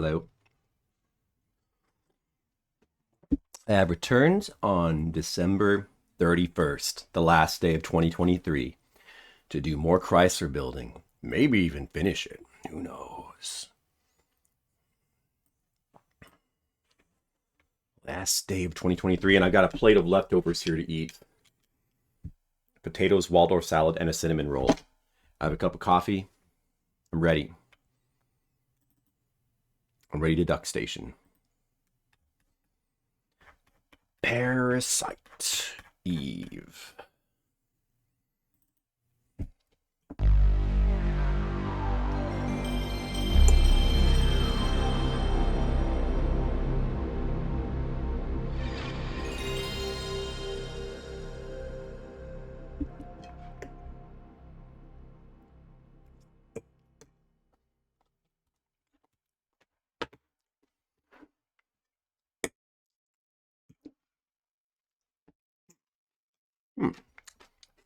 Hello. I have returned on December 31st, the last day of 2023, to do more Chrysler Building. Maybe even finish it. Who knows? Last day of 2023, and I've got a plate of leftovers here to eat. Potatoes, Waldorf salad, and a cinnamon roll. I have a cup of coffee. I'm ready. I'm ready to duck station. Parasite Eve.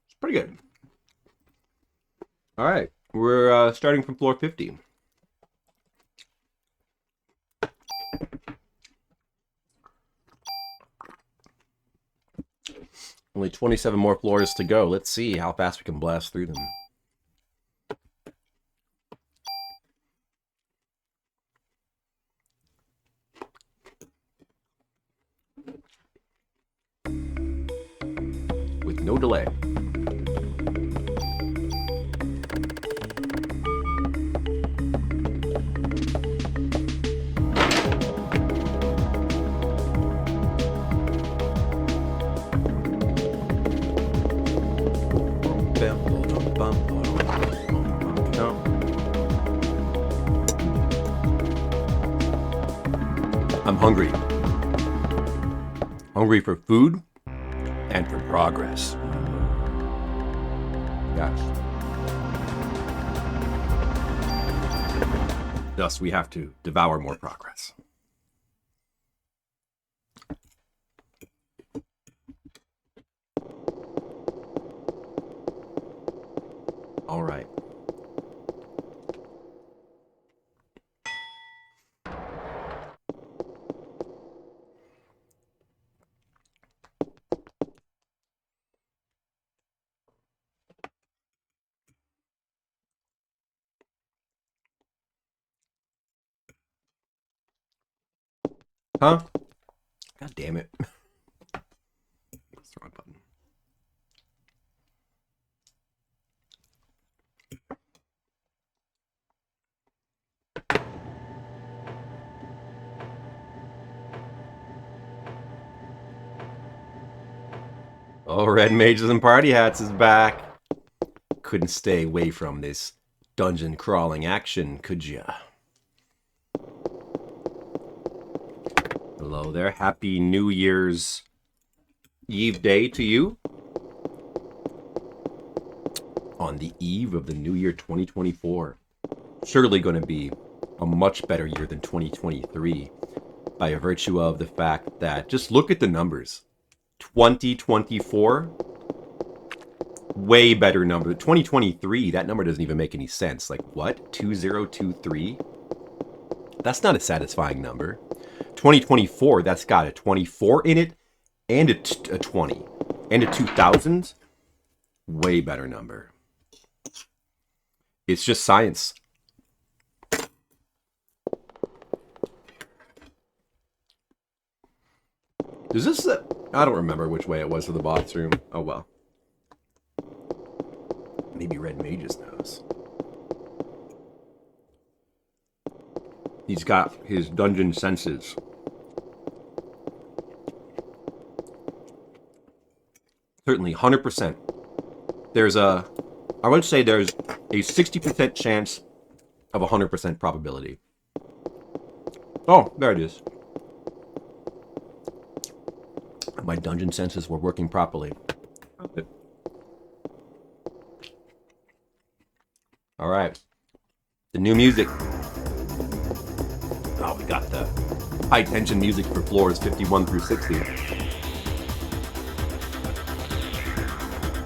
It's pretty good. All right, we're starting from floor 50. Only 27 more floors to go. Let's see how fast we can blast through them. With no delay. I'm hungry. Hungry for food and for progress. Yes. Thus, we have to devour more progress. All right. Huh? God damn it. That's the wrong button. Oh, Red Mages and Party Hats is back. Couldn't stay away from this dungeon crawling action, could ya? Hello there. Happy New Year's Eve day to you. On the eve of the new year 2024. Surely going to be a much better year than 2023 by virtue of the fact that just look at the numbers. 2024, way better number. 2023, that number doesn't even make any sense. Like what? 2023? That's not a satisfying number. 2024, that's got a 24 in it, and a 20, and a 2000. Way better number. It's just science. Is this I don't remember which way it was to the boss room. Oh well. Maybe Red Mages knows. He's got his dungeon senses. Certainly, 100%. I would say there's a 60% chance of a 100% probability. Oh, there it is. My dungeon senses were working properly. All right. The new music. Oh, we got the high tension music for floors 51 through 60.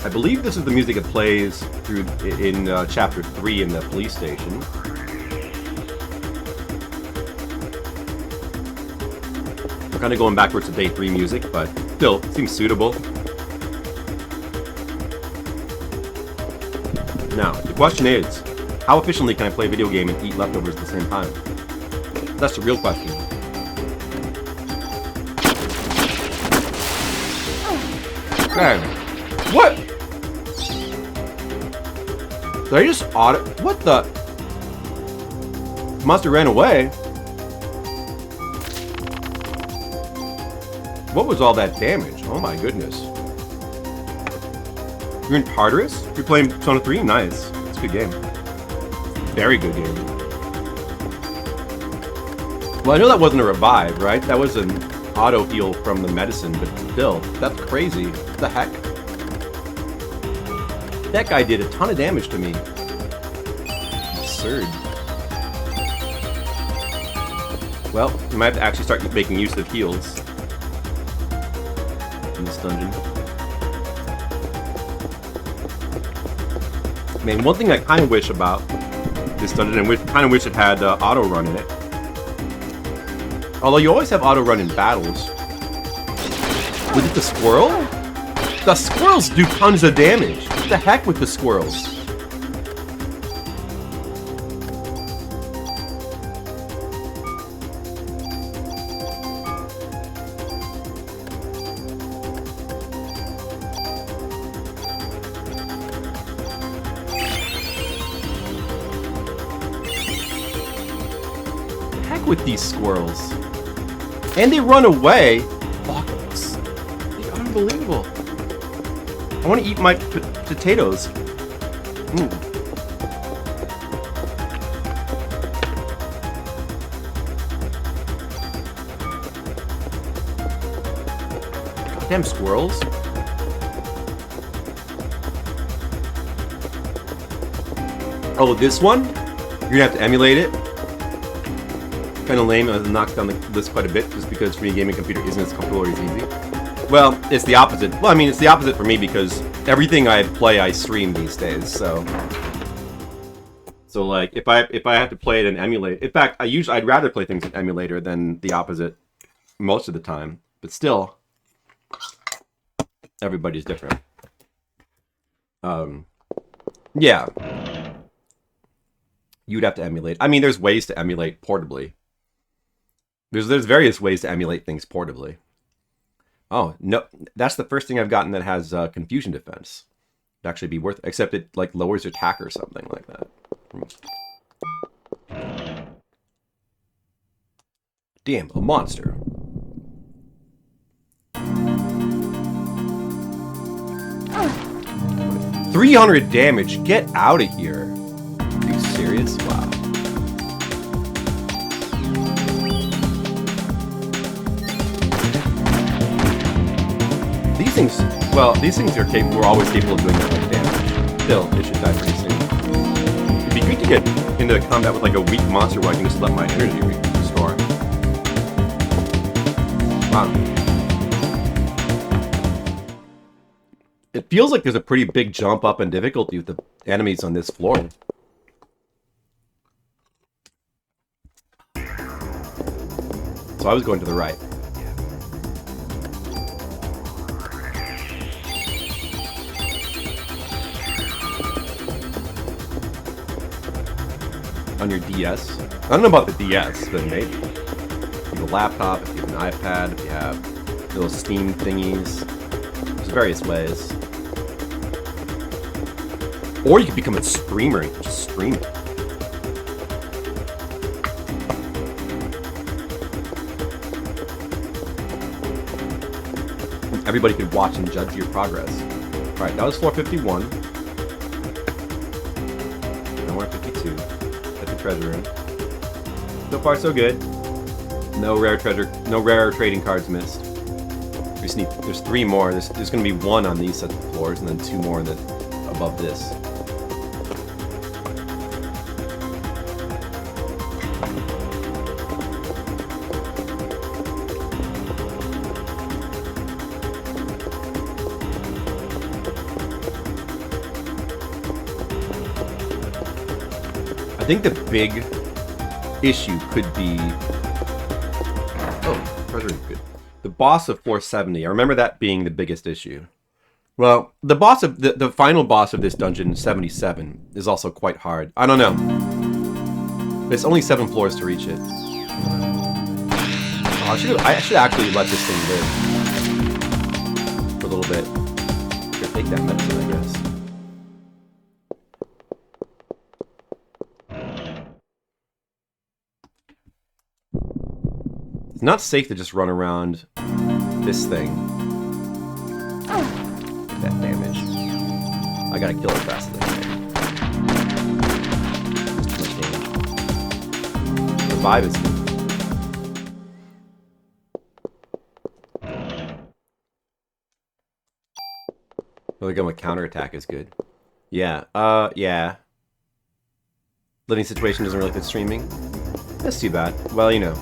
I believe this is the music that plays through in chapter 3 in the police station. Kind of going backwards to day 3 music, but still seems suitable. Now, the question is, how efficiently can I play a video game and eat leftovers at the same time? That's the real question. Man, what? Did I just auto? What the? Monster ran away. What was all that damage? Oh my goodness. You're in Tartarus? You're playing Persona 3? Nice. It's a good game. Very good game. Well, I know that wasn't a revive, right? That was an auto heal from the medicine, but still, that's crazy. What the heck? That guy did a ton of damage to me. Absurd. Well, you might have to actually start making use of heals in this dungeon. Man, one thing I kind of wish about this dungeon, and kind of wish it had auto run in it. Although you always have auto run in battles. Was it the squirrel? The squirrels do tons of damage. What the heck with the squirrels? With these squirrels. And they run away. Buckles. They're unbelievable. I want to eat my potatoes. Goddamn squirrels. Oh, this one? You're gonna have to emulate it. Kind of lame. It knocks down the list quite a bit just because for me, a gaming computer isn't as comfortable or as easy. Well, it's the opposite. Well, I mean, it's the opposite for me because everything I play, I stream these days. So like, if I have to play it in emulator, in fact, I'd rather play things in emulator than the opposite most of the time. But still, everybody's different. Yeah, you'd have to emulate. I mean, there's ways to emulate portably. There's various ways to emulate things portably. Oh, no, that's the first thing I've gotten that has confusion defense. It'd actually be worth it, except it like lowers your attack or something like that. Damn, a monster. Oh. 300 damage, get out of here. Are you serious? Wow. These things, well, these things are capable. We're always capable of doing that much damage. Still, it should die pretty soon. It'd be good to get into combat with like a weak monster where I can just let my energy restore. Wow. It feels like there's a pretty big jump up in difficulty with the enemies on this floor. So I was going to the right. On your DS. I don't know about the DS, but maybe. If you have a laptop, if you have an iPad, if you have little Steam thingies. There's various ways. Or you could become a streamer and just stream it. Everybody could watch and judge your progress. Alright, that was floor 51. Now we're at 52. Treasure room. So far, so good. No rare treasure, no rare trading cards missed. We just need, there's 3 more. There's going to be 1 on these sets of floors, and then 2 more above this. I think the big issue could be... Oh, treasure is good. The boss of floor 70. I remember that being the biggest issue. Well, the boss of the final boss of this dungeon, 77, is also quite hard. I don't know. There's only 7 floors to reach it. Oh, I should actually let this thing live for a little bit. Here, take that medicine, I guess. It's not safe to just run around this thing. That damage. I gotta kill it faster than I can. Too much damage. Revive is good. Another gun with counterattack is good. Yeah, yeah. Living situation doesn't really fit streaming. That's too bad. Well, you know,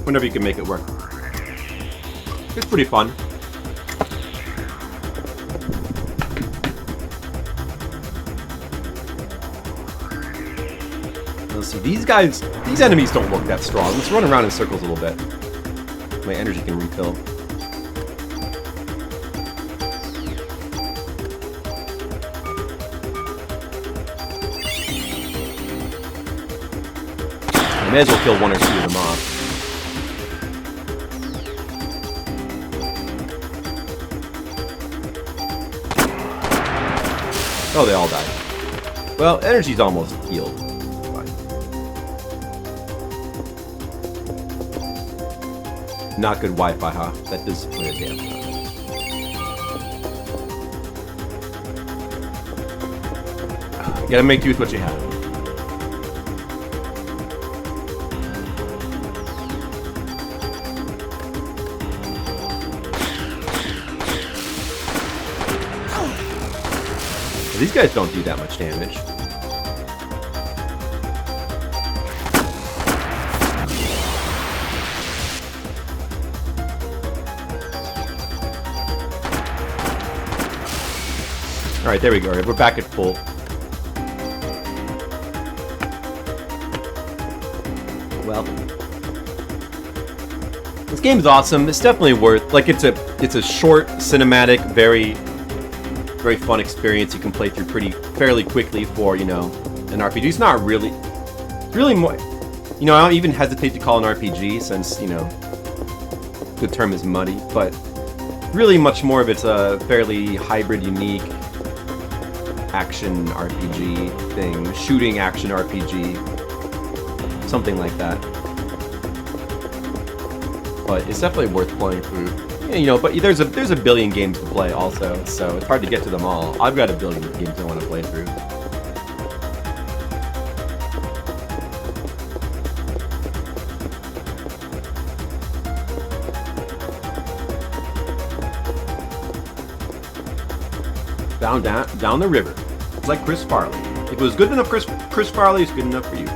whenever you can make it work. It's pretty fun. Let's see, these enemies don't look that strong. Let's run around in circles a little bit. My energy can refill. I may as well kill 1 or 2 of them off. Oh, they all died. Well, energy's almost healed. Fine. Not good Wi-Fi, huh? That does put it down. You gotta make do with what you have. These guys don't do that much damage. Alright, there we go. We're back at full. Well, this game's awesome. It's definitely worth, like, it's a short, cinematic, very fun experience you can play through fairly quickly for, you know, an RPG. It's not really, more, you know, I don't even hesitate to call it an RPG since, you know, the term is muddy, but really much more of it's a fairly hybrid, unique action RPG thing, shooting action RPG, something like that. But it's definitely worth playing through. You know, but there's a billion games to play also, so it's hard to get to them all. I've got a billion games I want to play through. Down the river. It's like Chris Farley. If it was good enough, Chris Farley is good enough for you.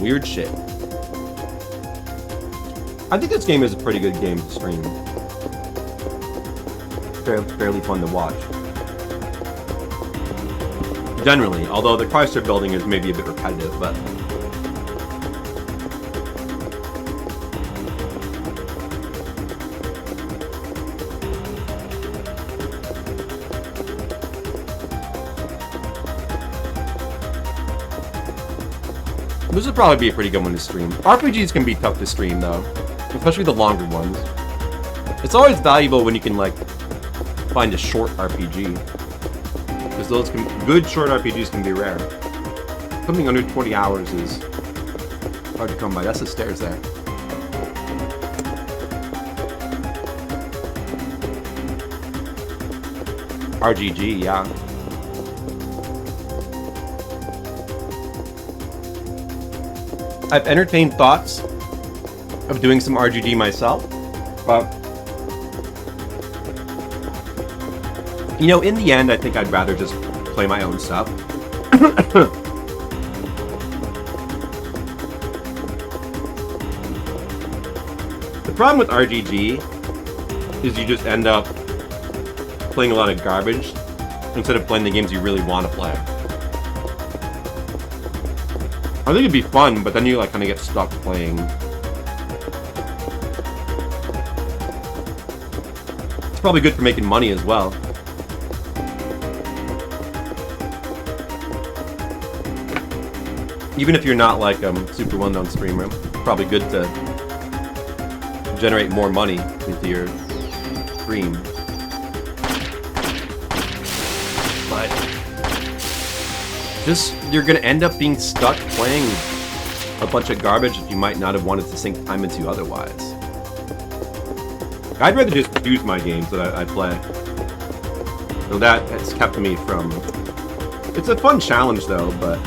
Weird shit. I think this game is a pretty good game to stream. Fairly fun to watch. Generally, although the Chrysler Building is maybe a bit repetitive, but... This would probably be a pretty good one to stream. RPGs can be tough to stream, though. Especially the longer ones. It's always valuable when you can, like, find a short RPG. Because good short RPGs can be rare. Something under 20 hours is hard to come by. That's the stairs there. RGG, yeah. I've entertained thoughts of doing some RGG myself, but you know, in the end, I think I'd rather just play my own stuff. The problem with RGG is you just end up playing a lot of garbage instead of playing the games you really want to play. I think it'd be fun, but then you like kind of get stuck playing. It's probably good for making money as well. Even if you're not like a super well-known streamer, probably good to generate more money into your stream. But just, you're gonna end up being stuck playing a bunch of garbage that you might not have wanted to sink time into otherwise. I'd rather just choose my games that I play. So that has kept me from... It's a fun challenge though, but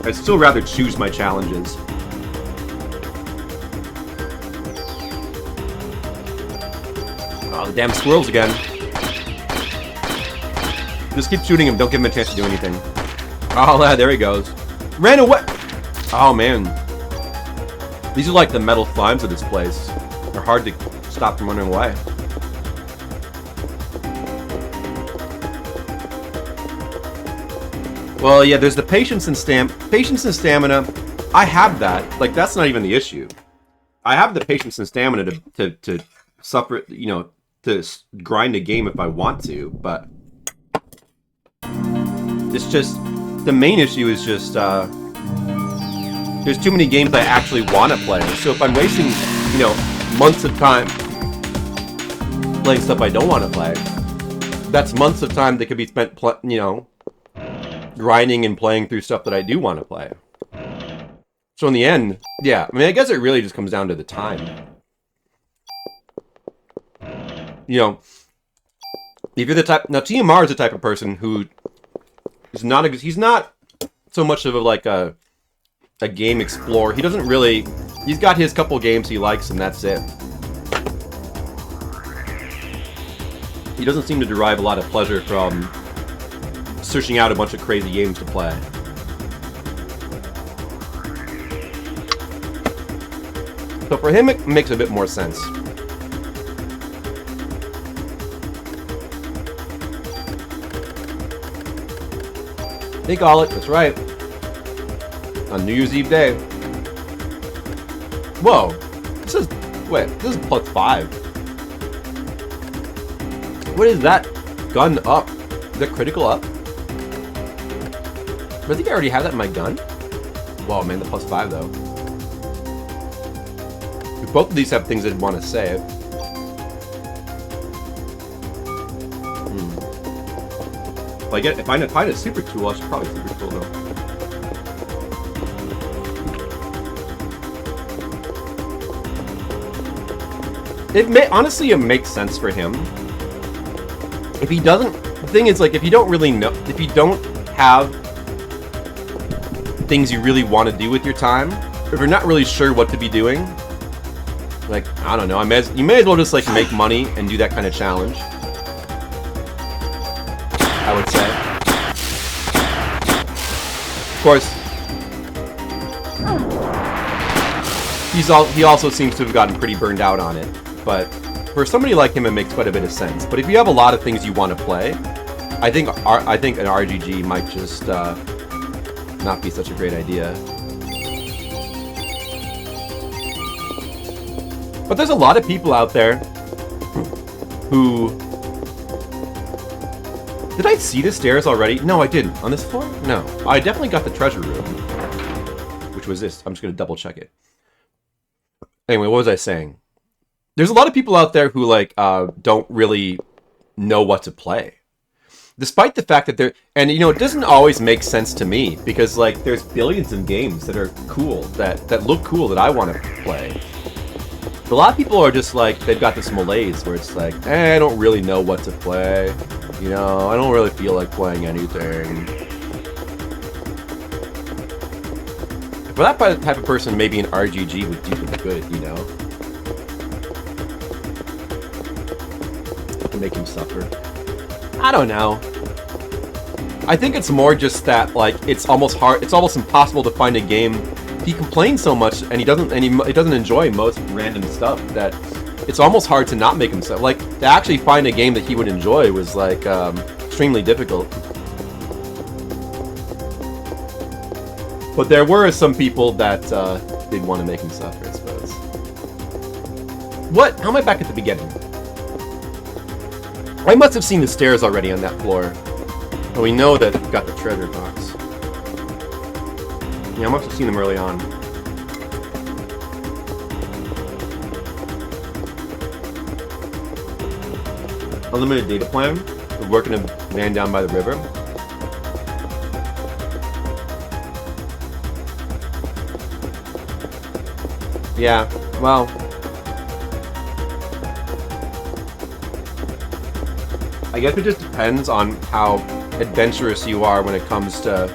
I'd still rather choose my challenges. Oh, the damn squirrels again. Just keep shooting him, don't give him a chance to do anything. Oh, there he goes. Ran away! Oh, man. These are like the metal slimes of this place. They're hard to stop from running away. Well, yeah, there's the patience and stamina. I have that. Like, that's not even the issue. I have the patience and stamina to suffer, you know, to grind a game if I want to, but it's just, the main issue is just, there's too many games I actually want to play. So if I'm wasting, you know, months of time playing stuff I don't want to play, that's months of time that could be spent, you know, grinding and playing through stuff that I do want to play. So in the end, yeah, I mean, I guess it really just comes down to the time. You know, if you're the type... Now, TMR is the type of person who is not... He's not so much of a, like, a game explorer. He doesn't really... He's got his couple games he likes, and that's it. He doesn't seem to derive a lot of pleasure from searching out a bunch of crazy games to play. So for him, it makes a bit more sense. They call it, that's right. On New Year's Eve day. Whoa. This is, wait, this is +5. What is that? Gun up. Is that critical up? I think I already have that in my gun. Whoa, man, the +5 though. Both of these have things I'd want to save. If I find a super tool, I should probably super tool though. Honestly, it makes sense for him. If he doesn't, the thing is, like, if you don't really know, if you don't have things you really want to do with your time, if you're not really sure what to be doing, like, I don't know, you may as well just, like, make money and do that kind of challenge. I would say. Of course, he also seems to have gotten pretty burned out on it, but for somebody like him, it makes quite a bit of sense. But if you have a lot of things you want to play, I think an RGG might just not be such a great idea. But there's a lot of people out there who... Did I see the stairs already? No, I didn't. On this floor? No. I definitely got the treasure room. Which was this. I'm just going to double check it. Anyway, what was I saying? There's a lot of people out there who, like, don't really know what to play. Despite the fact that and, you know, it doesn't always make sense to me. Because, like, there's billions of games that are cool, that look cool, that I want to play. But a lot of people are just, like, they've got this malaise where it's like, I don't really know what to play. You know, I don't really feel like playing anything. For that type of person, maybe an RGG would do them good, you know? To make him suffer. I don't know. I think it's more just that, like, it's almost impossible to find a game he complains so much, and he doesn't enjoy most random stuff that it's almost hard to not make him so. Like, to actually find a game that he would enjoy was like extremely difficult. But there were some people that did want to make him suffer, I suppose. What? How am I back at the beginning? I must have seen the stairs already on that floor. And we know that we've got the treasure box. Yeah, I must have seen them early on. Unlimited data plan. We're working a van down by the river. Yeah, well... I guess it just depends on how adventurous you are when it comes to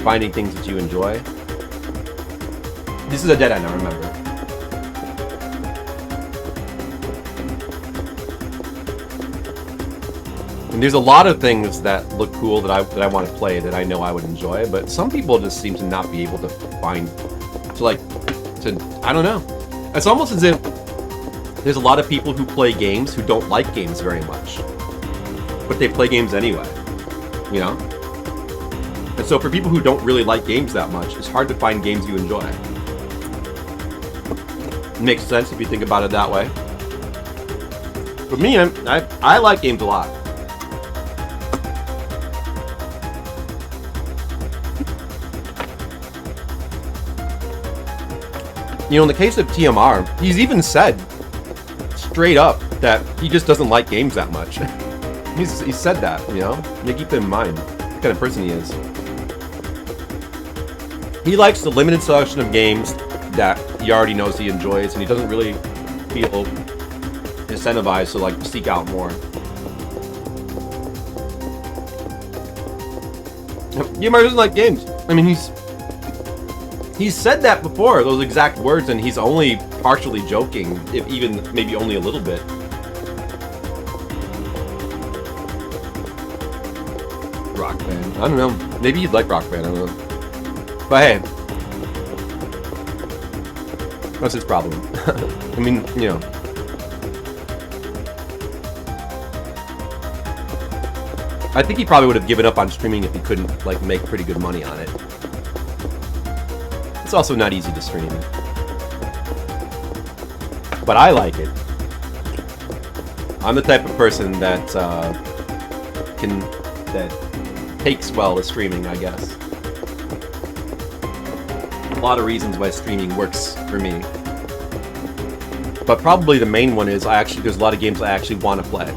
finding things that you enjoy. This is a dead end, I remember. And there's a lot of things that look cool that I want to play that I know I would enjoy, but some people just seem to not be able to find, I don't know. It's almost as if there's a lot of people who play games who don't like games very much, but they play games anyway, you know? And so for people who don't really like games that much, it's hard to find games you enjoy. It makes sense if you think about it that way. For me, I like games a lot. You know, in the case of TMR, he's even said straight up that he just doesn't like games that much. He said that, you know? You keep it in mind what kind of person he is. He likes the limited selection of games that he already knows he enjoys, and he doesn't really feel incentivized to like seek out more. Yamar doesn't like games. I mean, he's said that before, those exact words, and he's only partially joking, if even maybe only a little bit. Rock Band. I don't know. Maybe you'd like Rock Band. I don't know. But hey, that's his problem. I mean, you know. I think he probably would have given up on streaming if he couldn't like make pretty good money on it. It's also not easy to stream. But I like it. I'm the type of person that takes well with streaming, I guess. A lot of reasons why streaming works for me. But probably the main one is there's a lot of games I actually want to play.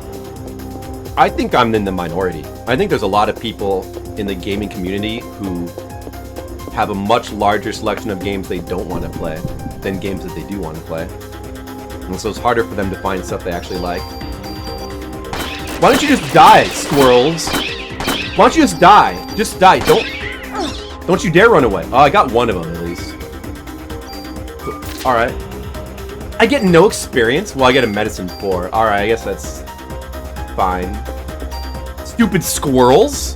I think I'm in the minority. I think there's a lot of people in the gaming community who have a much larger selection of games they don't want to play than games that they do want to play. And so it's harder for them to find stuff they actually like. Why don't you just die, squirrels? Why don't you just die? Just die. Don't you dare run away. Oh, I got one of them at least. Alright. I get no experience? Well, I get a medicine 4. Alright, I guess that's fine. Stupid squirrels?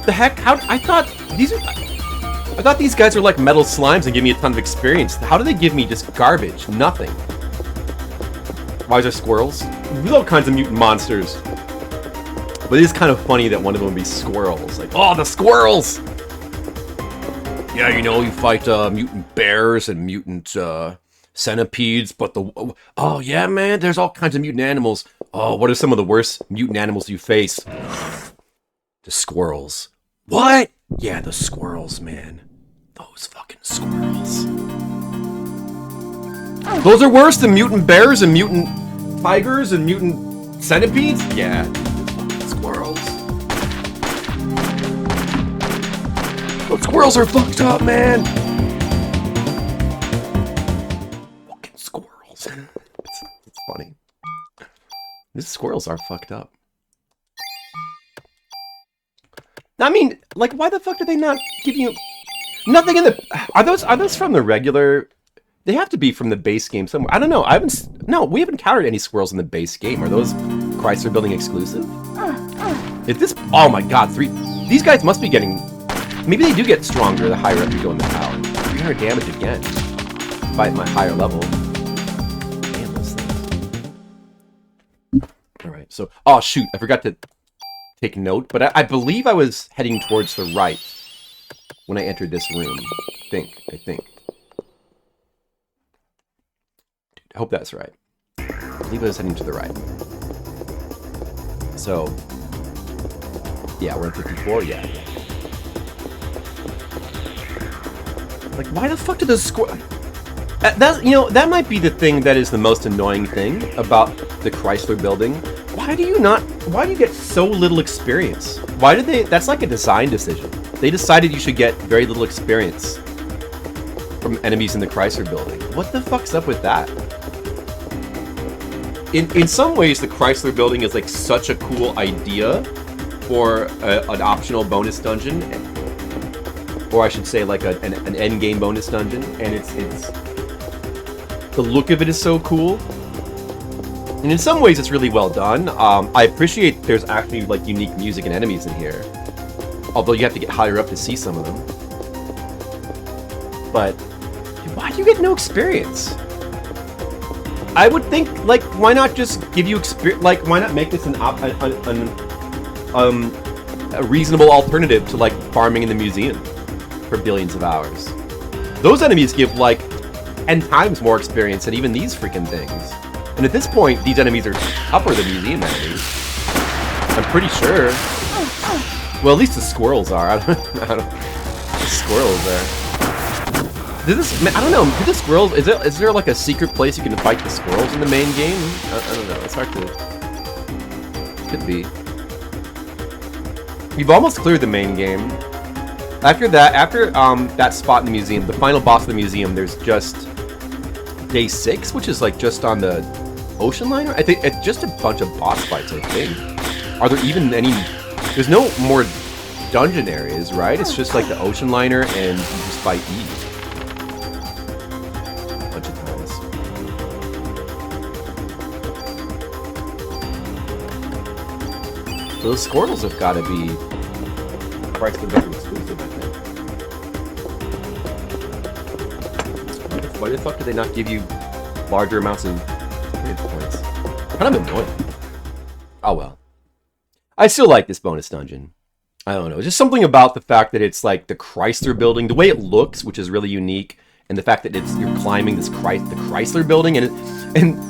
The heck? I thought these guys were like metal slimes and give me a ton of experience. How do they give me just garbage? Nothing. Why is there squirrels? There's all kinds of mutant monsters. But it is kind of funny that one of them would be squirrels. Like, oh, the squirrels! Yeah, you know, you fight mutant bears and mutant centipedes, but oh yeah, man, there's all kinds of mutant animals. Oh, what are some of the worst mutant animals you face? The squirrels. What? Yeah, the squirrels, man. Those fucking squirrels. Those are worse than mutant bears and mutant tigers and mutant centipedes? Yeah. Squirrels. Those squirrels are fucked up, man. Fucking squirrels. It's funny. These squirrels are fucked up. I mean, like, why the fuck do they not give you nothing in the... Are those from the regular... They have to be from the base game somewhere. I don't know. No, we haven't encountered any squirrels in the base game. Are those Chrysler Building exclusive? If this... Oh my god, these guys must be getting Maybe they do get stronger the higher up you go in the tower. 300 damage again. Fight my higher level. Damn those things. Alright, so... Oh, shoot. I forgot to take note. But I believe I was heading towards the right when I entered this room. I think. I hope that's right. I believe I was heading to the right. So... Yeah, we're in 54? Yeah. Like, why the fuck do those squirrels... that might be the thing that is the most annoying thing about the Chrysler Building. Why do you get so little experience? Why did they... That's like a design decision. They decided you should get very little experience from enemies in the Chrysler Building. What the fuck's up with that? In some ways, the Chrysler Building is like such a cool idea for an optional bonus dungeon, or I should say like an end game bonus dungeon, and it's the look of it is so cool, and in some ways it's really well done. I appreciate there's actually like unique music and enemies in here, although you have to get higher up to see some of them. But why do you get no experience? I would think, like, why not just give you experience? Like, why not make this a reasonable alternative to like farming in the museum for billions of hours? Those enemies give like 10 times more experience than even these freaking things. And at this point, these enemies are tougher than museum enemies. I'm pretty sure. Well, at least the squirrels are. I don't the squirrels are. I don't know. Do the squirrels? Is there like a secret place you can fight the squirrels in the main game? I don't know. It's hard to. Could be. You've almost cleared the main game. After that spot in the museum, the final boss of the museum, there's just day 6, which is like just on the ocean liner. I think it's just a bunch of boss fights. I think. Are there even any? There's no more dungeon areas, right? It's just like the ocean liner, and you just fight Eve. Those Squirtles have got to be Chrysler Building exclusive, I think. Why the fuck do they not give you larger amounts of points? Kind of annoying. Oh well. I still like this bonus dungeon. I don't know. It's just something about the fact that it's like the Chrysler Building, the way it looks, which is really unique, and the fact that you're climbing the Chrysler Building, and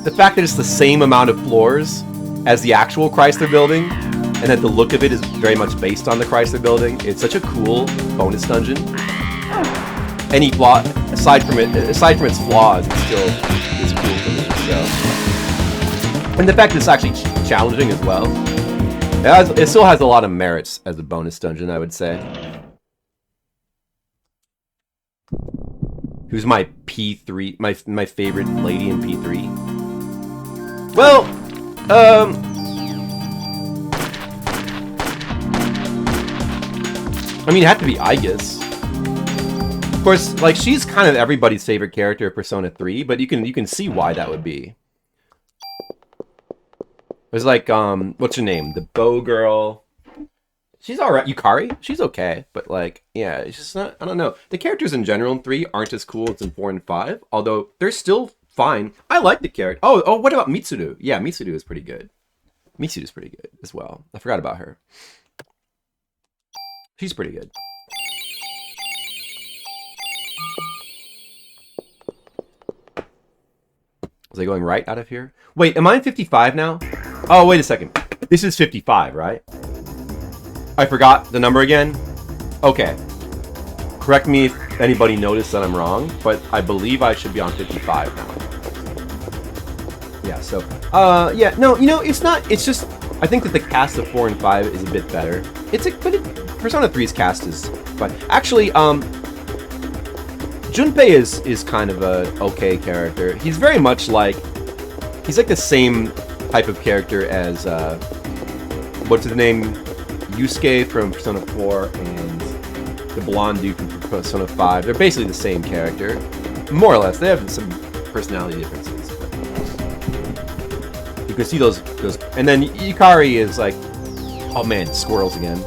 the fact that it's the same amount of floors as the actual Chrysler Building. And that the look of it is very much based on the Chrysler Building. It's such a cool bonus dungeon. Any flaw, aside from its flaws, it still is cool to me. So. And the fact that it's actually challenging as well. It still has a lot of merits as a bonus dungeon, I would say. Who's my P3? My favorite lady in P3? Well, I mean, it had to be Aegis. Of course, like, she's kind of everybody's favorite character of Persona 3, but you can see why that would be. There's like, what's her name? The bow girl. She's alright. Yukari? She's okay, but like, yeah, it's just not, I don't know. The characters in general in 3 aren't as cool as in 4 and 5, although they're still fine. I like the character. Oh, what about Mitsuru? Yeah, Mitsuru is pretty good. Mitsuru's pretty good as well. I forgot about her. She's pretty good. Was I going right out of here? Wait, am I in 55 now? Oh, wait a second. This is 55, right? I forgot the number again? Okay. Correct me if anybody noticed that I'm wrong, but I believe I should be on 55 now. Yeah, so, yeah, no, you know, it's not, it's just, I think that the cast of 4 and 5 is a bit better. Persona 3's cast is fun. Actually, Junpei is kind of a okay character. He's very much like, he's like the same type of character as, what's his name? Yusuke from Persona 4 and the blonde dude from Persona 5. They're basically the same character. More or less. They have some personality differences. But you can see those, and then Yukari is like, oh man, squirrels again.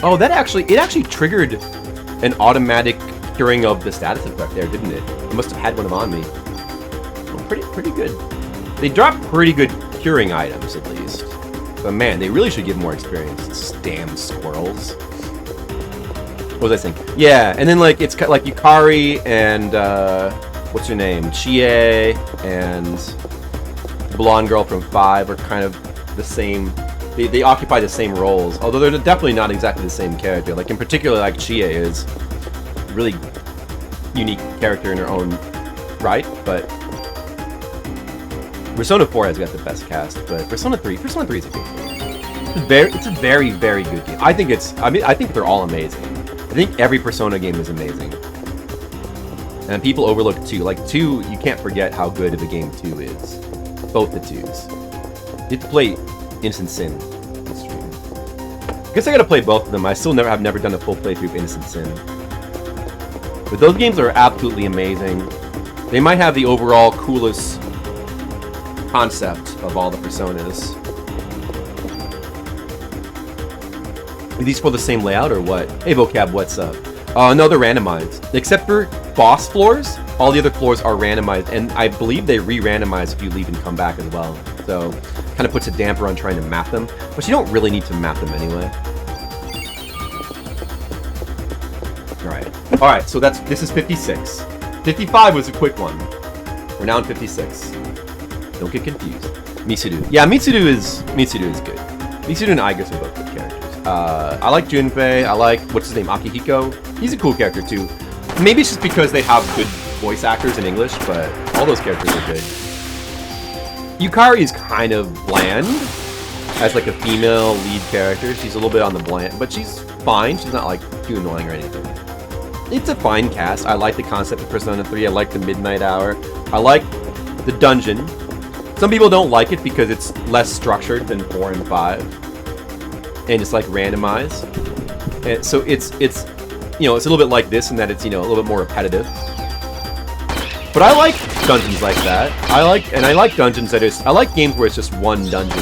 Oh, it actually triggered an automatic curing of the status effect there, didn't it? I must have had one on me. Oh, pretty good. They drop pretty good curing items, at least. But man, they really should give more experience. Damn squirrels. What was I saying? Yeah, and then like it's like Yukari and what's her name? Chie and the blonde girl from 5 are kind of the same. They occupy the same roles, although they're definitely not exactly the same character. Like in particular, like Chie is a really unique character in her own right, but Persona 4 has got the best cast. But Persona 3 is a good game. It's a very, very good game. I think they're all amazing. I think every Persona game is amazing. And people overlook 2. Like 2, you can't forget how good of a game 2 is. Both the 2s. You have to play Innocent Sin on stream. I guess I gotta play both of them. I still have never done a full playthrough of Innocent Sin. But those games are absolutely amazing. They might have the overall coolest concept of all the Personas. Are these for the same layout or what? Hey Vocab, what's up? No, they're randomized. Except for boss floors, all the other floors are randomized, and I believe they re-randomize if you leave and come back as well. So, kind of puts a damper on trying to map them, but you don't really need to map them anyway. Alright, so this is 56. 55 was a quick one. We're now in 56. Don't get confused. Mitsuru. Yeah, Mitsuru is good. Mitsuru and Igus are both good characters. I like Junpei. I like, what's his name, Akihiko. He's a cool character too. Maybe it's just because they have good voice actors in English, but all those characters are good. Yukari is kind of bland as like a female lead character. She's a little bit on the bland, but she's fine. She's not like too annoying or anything. It's a fine cast. I like the concept of Persona 3. I like the Midnight Hour. I like the dungeon. Some people don't like it because it's less structured than 4 and 5. And it's like randomized. And so it's you know, it's a little bit like this in that it's, you know, a little bit more repetitive. But I like dungeons like that. I like dungeons that I like games where it's just one dungeon.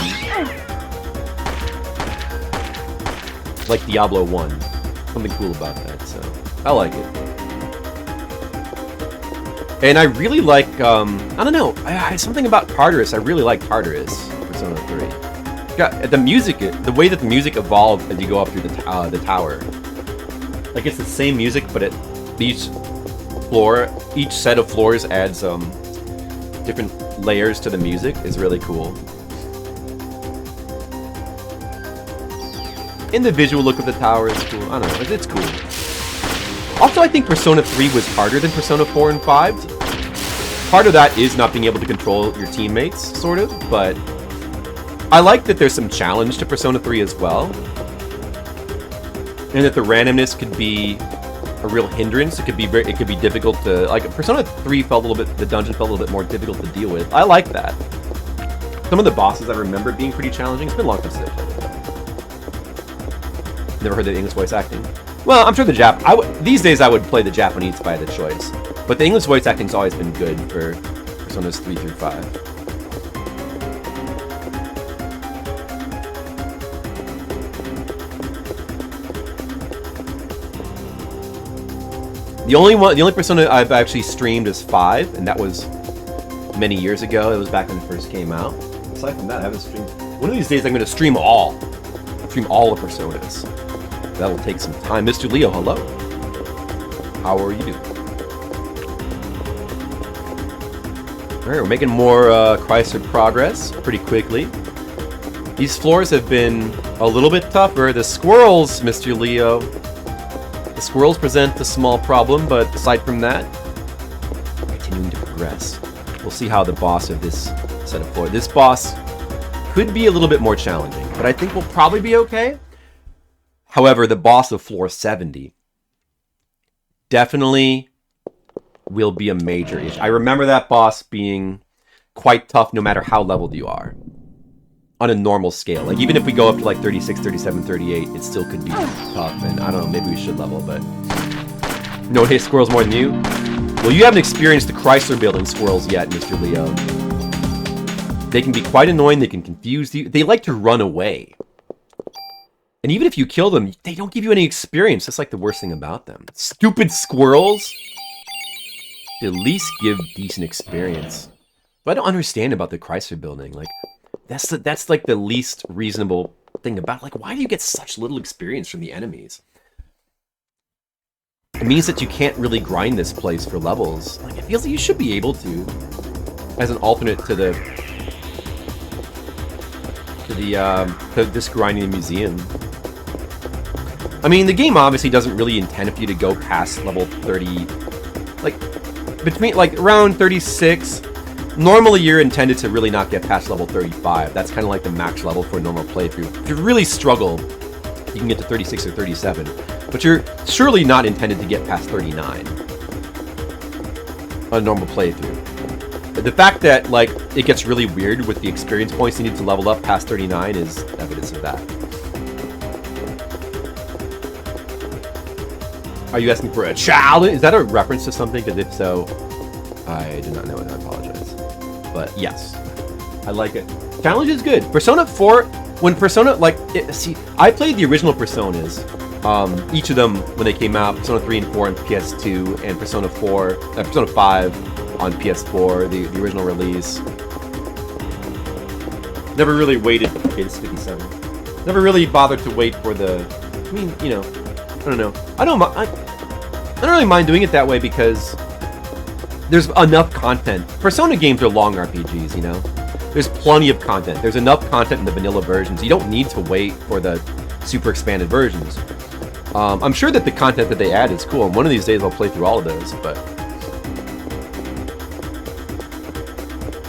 Like Diablo 1. Something cool about that, so I like it. And I really like, I don't know, something about Tartarus. I really like Tartarus, Persona 3. The music, the way that the music evolved as you go up through the tower. Like it's the same music, but each set of floors adds different layers to the music. Is really cool. And the visual look of the tower is cool. I don't know, it's cool. Also, I think Persona 3 was harder than Persona 4 and 5. Part of that is not being able to control your teammates, sort of, but I like that there's some challenge to Persona 3 as well. And that the randomness could be a real hindrance. It could be difficult to, like, Persona 3 the dungeon felt a little bit more difficult to deal with. I like that. Some of the bosses I remember being pretty challenging. It's been a long time since I played it. Never heard the English voice acting. Well, I'm sure these days I would play the Japanese if I had the choice. But the English voice acting's always been good for Personas 3 through 5. The only Persona I've actually streamed is 5, and that was many years ago. It was back when it first came out. Aside from that, I haven't streamed. One of these days I'm going to stream all the Personas. That will take some time. Mr. Leo, hello. How are you doing? Alright, we're making more Chrysler progress pretty quickly. These floors have been a little bit tougher. The squirrels, Mr. Leo. The squirrels present a small problem, but aside from that, continuing to progress. We'll see how the boss of this set of floors. This boss could be a little bit more challenging, but I think we'll probably be okay. However, the boss of floor 70 definitely will be a major issue. I remember that boss being quite tough no matter how leveled you are. On a normal scale. Like, even if we go up to like 36, 37, 38, it still could be tough. And I don't know, maybe we should level, but... No hit squirrels more than you? Well, you haven't experienced the Chrysler Building squirrels yet, Mr. Leo. They can be quite annoying, they can confuse you. They like to run away. And even if you kill them, they don't give you any experience. That's like the worst thing about them. Stupid squirrels. They at least give decent experience. But I don't understand about the Chrysler Building. Like, that's like the least reasonable thing about, like, why do you get such little experience from the enemies? It means that you can't really grind this place for levels. Like, it feels like you should be able to, as an alternate to this grinding museum. I mean, the game obviously doesn't really intend for you to go past level 30, like, between, like, around 36. Normally, you're intended to really not get past level 35. That's kind of like the max level for a normal playthrough. If you really struggle, you can get to 36 or 37. But you're surely not intended to get past 39 on a normal playthrough. The fact that, like, it gets really weird with the experience points you need to level up past 39 is evidence of that. Are you asking for a challenge? Is that a reference to something? Because if so, I do not know and I apologize. But yes, I like it. Challenge is good. Persona 4, when Persona, like, see, I played the original Personas, each of them when they came out, Persona 3 and 4 on PS2, and Persona 5 on PS4, the original release. Never really waited, okay, this is 57. Never really bothered to wait for the, I mean, you know, I don't know. I don't really mind doing it that way because there's enough content. Persona games are long RPGs, you know? There's plenty of content. There's enough content in the vanilla versions. You don't need to wait for the super expanded versions. I'm sure that the content that they add is cool, and one of these days I'll play through all of those, but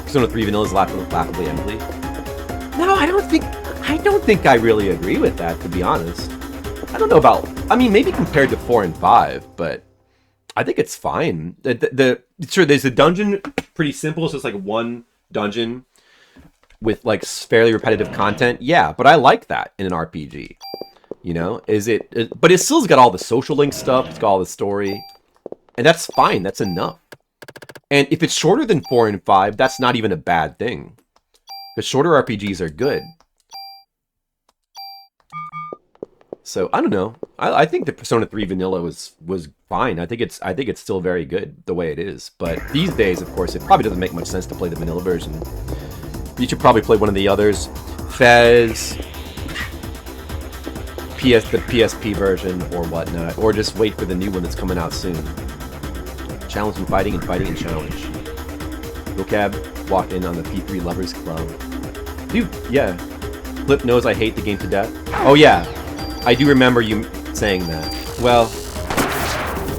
Persona 3 vanilla is laughably empty. No, I don't think I really agree with that, to be honest. I don't know about, I mean, maybe compared to 4 and 5, but I think it's fine. Sure, there's a dungeon, pretty simple. It's just like one dungeon with like fairly repetitive content. Yeah, but I like that in an RPG. You know, but it still's got all the social link stuff. It's got all the story, and that's fine. That's enough. And if it's shorter than 4 and 5, that's not even a bad thing. Because shorter RPGs are good. So I don't know. I think the Persona 3 vanilla was fine. I think it's still very good the way it is. But these days, of course, it probably doesn't make much sense to play the vanilla version. You should probably play one of the others. Fez, the PSP version or whatnot, or just wait for the new one that's coming out soon. Challenge and fighting and challenge. Vocab walked in on the P3 Lovers Club. Dude, yeah. Flip knows I hate the game to death. Oh yeah. I do remember you saying that. Well,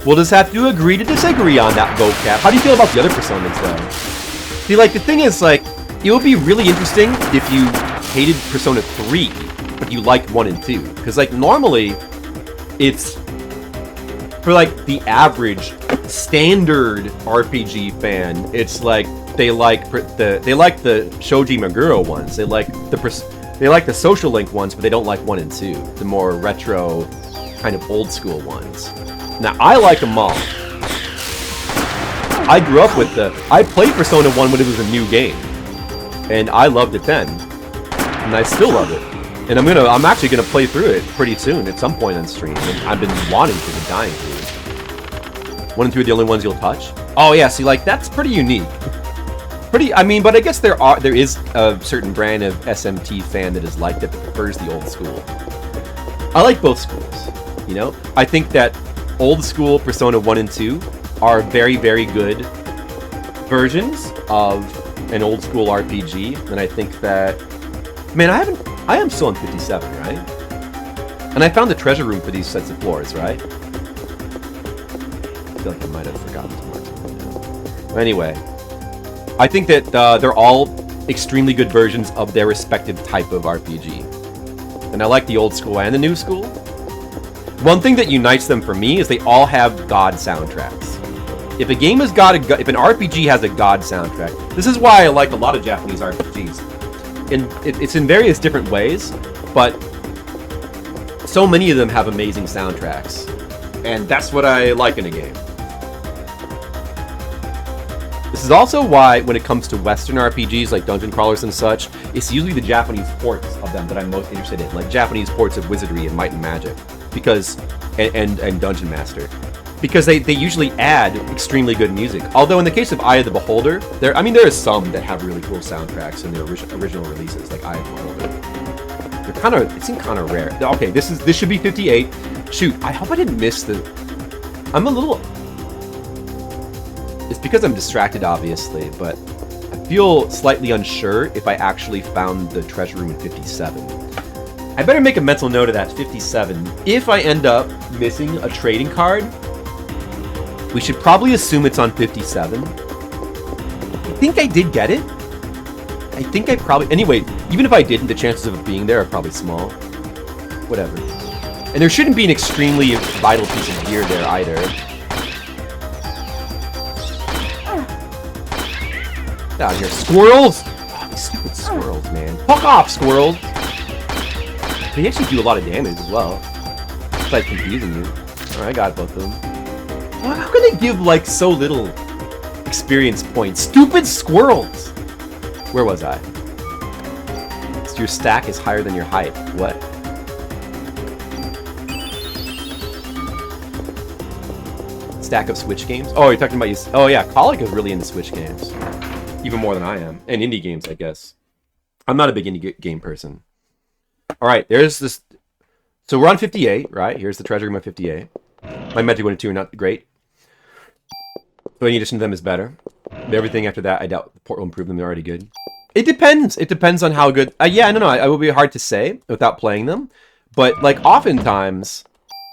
we'll just have to agree to disagree on that, vocab. How do you feel about the other Personas, though? See, like, the thing is, like, it would be really interesting if you hated Persona 3, but you liked 1 and 2. Because, like, normally, it's, for, like, the average, standard RPG fan, it's, like, they like the Shoji Meguro ones. They like the social link ones, but they don't like 1 and 2. The more retro, kind of old school ones. Now, I like them all. I grew up with I played Persona 1 when it was a new game. And I loved it then. And I still love it. And I'm actually gonna play through it pretty soon, at some point on stream. And I've been wanting to, been dying to. 1 and 2 are the only ones you'll touch? Oh yeah, see, like, that's pretty unique. I mean, but I guess there is a certain brand of SMT fan that is like that prefers the old school. I like both schools, you know? I think that old school Persona 1 and 2 are very, very good versions of an old school RPG, and I think that, man, I am still on 57, right? And I found the treasure room for these sets of floors, right? I feel like I might have forgotten to mark something down. Anyway, I think that they're all extremely good versions of their respective type of RPG. And I like the old school and the new school. One thing that unites them for me is they all have God soundtracks. If a game has got if an RPG has a God soundtrack, this is why I like a lot of Japanese RPGs. And it's in various different ways, but so many of them have amazing soundtracks. And that's what I like in a game. This is also why, when it comes to Western RPGs like dungeon crawlers and such, it's usually the Japanese ports of them that I'm most interested in, like Japanese ports of Wizardry and Might and Magic, because and Dungeon Master, because they usually add extremely good music. Although in the case of Eye of the Beholder, there is some that have really cool soundtracks in their original releases, like Eye of the Beholder. It seemed kind of rare. Okay, this should be 58. Shoot, I hope I didn't miss the. I'm a little. It's because I'm distracted, obviously, but I feel slightly unsure if I actually found the treasure room in 57. I better make a mental note of that, 57. If I end up missing a trading card, we should probably assume it's on 57. I think I did get it. I think I probably... Anyway, even if I didn't, the chances of it being there are probably small. Whatever. And there shouldn't be an extremely vital piece of gear there either. Get out of here, squirrels! Oh, these stupid squirrels, man. Fuck off, squirrels! They actually do a lot of damage as well. Besides confusing you. Alright, I got both of them. Well, how can they give, like, so little experience points? Stupid squirrels! Where was I? So your stack is higher than your height. What? Stack of Switch games? Oh, you're talking about you. Oh yeah, Colic is really into Switch games. Even more than I am. And indie games, I guess. I'm not a big indie game person. Alright, there's this. So we're on 58, right? Here's the treasure room at 58. My Magic 1 and 2 are not great. So any addition to them is better. But everything after that, I doubt the port will improve them. They're already good. It depends. It depends on how good. Yeah, no. It will be hard to say without playing them. But, like, oftentimes,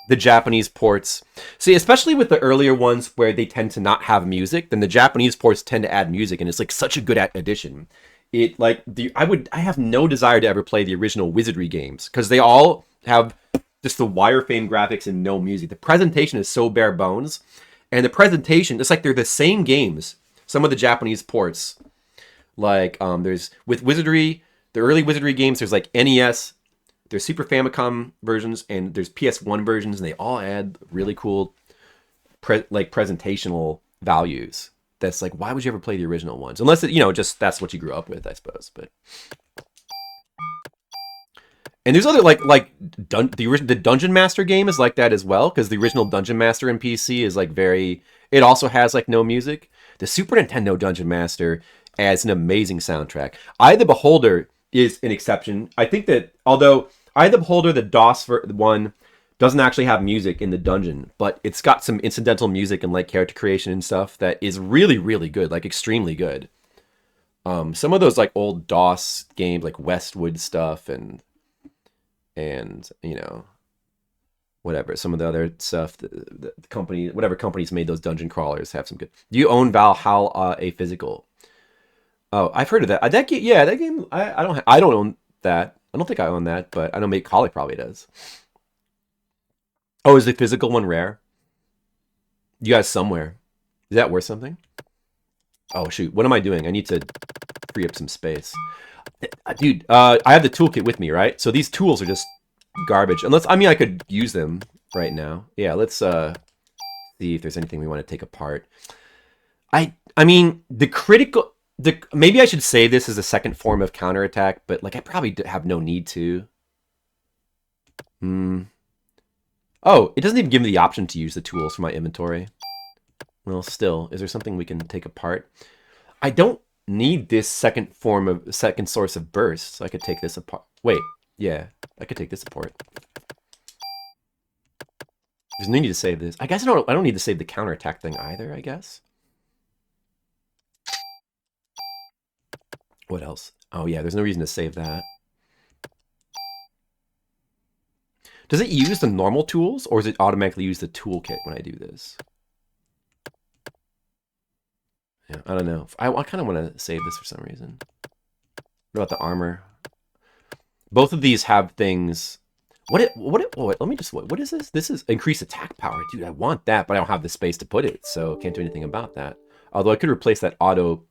the Japanese ports... See, especially with the earlier ones where they tend to not have music, then the Japanese ports tend to add music, and it's, like, such a good addition. It, like, I have no desire to ever play the original Wizardry games, because they all have just the wireframe graphics and no music. The presentation is so bare bones, and the presentation, it's like they're the same games. Some of the Japanese ports, like, there's, with Wizardry, the early Wizardry games, there's, like, NES, there's Super Famicom versions, and there's PS1 versions, and they all add really cool, presentational values. That's like, why would you ever play the original ones? Unless, just that's what you grew up with, I suppose. But and there's other, the Dungeon Master game is like that as well, because the original Dungeon Master in PC is, like, it also has, like, no music. The Super Nintendo Dungeon Master adds an amazing soundtrack. Eye of the Beholder is an exception. I think that, although Eye of the Beholder, the DOS one, doesn't actually have music in the dungeon, but it's got some incidental music and, like, character creation and stuff that is really, really good, like, extremely good. Some of those, like, old DOS games, like Westwood stuff and whatever, some of the other stuff, the company, whatever companies made those dungeon crawlers have some good. Do you own Valhalla A Physical? Oh, I've heard of that. That game, yeah, that game. I don't own that. I don't think I own that, but I know Mate Collie probably does. Oh, is the physical one rare? You guys somewhere. Is that worth something? Oh shoot, what am I doing? I need to free up some space. Dude, I have the toolkit with me, right? So these tools are just garbage. I could use them right now. Yeah, let's see if there's anything we want to take apart. I mean, maybe I should say this as a second form of counterattack, but, like, I probably have no need to. Oh, it doesn't even give me the option to use the tools for my inventory. Well, still, is there something we can take apart? I don't need this second source of burst, so I could take this apart. Wait, yeah, I could take this apart. There's no need to save this. I guess I don't need to save the counterattack thing either, I guess. What else? Oh yeah, there's no reason to save that. Does it use the normal tools, or does it automatically use the toolkit when I do this? Yeah, I don't know. I kind of want to save this for some reason. What about the armor? Both of these have things. What is this? This is increased attack power. Dude, I want that, but I don't have the space to put it, so can't do anything about that. Although I could replace that auto.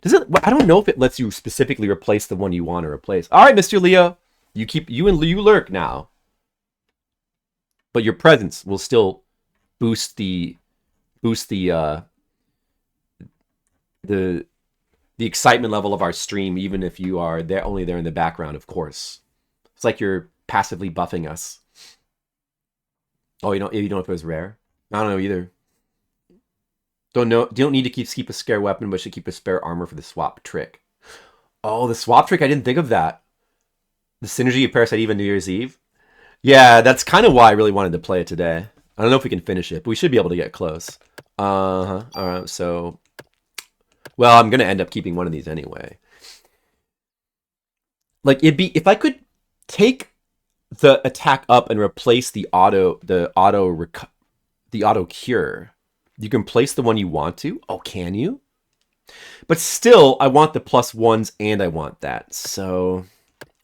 Does it? I don't know if it lets you specifically replace the one you want to replace. All right, Mr. Leo, you lurk now. But your presence will still boost the the excitement level of our stream, even if you are there only there in the background, of course. It's like you're passively buffing us. Oh, you don't know if it was rare? I don't know either. Don't need to keep a spare weapon, but should keep a spare armor for the swap trick. Oh, the swap trick, I didn't think of that. The synergy of Parasite Eve and New Year's Eve. Yeah, that's kind of why I really wanted to play it today. I don't know if we can finish it, but we should be able to get close. Alright, so... Well, I'm going to end up keeping one of these anyway. Like, it'd be... If I could take the attack up and replace the auto cure, you can place the one you want to. Oh, can you? But still, I want the +1s and I want that. So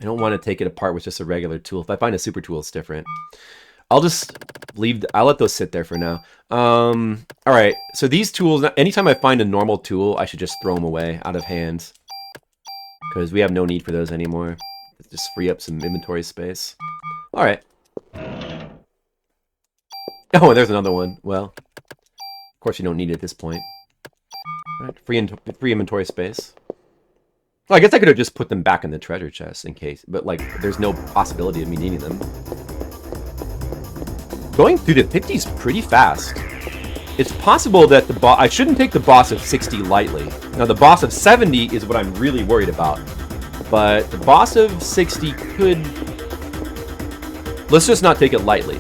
I don't want to take it apart with just a regular tool. If I find a super tool, it's different. I'll just leave... I'll let those sit there for now. Alright, so these tools... Anytime I find a normal tool, I should just throw them away out of hand. Because we have no need for those anymore. Just free up some inventory space. Alright. Oh, and there's another one. Well, of course you don't need it at this point. Alright, free inventory space. Well, I guess I could have just put them back in the treasure chest in case. But, like, there's no possibility of me needing them. Going through the 50 is pretty fast. It's possible that the boss... I shouldn't take the boss of 60 lightly. Now, the boss of 70 is what I'm really worried about. But the boss of 60 could... Let's just not take it lightly.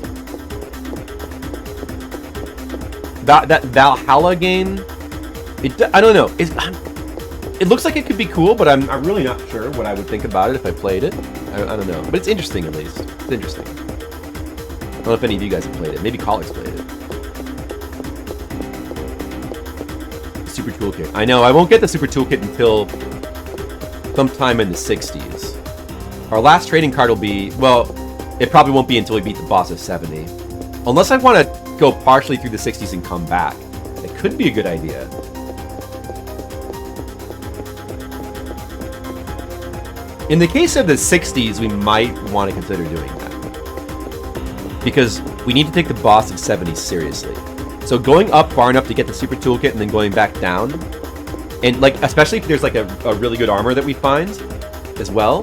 That Valhalla game... I don't know. It looks like it could be cool, but I'm really not sure what I would think about it if I played it. I don't know. But it's interesting, at least. It's interesting. I don't know if any of you guys have played it. Maybe Colleagues played it. Super Toolkit. I know, I won't get the Super Toolkit until sometime in the 60s. Our last trading card will be... Well, it probably won't be until we beat the boss of 70. Unless I want to go partially through the 60s and come back. It could be a good idea. In the case of the 60s, we might want to consider doing that. Because we need to take the boss of 70 seriously. So going up far enough to get the super toolkit and then going back down, and like especially if there's like a really good armor that we find as well,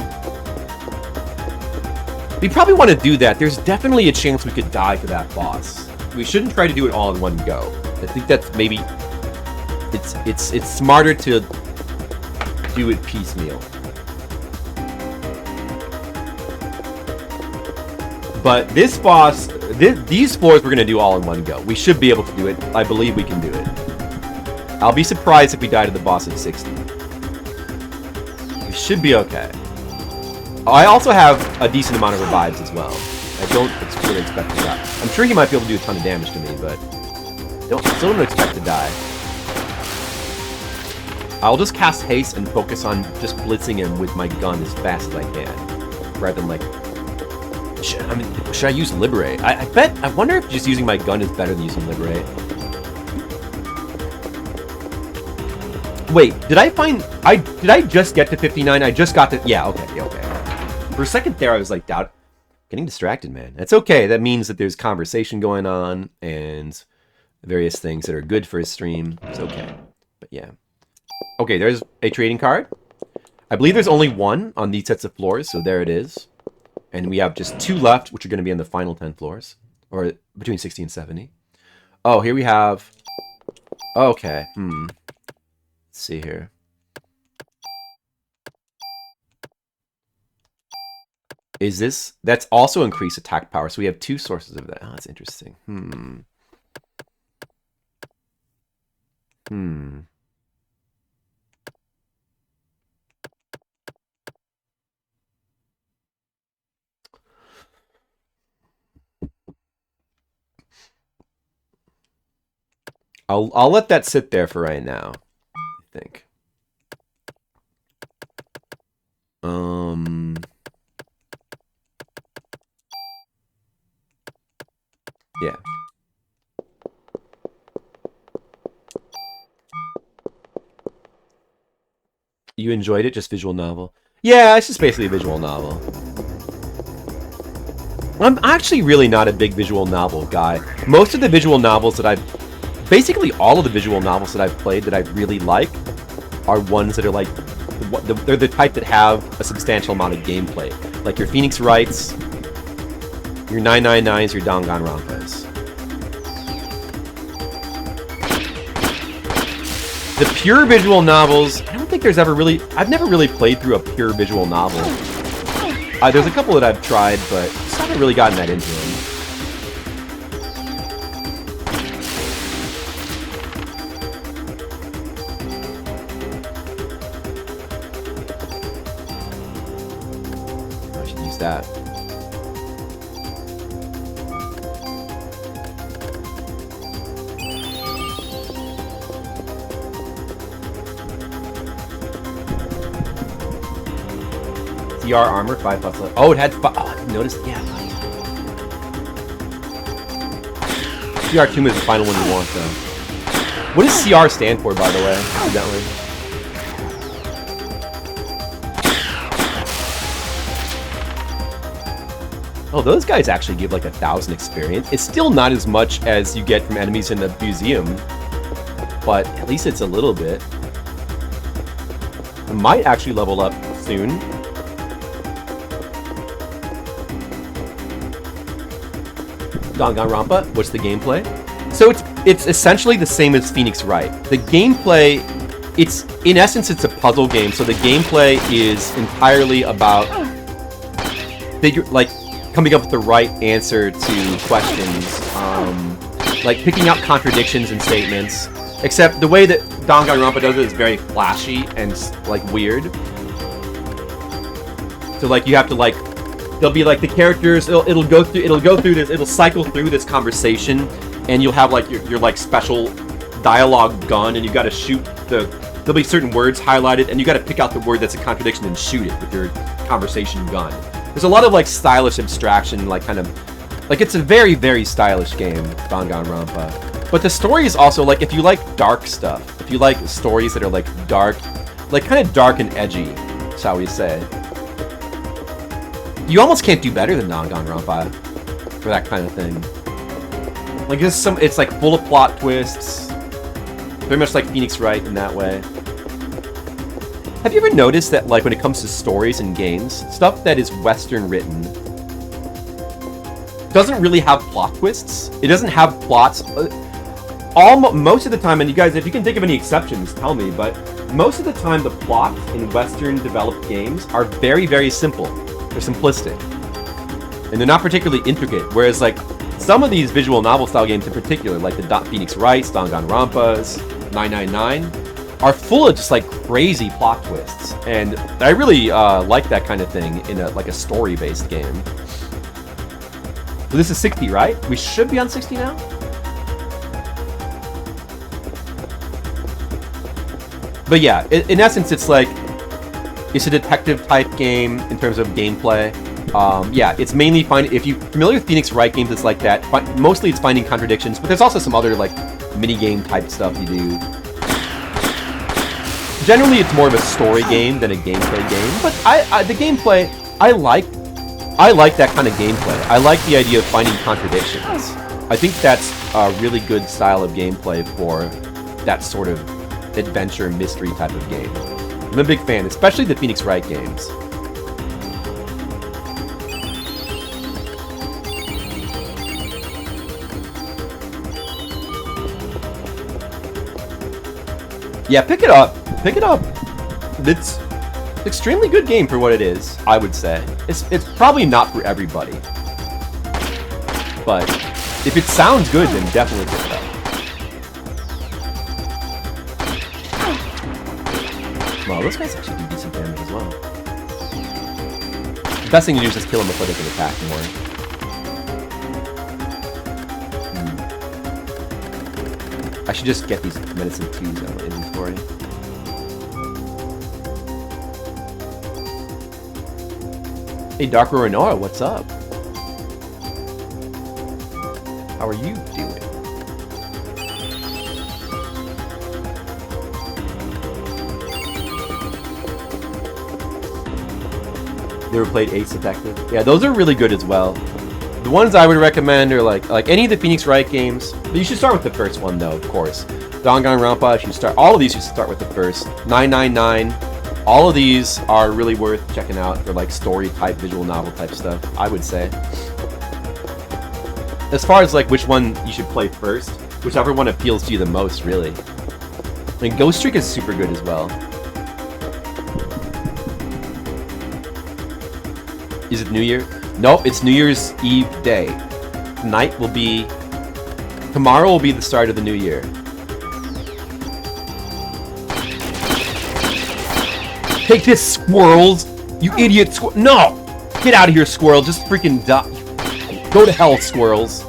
we probably want to do that. There's definitely a chance we could die to that boss. We shouldn't try to do it all in one go. I think that's maybe it's smarter to do it piecemeal. But this boss, these floors we're going to do all in one go. We should be able to do it. I believe we can do it. I'll be surprised if we die to the boss of 60. We should be okay. I also have a decent amount of revives as well. I don't really expect to die. I'm sure he might be able to do a ton of damage to me, but still don't expect to die. I'll just cast haste and focus on just blitzing him with my gun as fast as I can. Rather than like... Should I use Liberate? I wonder if just using my gun is better than using Liberate. Wait, did I just get to 59? I just got to... Yeah, okay. For a second there, I was like, getting distracted, man. That's okay. That means that there's conversation going on and various things that are good for a stream. It's okay. But yeah. Okay, there's a trading card. I believe there's only one on these sets of floors, so there it is. And we have just 2 left, which are going to be on the final 10 floors. Or between 60 and 70. Oh, here we have... Okay, Let's see here. Is this... That's also increased attack power, so we have 2 sources of that. Oh, that's interesting. I'll let that sit there for right now, I think. Yeah. You enjoyed it? Just visual novel? Yeah, it's just basically a visual novel. I'm actually really not a big visual novel guy. Most of the visual novels that Basically all of the visual novels that I've played that I really like are ones that are like, they're the type that have a substantial amount of gameplay. Like your Phoenix Wrights, your 999s, your Danganronpas. The pure visual novels, I don't think there's ever really... I've never really played through a pure visual novel. There's a couple that I've tried, but just haven't really gotten that into them. I should use that. CR armor, 5 plus left. Oh, it had 5. Oh, I didn't notice. Yeah. CR Tomb is the final one you want, though. What does CR stand for, by the way? Evidently. Oh, those guys actually give like 1,000 experience. It's still not as much as you get from enemies in the museum, but at least it's a little bit. I might actually level up soon. Danganronpa, what's the gameplay? So it's essentially the same as Phoenix Wright. The gameplay, it's in essence it's a puzzle game. So the gameplay is entirely about coming up with the right answer to questions, like picking out contradictions in statements. Except the way that Danganronpa does it is very flashy and like weird. So like you have to like. There'll be like the characters. It'll go through this. It'll cycle through this conversation, and you'll have like your like special dialogue gun, and you got to shoot There'll be certain words highlighted, and you got to pick out the word that's a contradiction and shoot it with your conversation gun. There's a lot of like stylish abstraction, like kind of like it's a very very stylish game, Danganronpa. But the story is also like if you like dark stuff, if you like stories that are like dark, like kind of dark and edgy, shall we say. You almost can't do better than Danganronpa for that kind of thing. Like it's like full of plot twists. Very much like Phoenix Wright in that way. Have you ever noticed that like when it comes to stories and games, stuff that is Western written doesn't really have plot twists? It doesn't have plots. Most of the time, and you guys, if you can think of any exceptions, tell me, but most of the time the plots in Western developed games are very, very simple. They're simplistic. And they're not particularly intricate, whereas like some of these visual novel style games in particular, like the Phoenix Wrights, Danganronpas, 999, are full of just like crazy plot twists. And I really like that kind of thing in a like a story-based game. So this is 60, right? We should be on 60 now? But yeah, in essence, it's like it's a detective type game in terms of gameplay. Yeah, it's mainly if you're familiar with Phoenix Wright games, it's like that. Mostly it's finding contradictions, but there's also some other like mini game type stuff you do. Generally, it's more of a story game than a gameplay game. But the gameplay, I like that kind of gameplay. I like the idea of finding contradictions. I think that's a really good style of gameplay for that sort of adventure mystery type of game. I'm a big fan, especially the Phoenix Wright games. Yeah, pick it up. Pick it up. It's an extremely good game for what it is, I would say. It's probably not for everybody. But if it sounds good, then definitely pick it up. Wow, those guys actually do decent damage as well. The best thing to do is just kill them before they can attack more. I should just get these medicine 2s out of inventory. Hey, Dark Renoir, what's up? How are you doing? You ever played Ace Detective? Yeah, those are really good as well. The ones I would recommend are like any of the Phoenix Wright games. But you should start with the first one though, of course. Danganronpa, you should start. All of these you should start with the first. 999. All of these are really worth checking out for like story type, visual novel type stuff, I would say. As far as like which one you should play first, whichever one appeals to you the most, really. I mean, Ghost Trick is super good as well. Is it New Year? Nope, it's New Year's Eve day. Tonight will be... Tomorrow will be the start of the new year. Take this, squirrels! You idiot No! Get out of here, squirrel. Just freaking die. Go to hell, squirrels.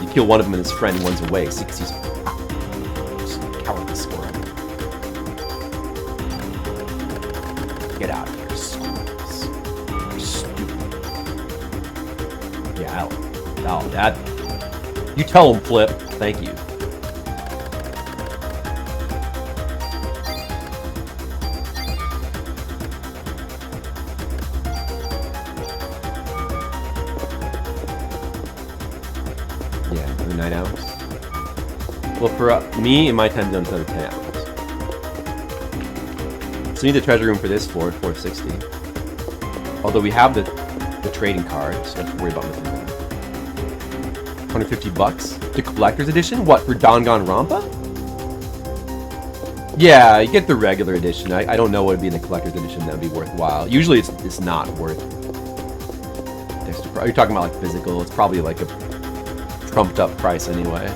You kill one of them and his friend runs away. See, because he's a cowardly squirrel. Get out of here, squirrels. You're stupid. Yeah, that... You tell him, Flip. Thank you. Yeah, for 9 hours. Well, for me, in my time zone, it's another 10 hours. So you need the treasure room for this for 460. Although we have the trading card, so don't have to worry about missing that. 150 bucks. The collector's edition? What, for Danganronpa? Yeah, you get the regular edition. I don't know what would be in the collector's edition that would be worthwhile. Usually it's not worth... Are you talking about like physical? It's probably like a trumped up price anyway.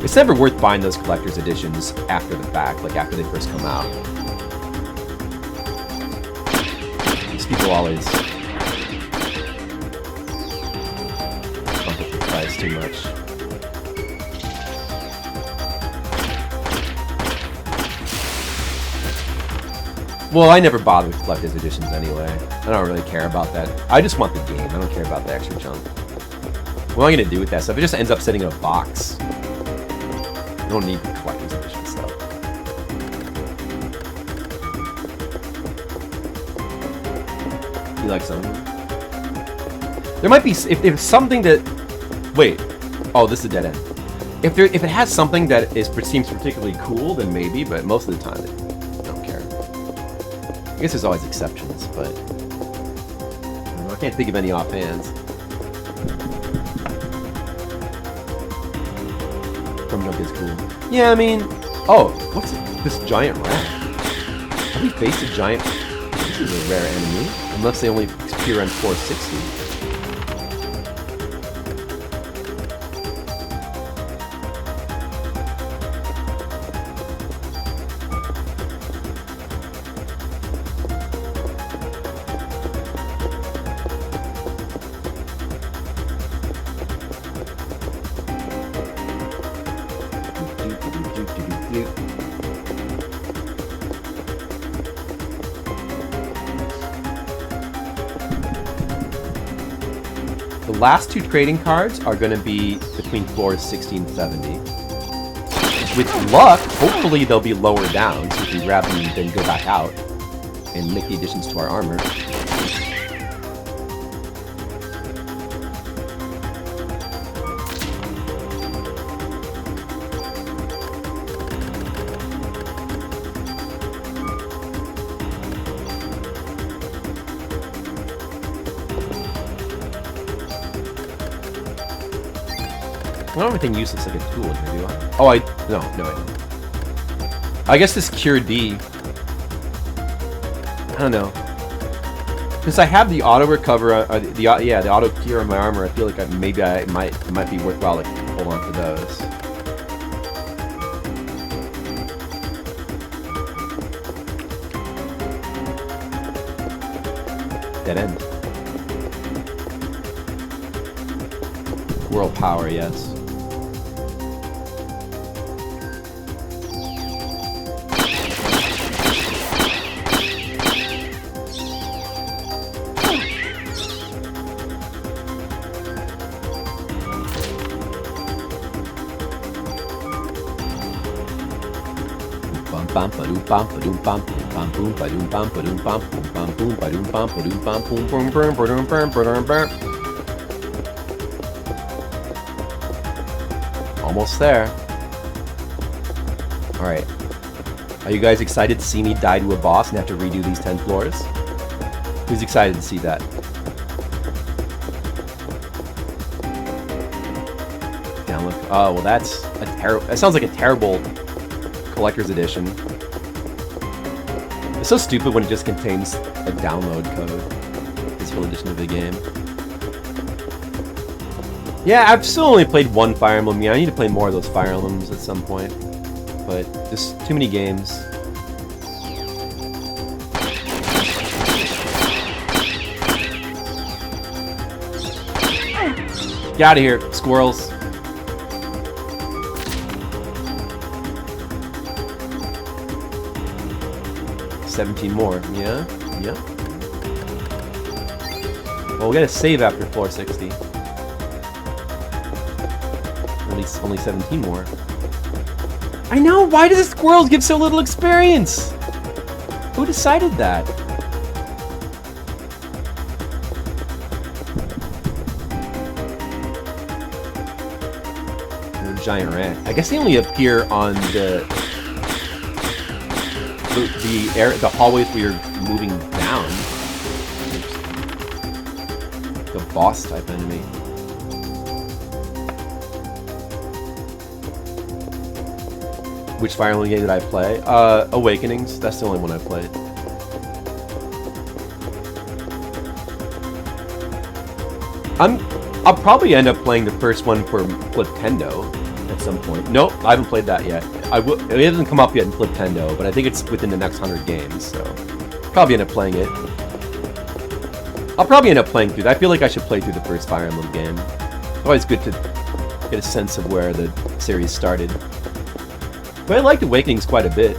It's never worth buying those collector's editions after the fact, like after they first come out. These people always bump up the price too much. Well, I never bother with collector's editions anyway. I don't really care about that. I just want the game. I don't care about the extra junk. What am I going to do with that stuff? It just ends up sitting in a box. I don't need the collector's edition stuff. You like something? There might be... If something that... Wait. Oh, this is a dead end. If it has something that seems particularly cool, then maybe, but most of the time, I don't care. I guess there's always exceptions, but... I can't think of any offhands. From Junk is cool. Yeah, I mean... Oh, what's it? This giant rat? Have we faced a giant... This is a rare enemy. Unless they only appear on 460. The last two trading cards are going to be between floors 60 and 70. With luck, hopefully they'll be lower down, so we can grab them and then go back out and make the additions to our armor. I don't have anything useless like a tool in here, do I? Oh, no, I don't. I guess this Cure D. I don't know. Since I have the auto recover, the auto cure on my armor, I feel like maybe it might be worthwhile to hold on to those. Dead end. World power, yes. Almost there. Alright. Are you guys excited to see me die to a boss and have to redo these 10 floors? Who's excited to see that? Download. Oh, well that's a terrible... That sounds like a terrible collector's edition. It's so stupid when it just contains a download code. Physical edition of the game. Yeah, I've still only played one Fire Emblem. Yeah, I need to play more of those Fire Emblems at some point. But just too many games. Get out of here, squirrels. $17 more. Yeah, yeah. Well, we gotta save after floor 60. At least only 17 more. I know! Why do the squirrels give so little experience? Who decided that? Giant rat. I guess they only appear on the hallways where you're moving down. The boss type enemy. Which Fire Emblem game did I play? Awakenings. That's the only one I played. I'll probably end up playing the first one for Fliptendo at some point. Nope, I haven't played that yet. It hasn't come up yet in Fliptendo, but I think it's within the next 100 games, so probably end up playing it. I'll probably end up playing through that. I feel like I should play through the first Fire Emblem game. Always good to get a sense of where the series started. But I liked Awakenings quite a bit.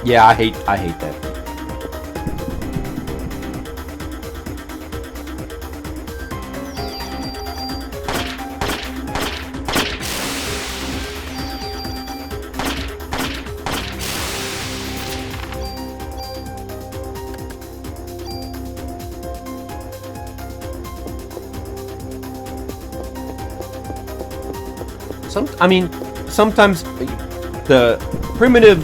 Yeah, I hate that. Sometimes the primitive...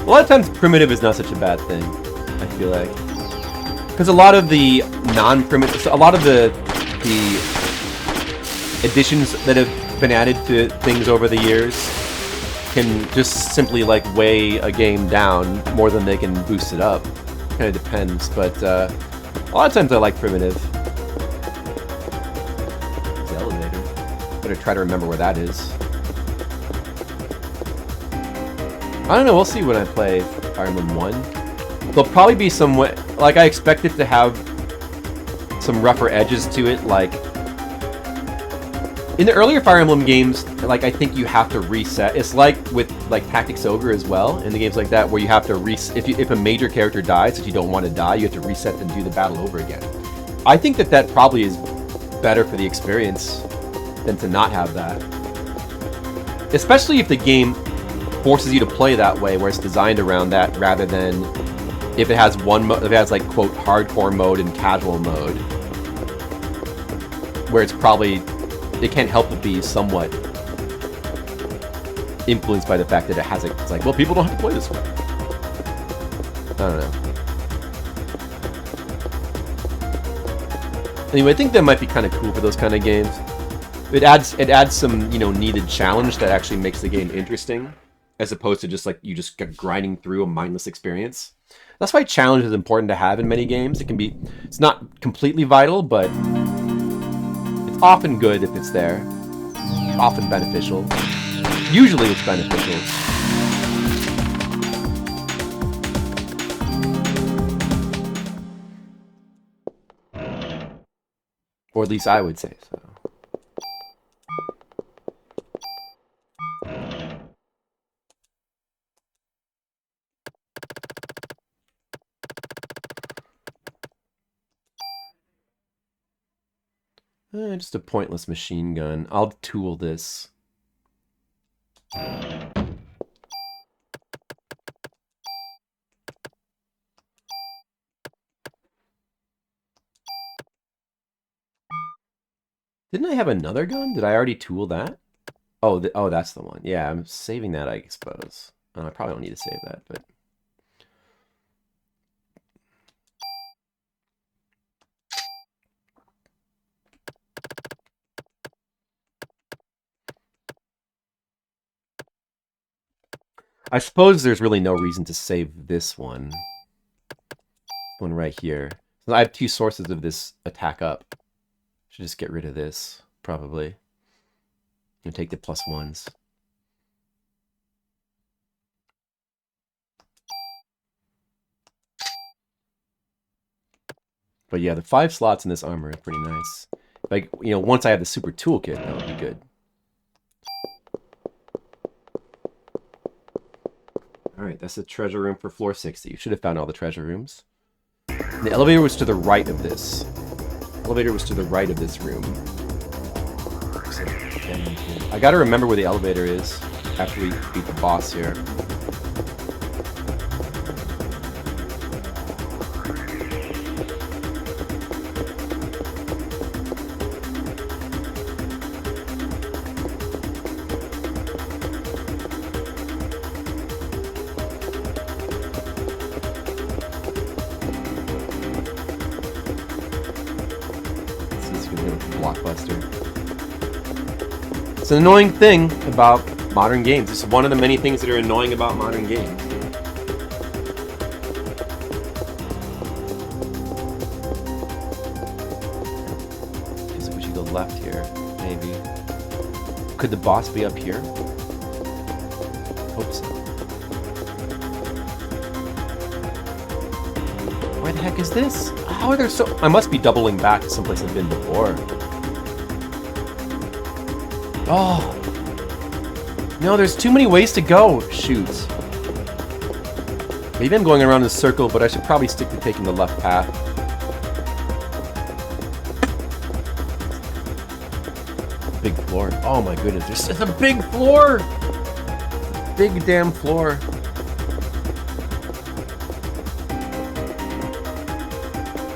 A lot of times primitive is not such a bad thing, I feel like. Because a lot of the non-primitive... A lot of the additions that have been added to things over the years can just simply, like, weigh a game down more than they can boost it up. Kind of depends, but a lot of times I like primitive. It's the elevator. Better try to remember where that is. I don't know, we'll see when I play Fire Emblem 1. There'll probably be some way... Like, I expect it to have some rougher edges to it, like... In the earlier Fire Emblem games, like, I think you have to reset. It's like with, like, Tactics Ogre as well, in the games like that, where you have to reset... If a major character dies, if you don't want to die, you have to reset and do the battle over again. I think that probably is better for the experience than to not have that. Especially if the game forces you to play that way, where it's designed around that, rather than if it has if it has, like, quote, hardcore mode and casual mode, where it's probably, it can't help but be somewhat influenced by the fact that it has it's like, well, people don't have to play this way. I don't know. Anyway, I think that might be kind of cool for those kind of games. It adds some, you know, needed challenge that actually makes the game interesting, as opposed to just, like, you just get grinding through a mindless experience. That's why challenge is important to have in many games. It's not completely vital, but it's often good if it's there. Often beneficial. Usually it's beneficial. Or at least I would say so. Just a pointless machine gun. I'll tool this. Didn't I have another gun? Did I already tool that? Oh, oh, that's the one. Yeah, I'm saving that, I suppose. I probably don't need to save that, but... I suppose there's really no reason to save this one. This one right here. So I have two sources of this attack up. Should just get rid of this, probably. And take the +1s. But yeah, the 5 slots in this armor are pretty nice. Like, you know, once I have the super toolkit, that would be good. Alright, that's the treasure room for floor 60. You should have found all the treasure rooms. And the elevator was to the right of this. The elevator was to the right of this room. I gotta remember where the elevator is after we beat the boss here. It's an annoying thing about modern games. It's one of the many things that are annoying about modern games. Feels like we should go left here, maybe. Could the boss be up here? Hope so. Where the heck is this? How are there so... I must be doubling back to someplace I've been before. Oh. No, there's too many ways to go. Shoot. Maybe I'm going around in a circle, but I should probably stick to taking the left path. Big floor. Oh my goodness, there's a big floor! Big damn floor.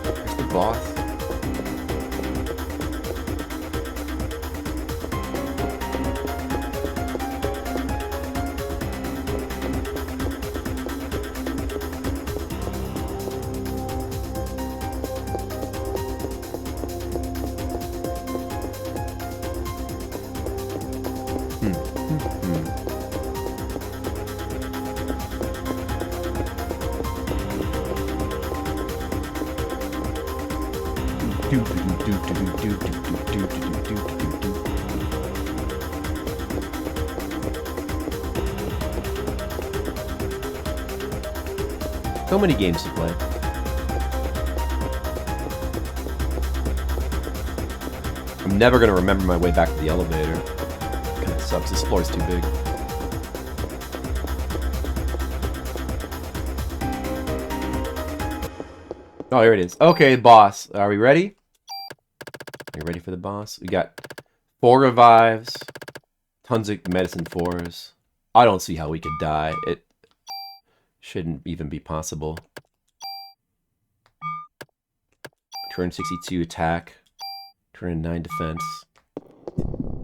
Where's the boss? So many games to play. I'm never gonna remember my way back to the elevator. Kinda sucks, this floor is too big. Oh, here it is. Okay, boss. Are we ready? Are you ready for the boss? We got 4 revives, tons of medicine 4s. I don't see how we could die. It shouldn't even be possible. 262 attack, 209 defense.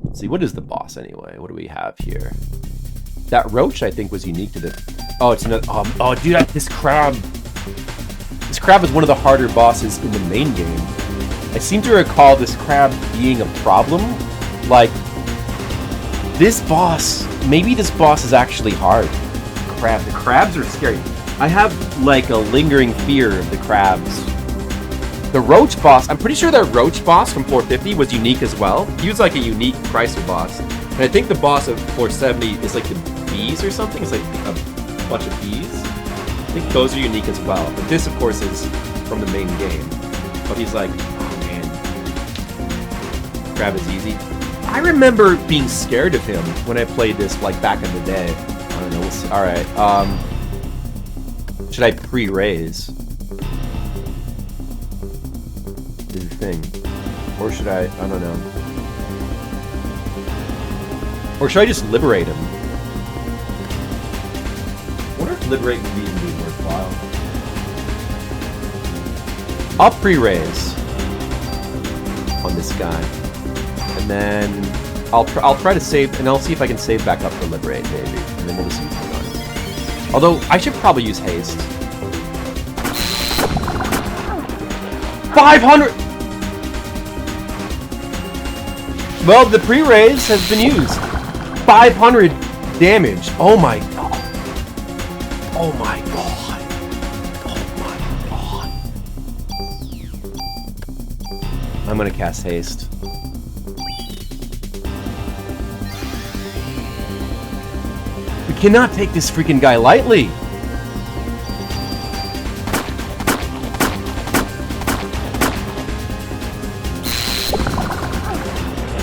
Let's see, what is the boss anyway? What do we have here? That roach, I think, was unique to the... Oh, it's another... oh, dude, this crab... This crab is one of the harder bosses in the main game. I seem to recall this crab being a problem. Like, this boss... Maybe this boss is actually hard. Crab. The crabs are scary. I have, like, a lingering fear of the crabs. The roach boss... I'm pretty sure that roach boss from 450 was unique as well. He was, like, a unique Chrysler boss. And I think the boss of 470 is, like, the bees or something. It's, like, a bunch of bees. I think those are unique as well. But this, of course, is from the main game. But he's like, oh man, crab is easy. I remember being scared of him when I played this, like, back in the day. I don't know, we'll see. Alright, should I pre-raise? Is the thing. Or should I don't know. Or should I just liberate him? I wonder if liberate would even be worthwhile. I'll pre-raise on this guy. And then I'll try to save, and I'll see if I can save back up for Liberate, maybe. And then we'll just use the gun. Although, I should probably use Haste. 500! Well, the pre-raise has been used. 500 damage. Oh my god. Oh my god. Oh my god. I'm gonna cast Haste. We cannot take this freaking guy lightly.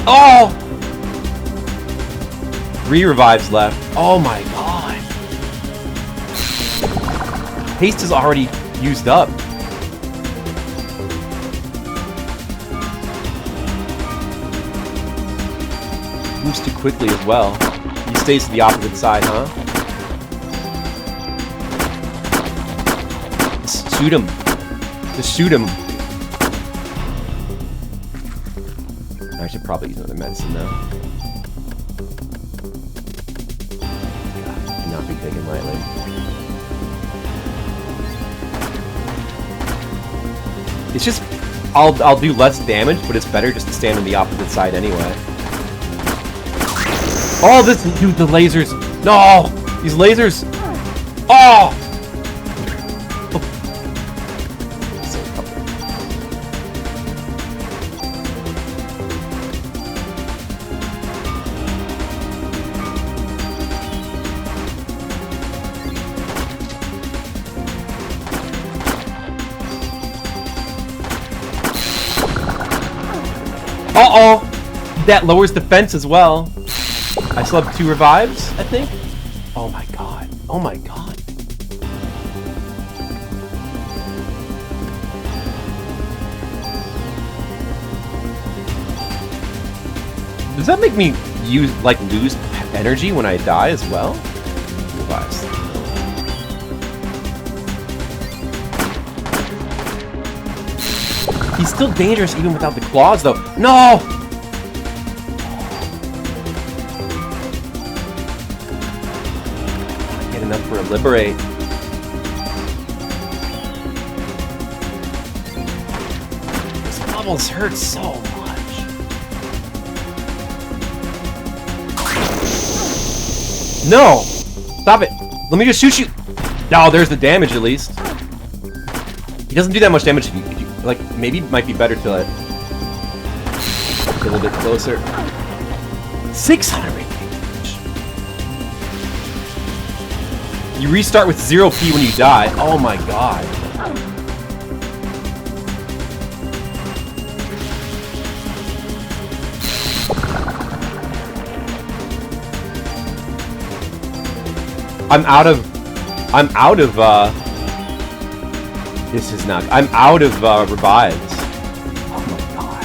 Oh! 3 revives left. Oh my god. Haste is already used up. Moves too quickly as well. He stays to the opposite side, huh? Just shoot him. Just shoot him. I should probably use another medicine though. God, cannot be taken lightly. It's just, I'll do less damage, but it's better just to stand on the opposite side anyway. Oh, this dude, the lasers! No, these lasers! Oh! Uh-oh! That lowers defense as well. I still have 2 revives, I think? Oh my god. Oh my god. Does that make me lose energy when I die as well? Revives. He's still dangerous even without the claws, though. No! Get enough for a Liberate. These bubbles hurt so much. No! Stop it! Let me just shoot you! Oh, there's the damage at least. He doesn't do that much damage if you like, maybe it might be better to get a little bit closer. 600 damage. You restart with 0p when you die. Oh my god. I'm out of this is not... I'm out of revives. Oh my god.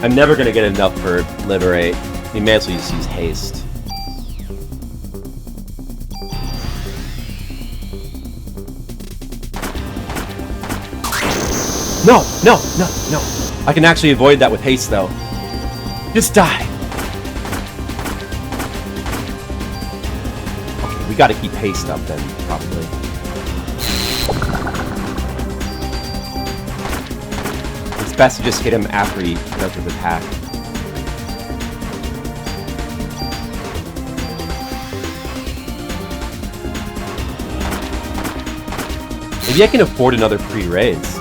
I'm never gonna get enough for Liberate. You may as well just use Haste. No! No! No! No! I can actually avoid that with Haste, though. Just die! We gotta keep Haste up then, probably. It's best to just hit him after he does his attack. Maybe I can afford another pre-raise.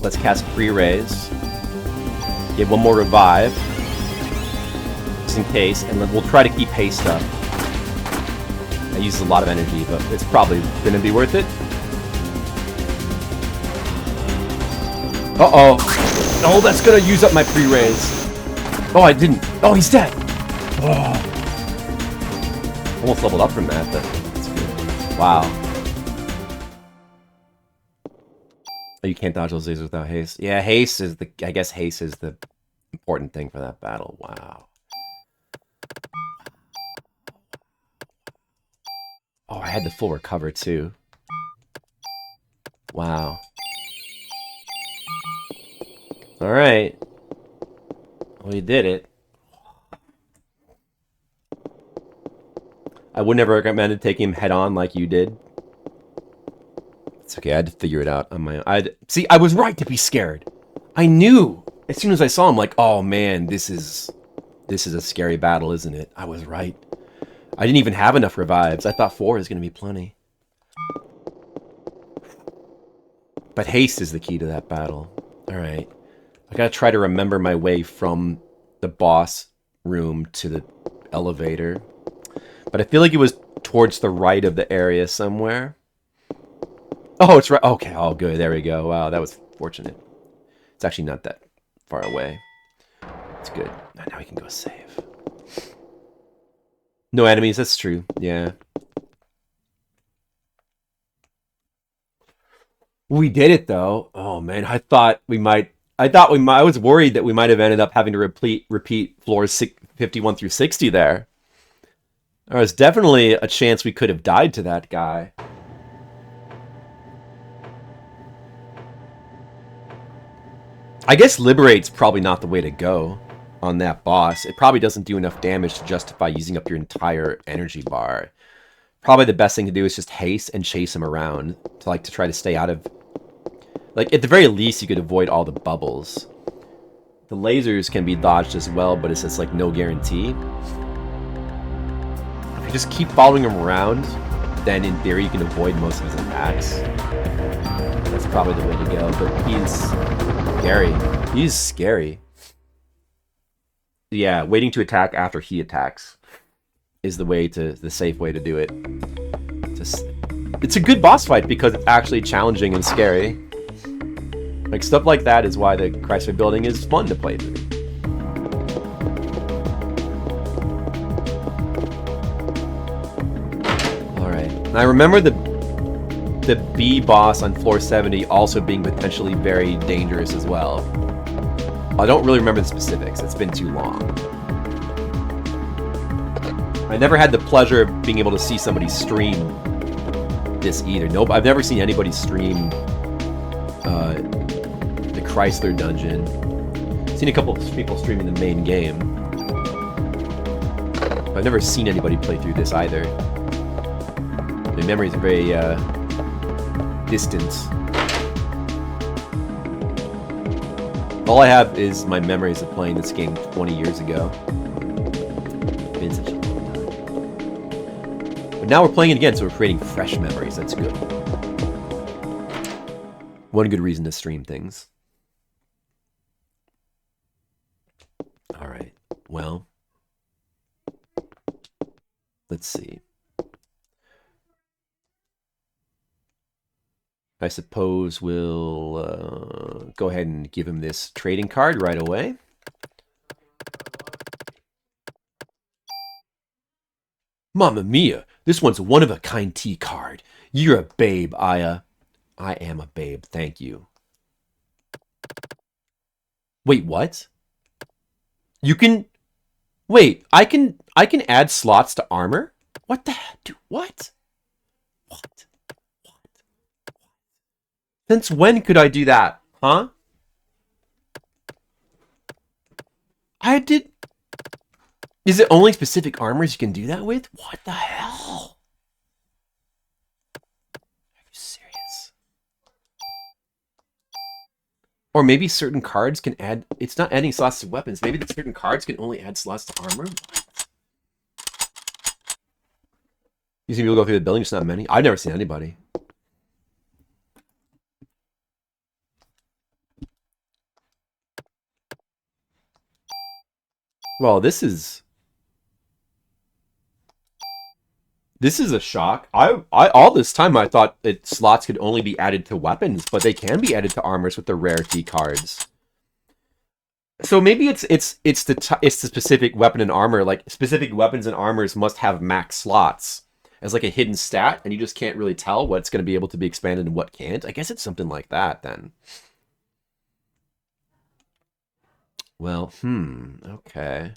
Let's cast pre-raise. Get one more revive. Just in case, and then we'll try to keep Haste up. That uses a lot of energy, but it's probably gonna be worth it. Uh-oh. Oh, that's gonna use up my pre-raise. Oh, I didn't. Oh, he's dead. Oh. Almost leveled up from that, but that's good. Wow. Oh, you can't dodge those lasers without haste. Yeah, haste is the... I guess haste is the important thing for that battle. Wow. Oh, I had the full recover, too. Wow. Alright. Well, you did it. I would never recommend taking him head-on like you did. It's okay, I had to figure it out on my own. See, I was right to be scared. I knew. As soon as I saw him, like, oh man, this is a scary battle, isn't it? I was right. I didn't even have enough revives. I thought 4 was going to be plenty. But haste is the key to that battle. Alright. I gotta try to remember my way from the boss room to the elevator. But I feel like it was towards the right of the area somewhere. Oh, it's right. Okay, oh good. There we go. Wow, that was fortunate. It's actually not that far away. It's good. Now we can go save. No enemies, that's true. Yeah. We did it though. Oh man, I was worried that we might have ended up having to repeat floors 51 through 60 there. There was definitely a chance we could have died to that guy. I guess Liberate's probably not the way to go on that boss. It probably doesn't do enough damage to justify using up your entire energy bar. Probably the best thing to do is just haste and chase him around to try to stay out of... Like, at the very least, you could avoid all the bubbles. The lasers can be dodged as well, but it's just, like, no guarantee. If you just keep following him around, then in theory you can avoid most of his attacks. That's probably the way to go, but he's scary. He's scary. Yeah, waiting to attack after he attacks is the safe way to do it. It's a good boss fight because it's actually challenging and scary. Like, stuff like that is why the Chrysler Building is fun to play through. Alright. And I remember the B boss on floor 70 also being potentially very dangerous as well. I don't really remember the specifics. It's been too long. I never had the pleasure of being able to see somebody stream this either. Nope, I've never seen anybody stream the Chrysler dungeon. I've seen a couple of people streaming the main game. But I've never seen anybody play through this either. My memories are very distant. All I have is my memories of playing this game 20 years ago. It's been such a long time. But now we're playing it again, so we're creating fresh memories. That's good. One good reason to stream things. Alright, well. Let's see. I suppose we'll go ahead and give him this trading card right away. Mamma mia, this one's a one-of-a-kind T card. You're a babe, Aya. I am a babe, thank you. Wait, what? You can... Wait, I can add slots to armor? What the heck? Dude, what? What? Since when could I do that? Huh? I did... Is it only specific armors you can do that with? What the hell? Are you serious? Or maybe certain cards can add... It's not adding slots to weapons. Maybe the certain cards can only add slots to armor? You see people go through the building, just not many? I've never seen anybody. Well, this is a shock. I all this time I thought that slots could only be added to weapons, but they can be added to armors with the rarity cards. So maybe it's the specific weapon and armor. Like, specific weapons and armors must have max slots. as like a hidden stat, and you just can't really tell what's going to be able to be expanded and what can't. I guess it's something like that then. Well, okay.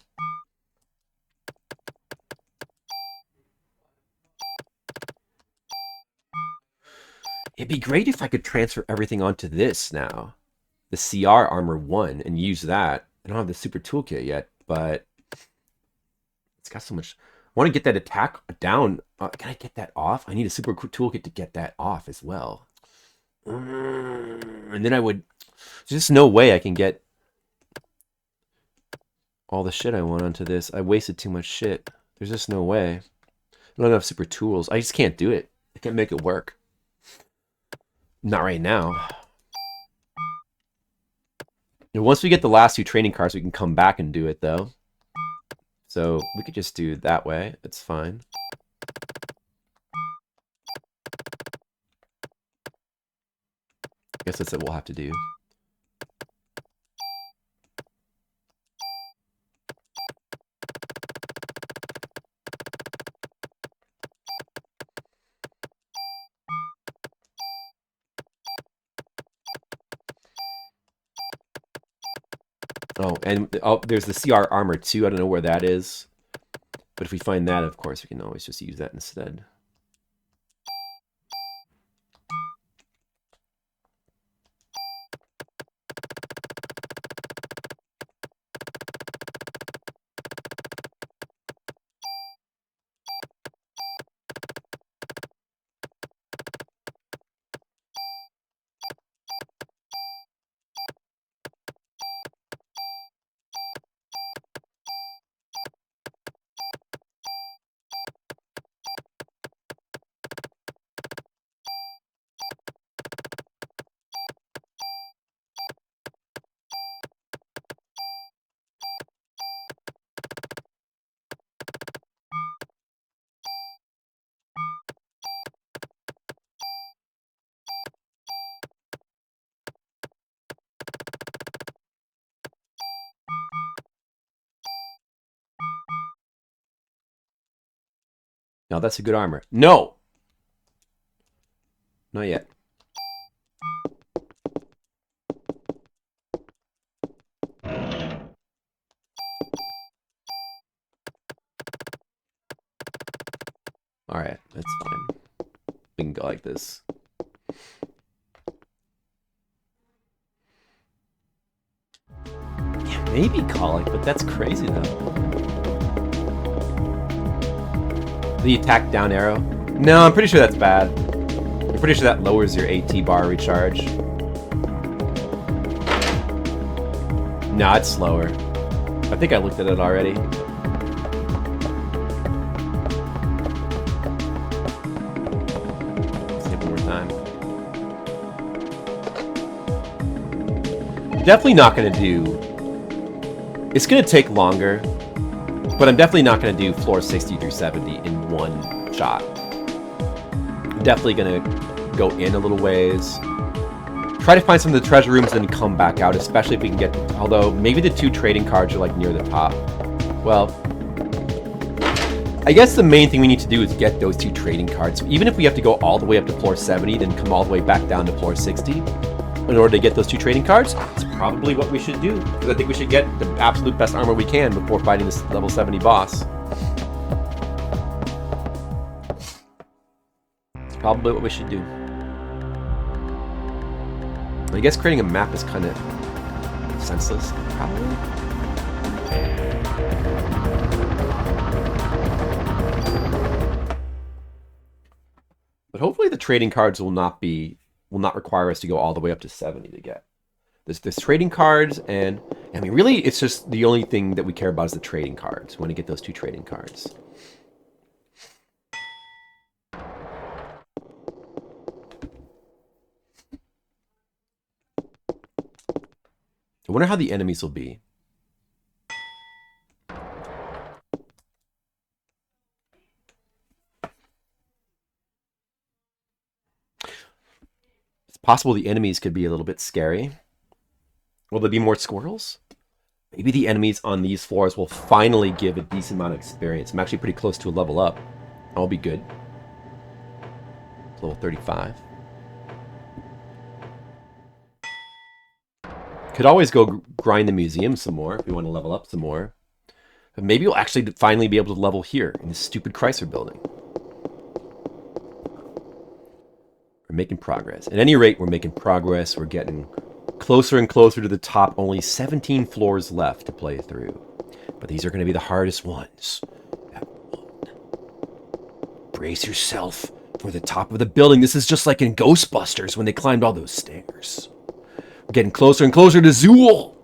It'd be great if I could transfer everything onto this now. The CR Armor 1 and use that. I don't have the super toolkit yet, but it's got so much. I want to get that attack down. Can I get that off? I need a super toolkit to get that off as well. And then I would... There's just no way I can get all the shit I want onto this. I wasted too much shit. There's just no way. I don't have enough super tools. I just can't do it. I can't make it work. Not right now. And once we get the last 2 training cards, we can come back and do it, though. So we could just do it that way. It's fine. I guess that's what we'll have to do. Oh, and there's the CR Armor too. I don't know where that is. But if we find that, of course, we can always just use that instead. Now that's a good armor. No! Not yet. Alright, that's fine. We can go like this. Yeah, maybe colic, but that's crazy though. The attack down arrow? No, I'm pretty sure that's bad. I'm pretty sure that lowers your AT bar recharge. No, it's slower. I think I looked at it already. Let's see it one more time. Definitely not going to do... It's going to take longer, but I'm definitely not going to do floor 60 through 70 in one shot. I'm definitely going to go in a little ways. Try to find some of the treasure rooms and then come back out, especially if we can get... Although, maybe the 2 trading cards are like near the top. Well, I guess the main thing we need to do is get those 2 trading cards. Even if we have to go all the way up to floor 70, then come all the way back down to floor 60, in order to get those 2 trading cards, it's probably what we should do. Because I think we should get the absolute best armor we can before fighting this level 70 boss. It's probably what we should do. I guess creating a map is kind of senseless, probably. But hopefully the trading cards will not require us to go all the way up to 70 to get. There's trading cards, and I mean, really, it's just the only thing that we care about is the trading cards. We want to get those 2 trading cards. I wonder how the enemies will be. It's possible the enemies could be a little bit scary. Will there be more squirrels? Maybe the enemies on these floors will finally give a decent amount of experience. I'm actually pretty close to a level up. That'll be good. Level 35. Could always go grind the museum some more if we want to level up some more. But maybe we'll actually finally be able to level here in this stupid Chrysler Building. We're making progress. At any rate, we're making progress. We're getting closer and closer to the top. Only 17 floors left to play through. But these are going to be the hardest ones. Brace yourself for the top of the building. This is just like in Ghostbusters when they climbed all those stairs. We're getting closer and closer to Zool.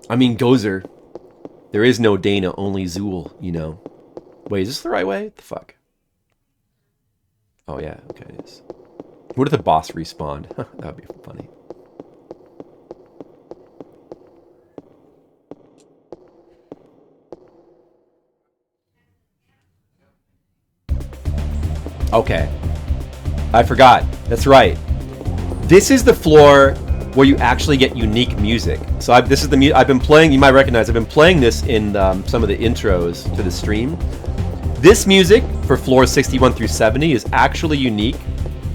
I mean, Gozer. There is no Dana, only Zool, you know. Wait, is this the right way? What the fuck? Oh, yeah. Okay, it is. What if the boss respawned? That would be funny. Okay. I forgot. That's right. This is the floor where you actually get unique music. So this is the I've been playing. You might recognize. I've been playing this in some of the intros to the stream. This music for floors 61 through 70 is actually unique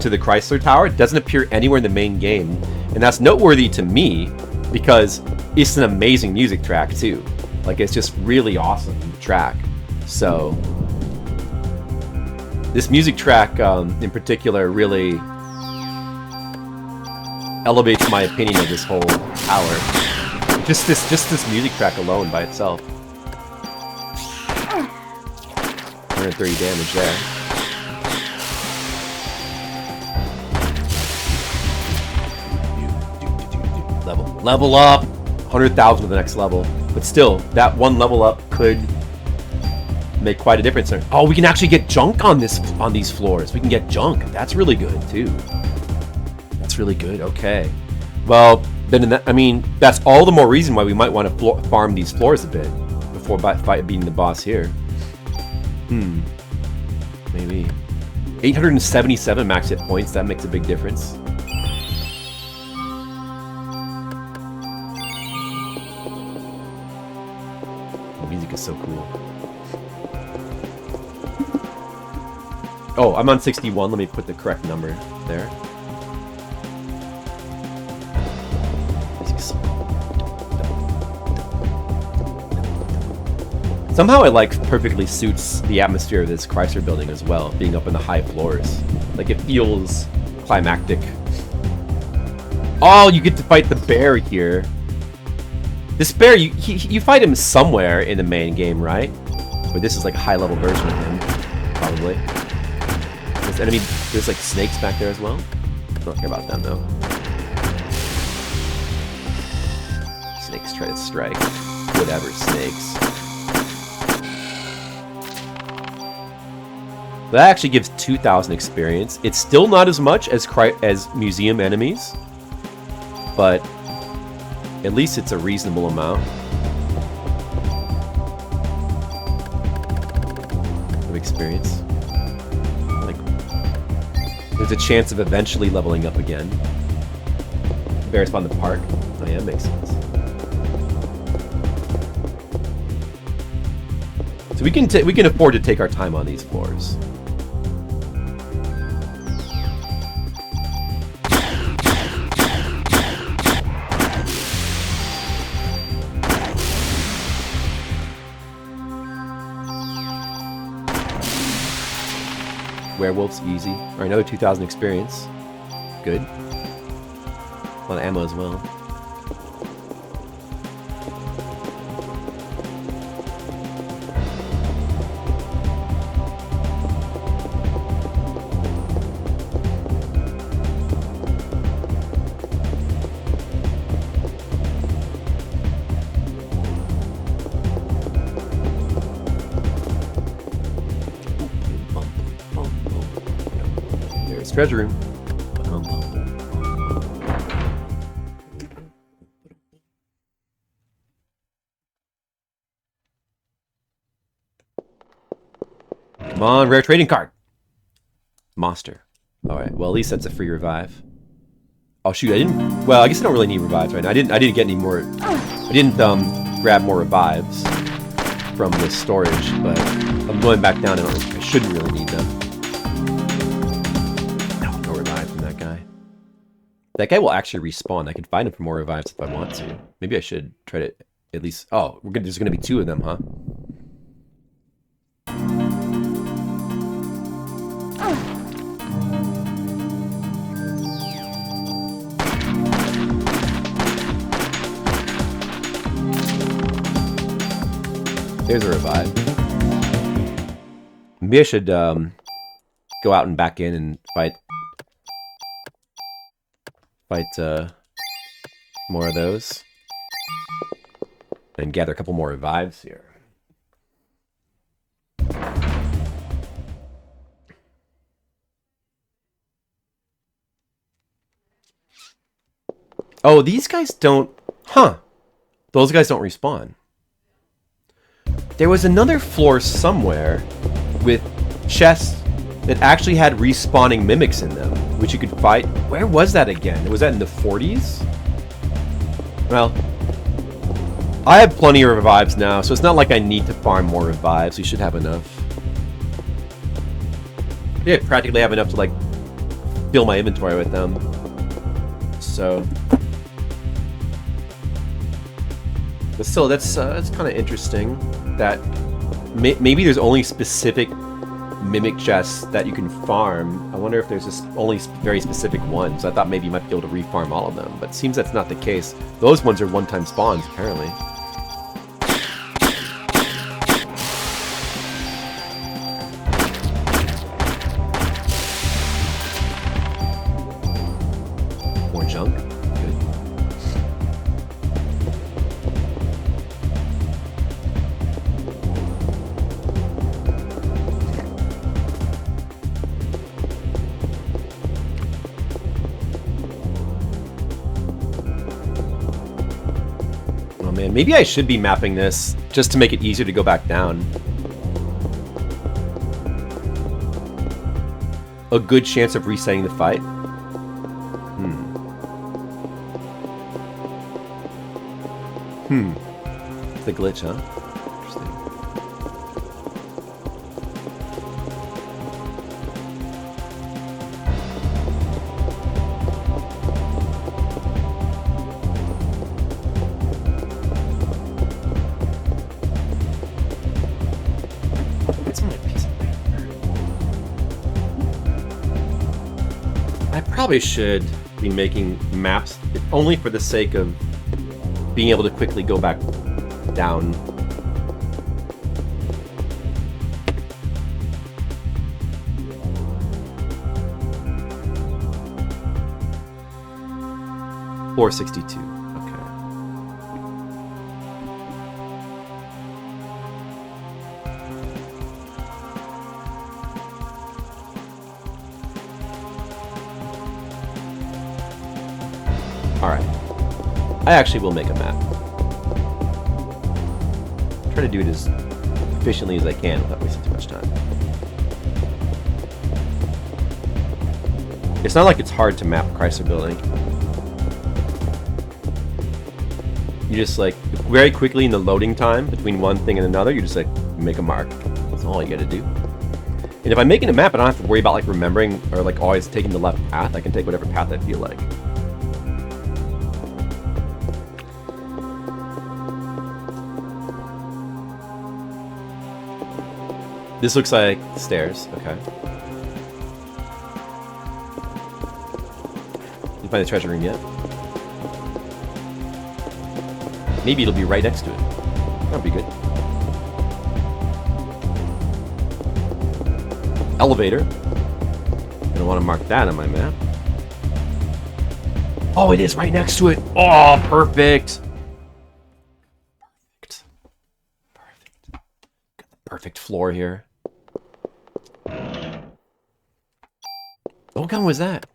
to the Chrysler Tower. It doesn't appear anywhere in the main game, and that's noteworthy to me because it's an amazing music track too. Like, it's just really awesome track. So this music track in particular really elevates my opinion of this whole tower. Just this music track alone by itself. 130 damage there. Level up! 100,000 to the next level. But still, that one level up could make quite a difference there. Oh, we can actually get junk on these floors. We can get junk. That's really good too. That's really good. Okay. Well, then I mean, that's all the more reason why we might want to farm these floors a bit before beating the boss here. Maybe 877 max hit points. That makes a big difference. The music is so cool. Oh, I'm on 61. Let me put the correct number there. Somehow it like perfectly suits the atmosphere of this Chrysler Building as well, being up in the high floors. Like, it feels climactic. Oh, you get to fight the bear here. This bear, you fight him somewhere in the main game, right? But this is like a high level version of him, probably. There's like snakes back there as well. I don't care about them though. Snakes try to strike. Whatever, snakes. That actually gives 2,000 experience. It's still not as much as museum enemies, but at least it's a reasonable amount of experience. Like, there's a chance of eventually leveling up again. Bear spawn the park. Oh yeah, that makes sense. So we can afford to take our time on these floors. Werewolves, easy. Alright, another 2,000 experience. Good. A lot of ammo as well. Treasure room. Come on, rare trading card. Monster. Alright, well, at least that's a free revive. Oh shoot, well, I guess I don't really need revives right now. I didn't get any more. I didn't grab more revives. from the storage, but I'm going back down and I shouldn't really need them. No revive from that guy. That guy will actually respawn. I can find him for more revives if I want to. Maybe I should try to at least... Oh, there's going to be 2 of them, huh? There's a revive. Maybe I should go out and back in and fight more of those. And gather a couple more revives here. Oh, these guys don't... Huh. Those guys don't respawn. There was another floor somewhere with chests that actually had respawning mimics in them, which you could fight. Where was that again? Was that in the 40s? Well, I have plenty of revives now, so it's not like I need to farm more revives. We should have enough. Yeah, I practically have enough to, like, fill my inventory with them. So... But still, that's kind of interesting that maybe there's only specific mimic chests that you can farm. I wonder if there's just only very specific ones. I thought maybe you might be able to refarm all of them, but it seems that's not the case. Those ones are one-time spawns, apparently. More junk. Good. Man, maybe I should be mapping this just to make it easier to go back down. A good chance of resetting the fight. It's the glitch, huh? Interesting. Probably should be making maps only for the sake of being able to quickly go back down. Floor 62. Okay. Alright. I actually will make a map. Try to do it as efficiently as I can without wasting too much time. It's not like it's hard to map Chrysler Building. You just like, very quickly in the loading time between one thing and another, you just like make a mark. That's all you gotta do. And if I'm making a map, I don't have to worry about like remembering or like always taking the left path. I can take whatever path I feel like. This looks like stairs. Okay. You find the treasure room yet? Maybe it'll be right next to it. That'd be good. Elevator. Gonna want to mark that on my map. Oh, it is right next to it. Oh, perfect. Perfect. Perfect. Got the perfect floor here. What gun was that?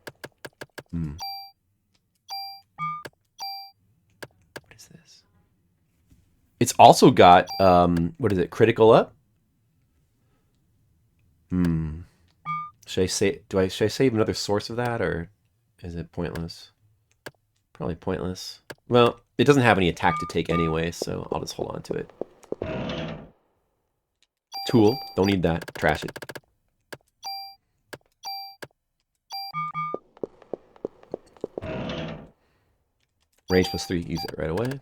What is this? It's also got, what is it, critical up? Should I say, should I save another source of that, or is it pointless? Probably pointless. Well, it doesn't have any attack to take anyway, so I'll just hold on to it. Tool. Don't need that. Trash it. Range +3. Use it right away.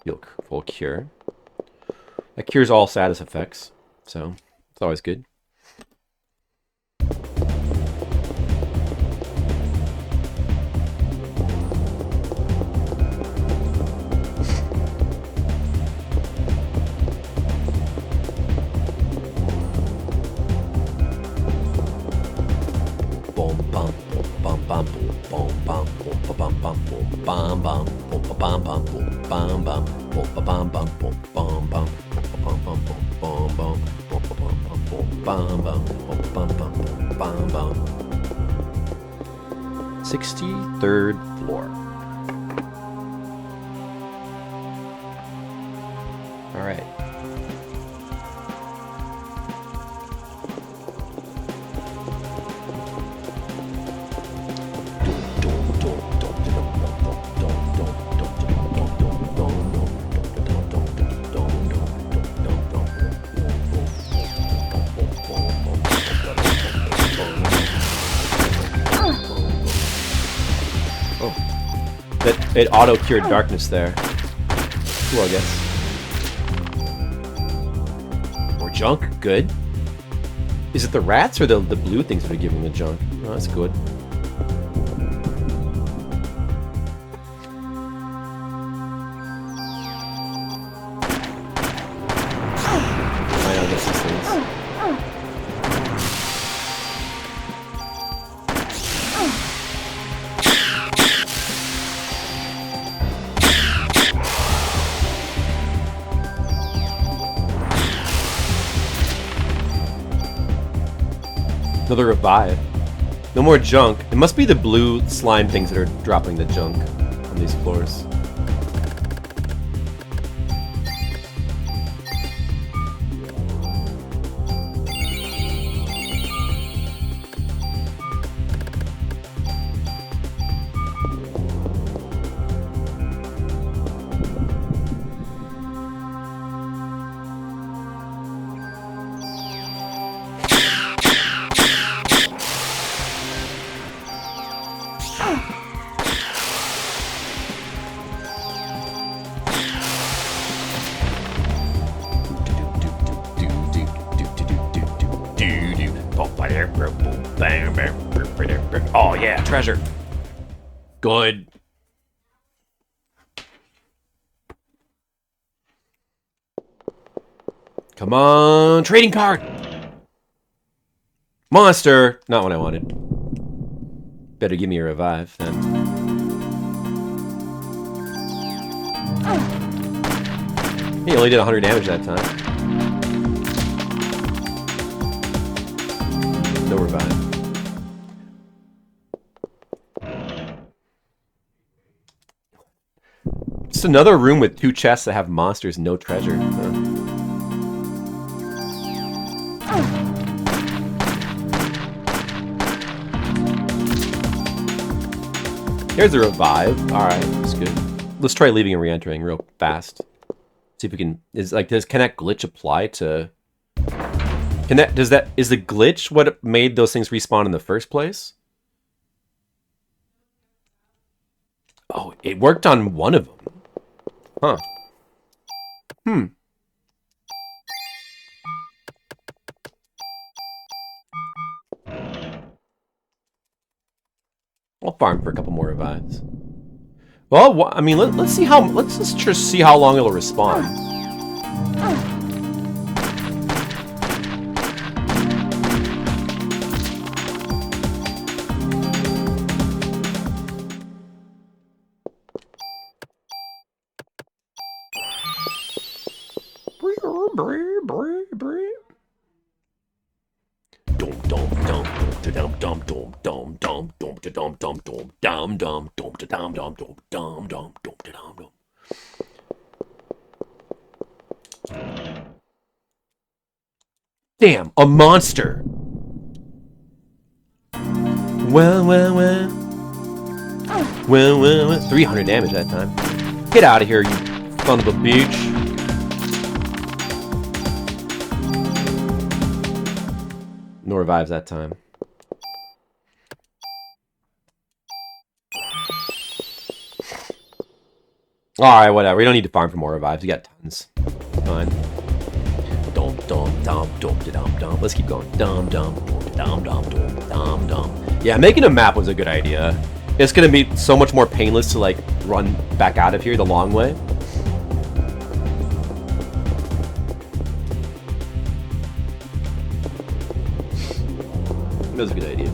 Heal full cure. That cures all status effects, so it's always good. Third floor. All right. It auto-cured darkness there. Cool, I guess. More junk? Good. Is it the rats or the blue things that are giving the junk? Oh, that's good. I know, I guess these things. Another revive. No more junk. It must be the blue slime things that are dropping the junk on these floors. Oh yeah, treasure. Good. Come on, trading card. Monster. Not what I wanted. Better give me a revive then. He only did 100 damage that time. No revive. Just another room with 2 chests that have monsters, no treasure. Here's a revive. Alright, that's good. Let's try leaving and re-entering real fast. See if we can... Can that glitch apply to... Is the glitch what made those things respawn in the first place? Oh, it worked on one of them. Huh. I'll farm for a couple more revives. Well, I mean, let's see how... Let's just see how long it'll respawn. Damn, a monster. Well. Well, 300 damage that time. Get out of here, you son of a bitch. No revives that time. Alright, whatever. We don't need to farm for more revives. We got tons. Fine. Let's keep going. Yeah, making a map was a good idea. It's gonna be so much more painless to like run back out of here the long way. That was a good idea.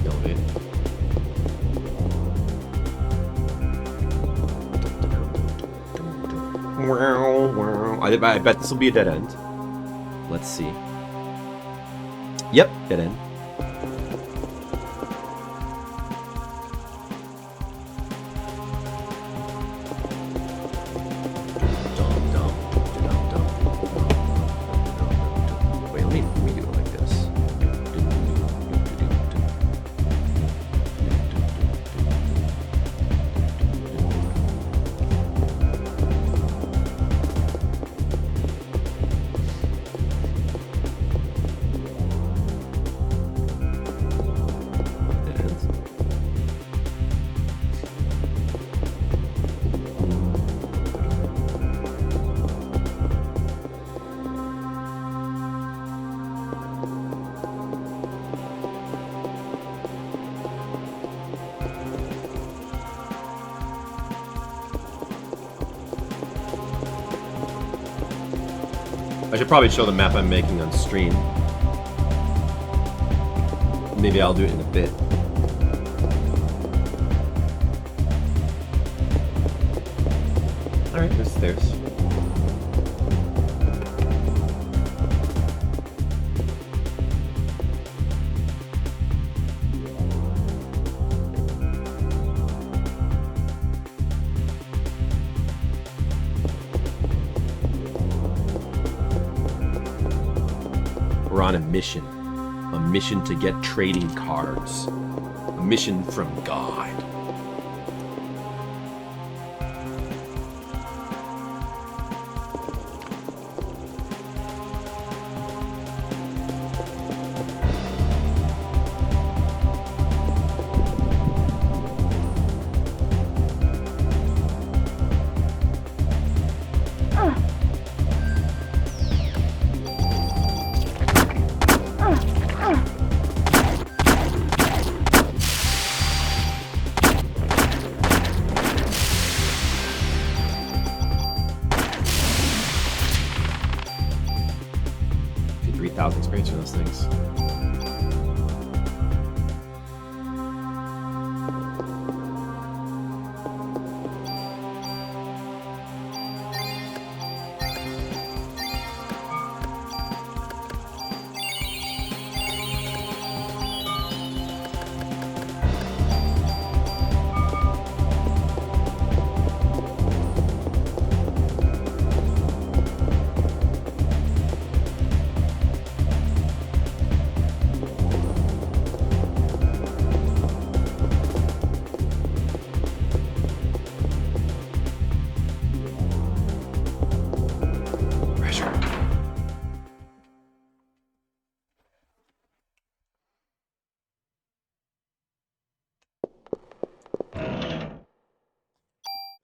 Elevate. I bet this will be a dead end. Let's see. Yep, dead end. Wait, let me do it like this. I should probably show the map I'm making on stream. Maybe I'll do it in a bit. Alright, there's stairs. We're on a mission. A mission to get trading cards. A mission from God. Experience for those things.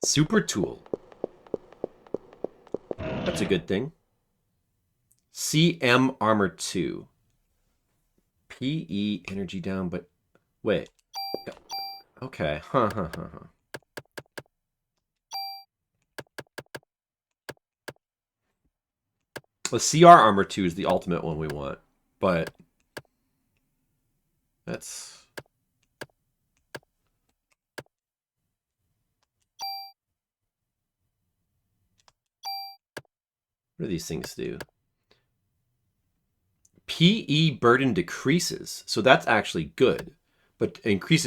Super tool. That's a good thing. CM armor 2. PE energy down, but wait. Okay. Well, CR armor 2 is the ultimate one we want, but that's... What do these things do? PE burden decreases, so that's actually good. But decrease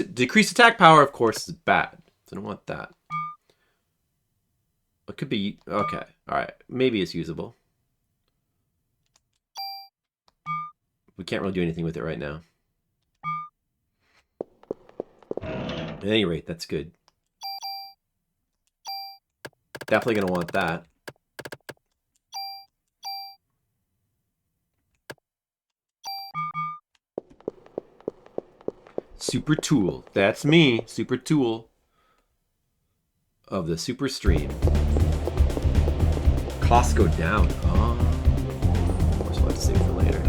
attack power, of course, is bad. So I don't want that. It could be... Okay, alright. Maybe it's usable. We can't really do anything with it right now. At any rate, that's good. Definitely going to want that. Super Tool. That's me. Super Tool. Of the Super Stream. Costs go down. Oh. Of course, we'll have to save for later.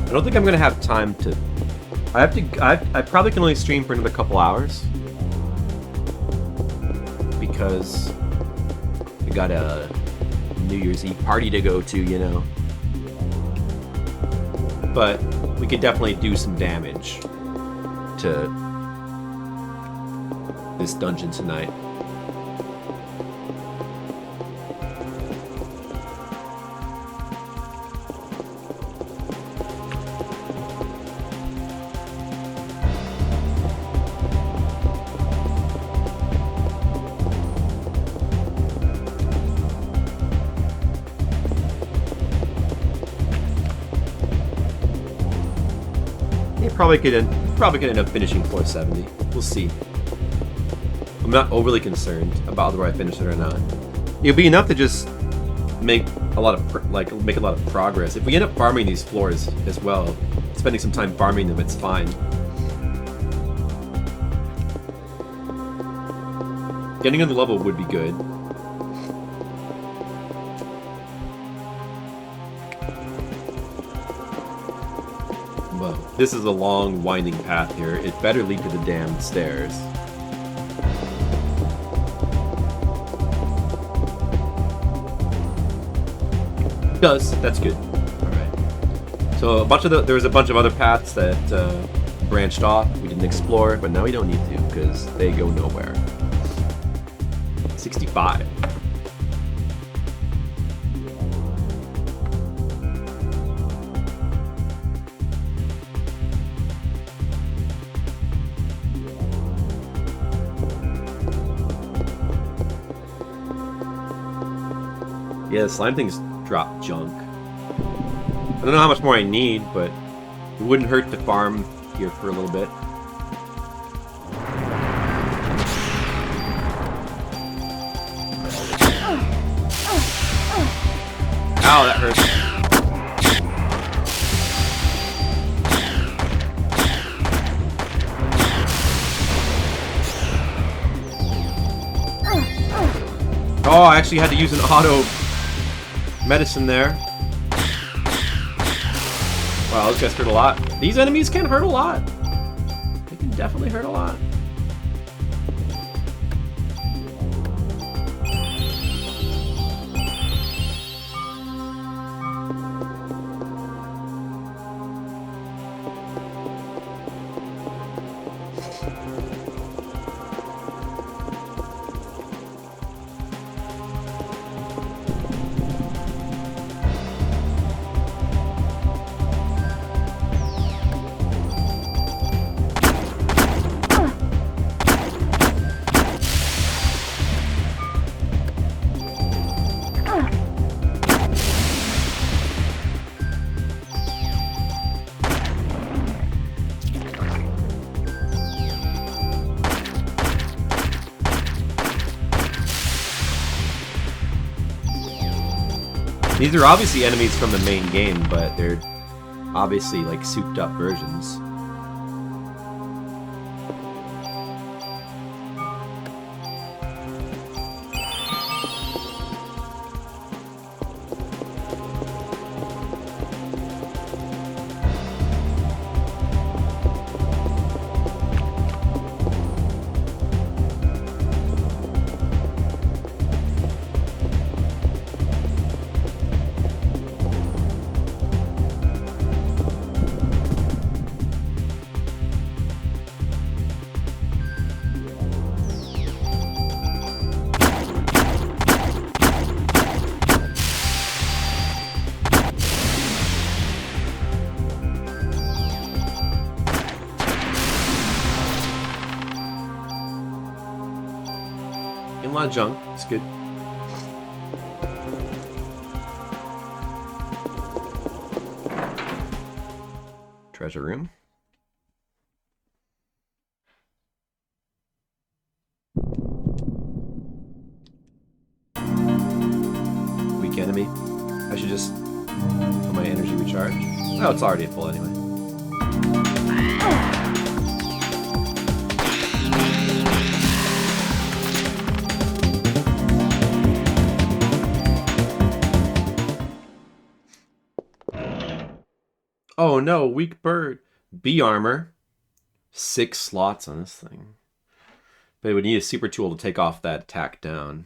I don't think I'm gonna have time to. I probably can only stream for another couple hours because I got a New Year's Eve party to go to, you know. But we could definitely do some damage to this dungeon tonight. Probably could end up finishing 470. We'll see. I'm not overly concerned about whether I finish it or not. It'll be enough to just make a lot of progress. If we end up farming these floors as well, spending some time farming them, it's fine. Getting on the level would be good. This is a long, winding path here. It better lead to the damned stairs. It does. That's good. Alright. So there was a bunch of other paths that branched off. We didn't explore, but now we don't need to because they go nowhere. 65. Yeah, the slime things drop junk. I don't know how much more I need, but it wouldn't hurt to farm here for a little bit. Ow, that hurts. Oh, I actually had to use an auto medicine there. Wow, those guys hurt a lot. These enemies can hurt a lot. They can definitely hurt a lot. These are obviously enemies from the main game, but they're obviously like souped up versions. lot of junk. It's good. Treasure room. Weak enemy. I should just let my energy recharge. Oh, it's already full anyway. Oh no, weak bird. B armor. 6 slots on this thing. But it would need a super tool to take off that attack down.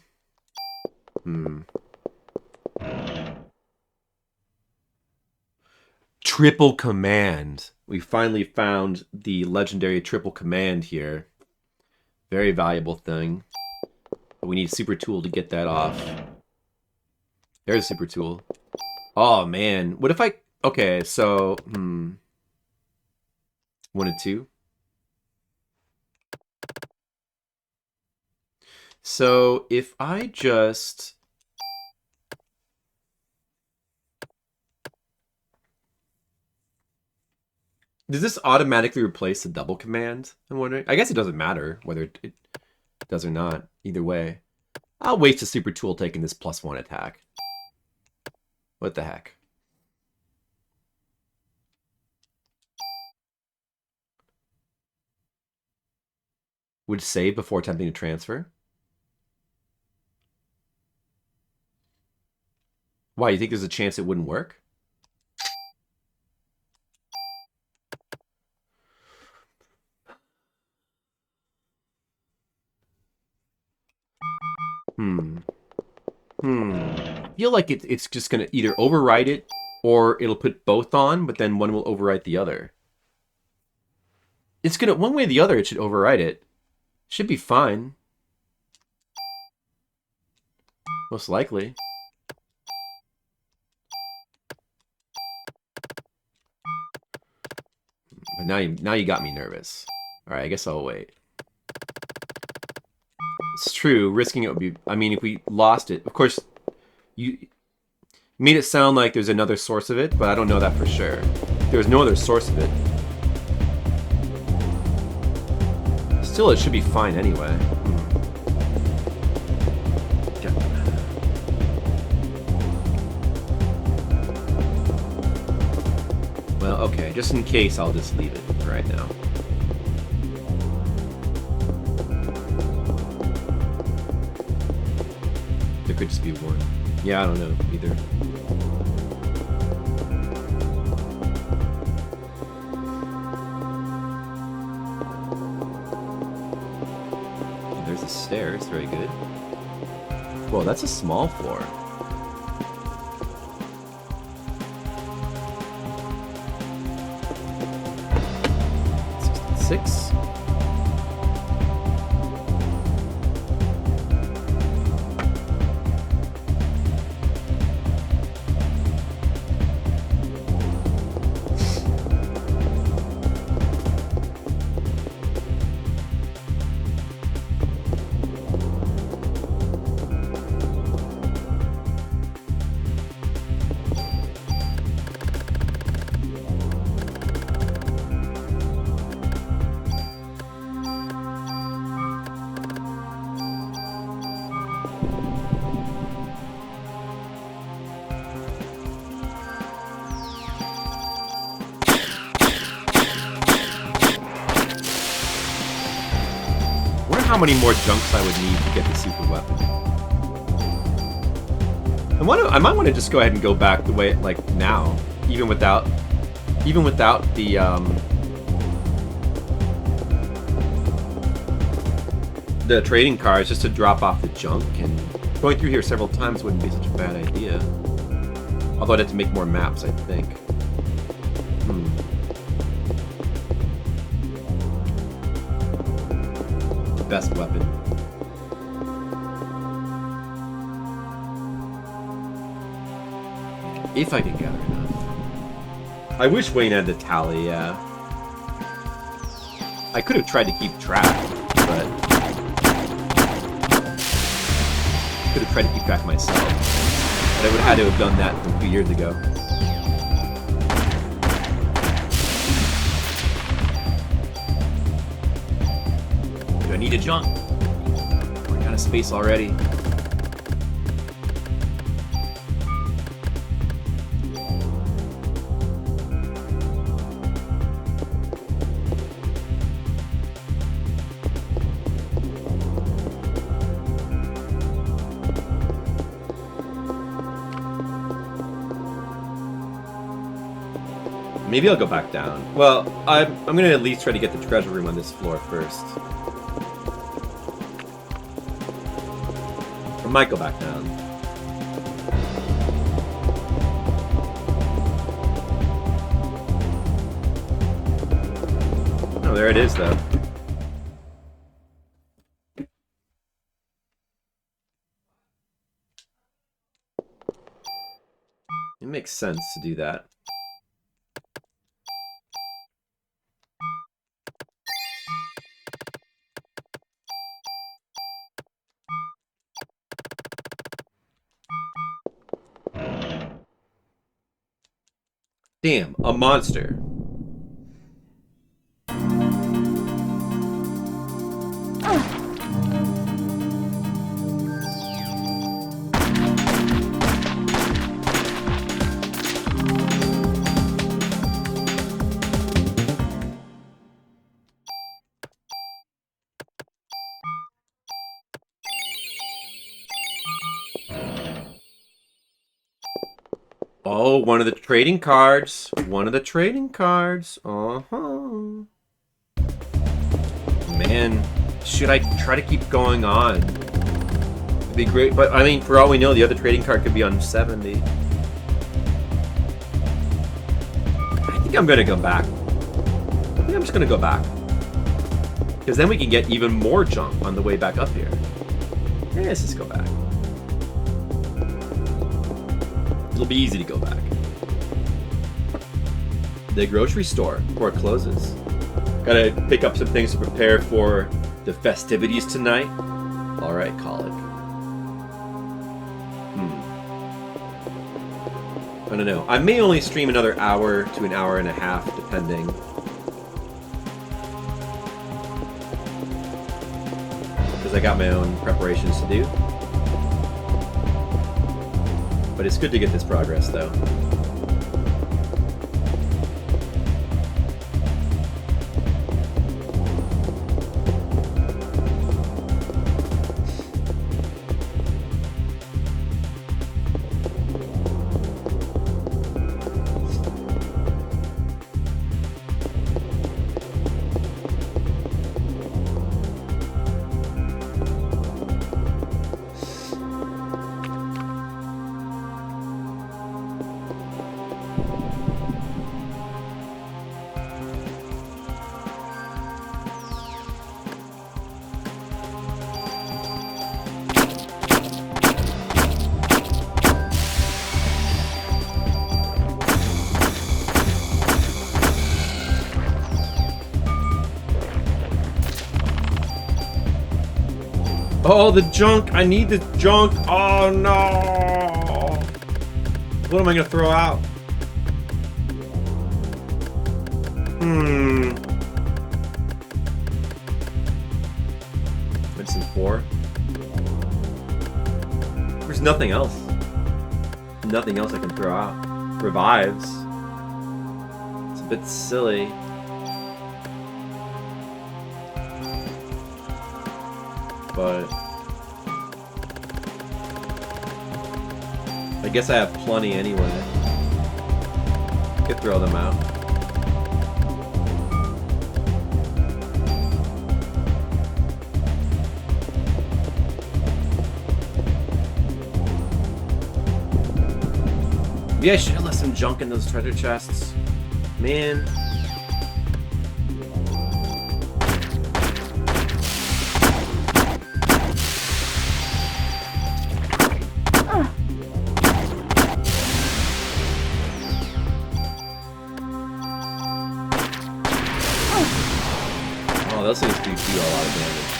Triple command. We finally found the legendary triple command here. Very valuable thing. But we need a super tool to get that off. There's a super tool. Oh man. What if I... Okay, so... 1 and 2. So if I just... Does this automatically replace the double command? I'm wondering. I guess it doesn't matter whether it does or not. Either way. I'll waste a super tool taking this +1 attack. What the heck? Would save before attempting to transfer? Why, you think there's a chance it wouldn't work? I feel like it's just gonna either overwrite it or it'll put both on, but then one will overwrite the other. It's gonna, one way or the other, it should overwrite it. Should be fine. Most likely. But now you got me nervous. Alright, I guess I'll wait. It's true, risking it would be... I mean, if we lost it... Of course, you made it sound like there's another source of it, but I don't know that for sure. There's no other source of it. Still, it should be fine anyway. Well, okay, just in case, I'll just leave it right now. There could just be one. Yeah, I don't know either. There's the stairs, very good. Whoa, that's a small floor. 66. How many more junks I would need to get the super weapon. I might want to just go ahead and go back the way, like, now. Even without the trading cards, just to drop off the junk. And going through here several times wouldn't be such a bad idea. Although I'd have to make more maps, I think. Best weapon. If I can gather enough. I wish Wayne had the tally, yeah. I could have tried to keep track, but... could have tried to keep track myself. But I would have had to have done that from 2 years ago. Do I need to jump? We're out of space already. Maybe I'll go back down. Well, I'm gonna at least try to get the treasure room on this floor first. I might go back down. Oh, there it is, though. It makes sense to do that. Damn, a monster. Oh, one of the trading cards. One of the trading cards. Uh-huh. Man, should I try to keep going on? It'd be great, but I mean, for all we know, the other trading card could be on 70. I think I'm gonna go back. I think I'm just gonna go back. Because then we can get even more junk on the way back up here. Yeah, let's just go back. It'll be easy to go back. The grocery store before it closes. Gotta pick up some things to prepare for the festivities tonight. Alright, colic. I don't know. I may only stream another hour to an hour and a half, depending. Because I got my own preparations to do. But it's good to get this progress, though. Oh, the junk! I need the junk! Oh no! What am I gonna throw out? Medicine 4. There's nothing else. Nothing else I can throw out. Revives. It's a bit silly. But I guess I have plenty anyway. Could throw them out. Maybe I should have left some junk in those treasure chests. Man. Those things do a lot of damage.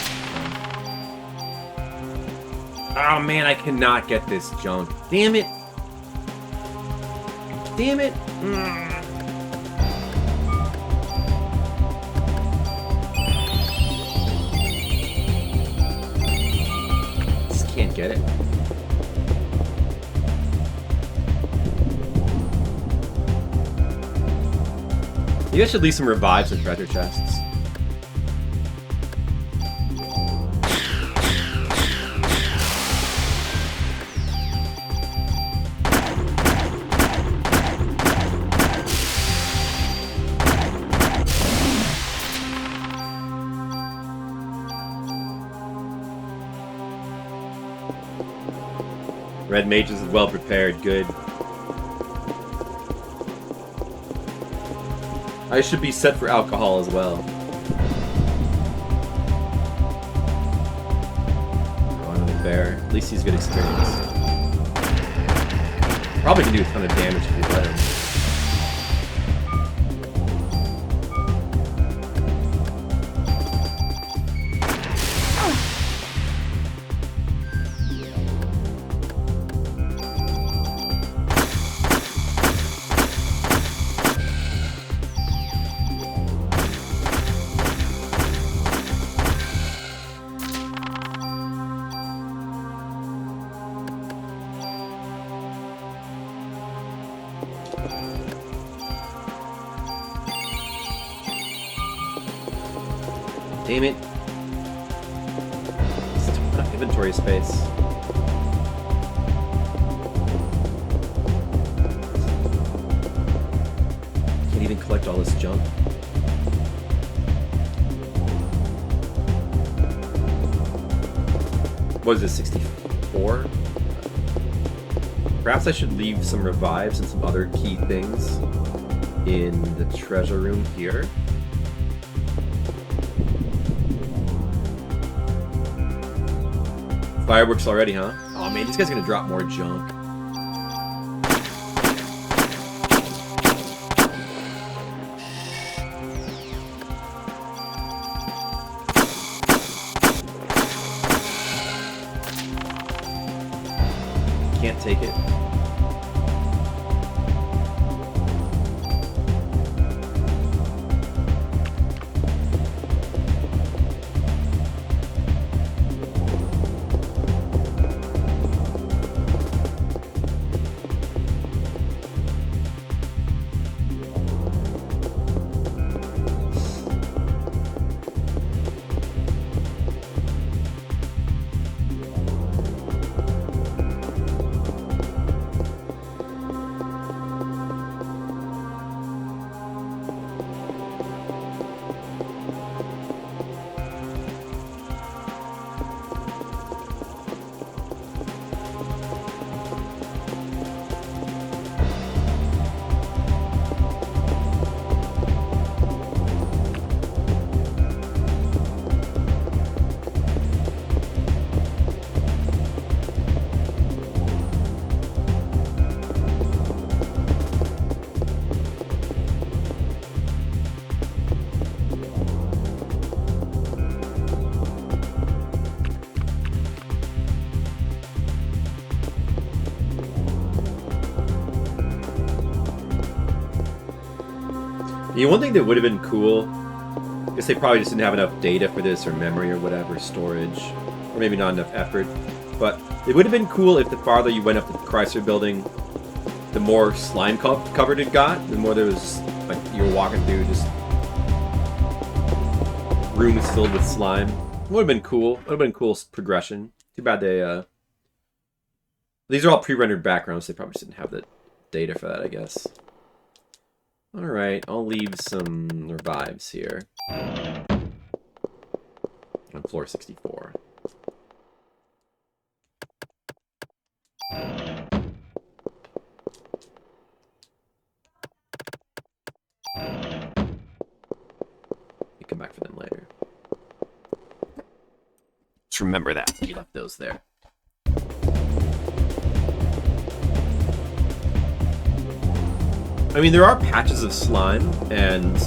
Oh man, I cannot get this junk. Damn it. Damn it. Just can't get it. You guys should leave some revives and treasure chests. Red mages is well prepared, good. I should be set for alcohol as well. Oh, another bear. At least he's good experience. Probably can do a ton of damage if you let him. Damn it. It's a ton of inventory space. Can't even collect all this junk. What is this, 64? Perhaps I should leave some revives and some other key things in the treasure room here. Fireworks already, huh? Oh man, this guy's gonna drop more junk. Can't take it. You know, one thing that would have been cool, I guess they probably just didn't have enough data for this, or memory, or whatever, storage, or maybe not enough effort, but it would have been cool if the farther you went up the Chrysler Building, the more slime covered it got, the more there was, like, you were walking through just rooms filled with slime. It would have been cool. It would have been cool progression. Too bad they, these are all pre-rendered backgrounds, so they probably just didn't have the data for that, I guess. Alright, I'll leave some revives here. On floor 64. You come back for them later. Just remember that. You left those there. I mean, there are patches of slime, and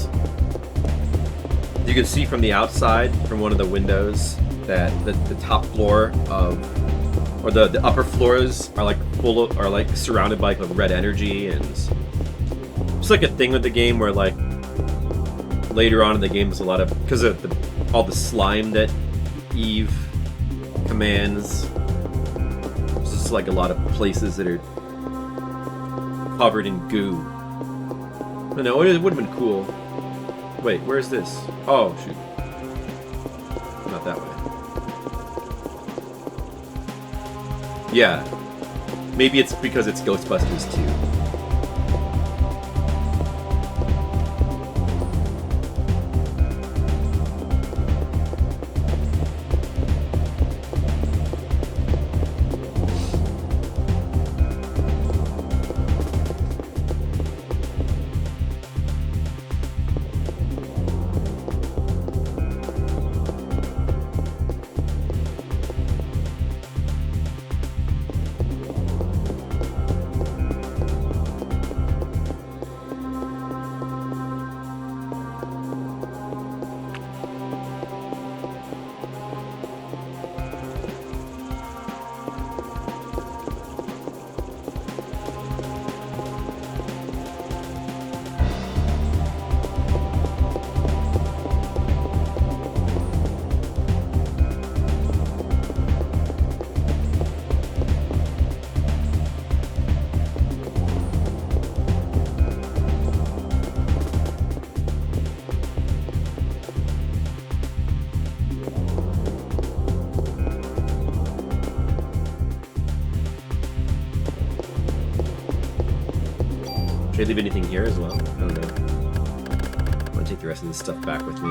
you can see from the outside, from one of the windows, that the top floor of, or the upper floors are like surrounded by like red energy, and it's like a thing with the game where like later on in the game there's a lot of, because of all the slime that Eve commands. There's just like a lot of places that are covered in goo. I don't know, it would have been cool. Wait, where is this? Oh shoot, not that way. Yeah, maybe it's because it's Ghostbusters 2. Should I leave anything here as well? I don't know. I want to take the rest of this stuff back with me.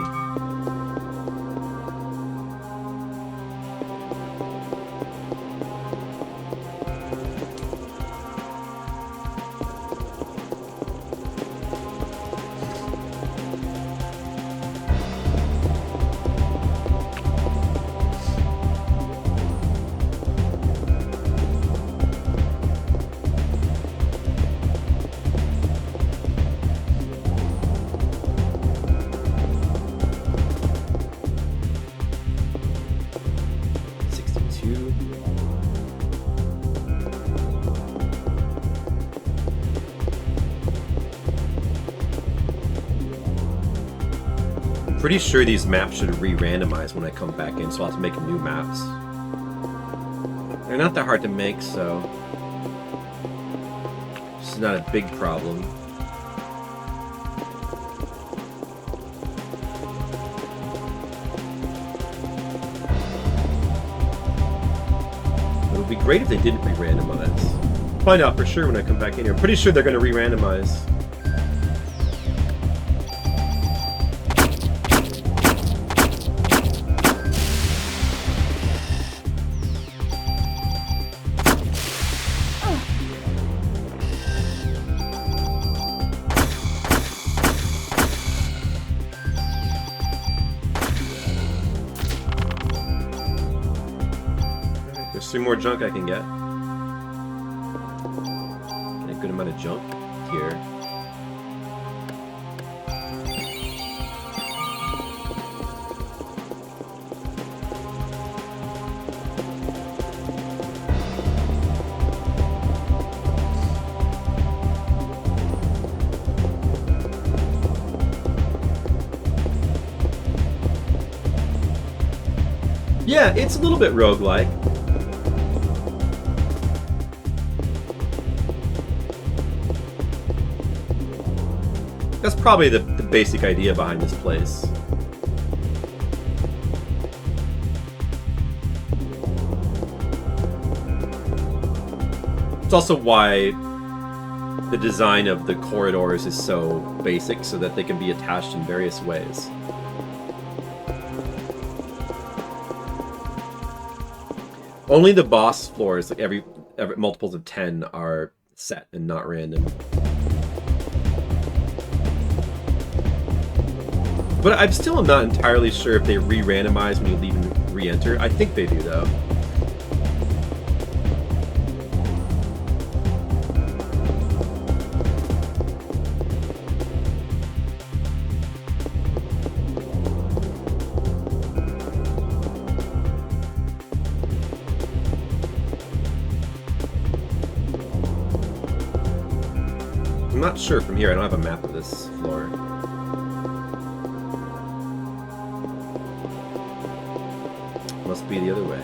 Pretty sure these maps should re-randomize when I come back in, so I'll have to make new maps. They're not that hard to make, so it's not a big problem. It would be great if they didn't re-randomize. Find out for sure when I come back in here. I'm pretty sure they're going to re-randomize. There's more junk I can get. Get a good amount of junk here. Yeah, it's a little bit roguelike. That's probably the basic idea behind this place. It's also why the design of the corridors is so basic, so that they can be attached in various ways. Only the boss floors, like every multiples of 10, are set and not random. But I'm still not entirely sure if they re-randomize when you leave and re-enter. I think they do, though. I'm not sure from here. I don't have a map of this floor. Must be the other way.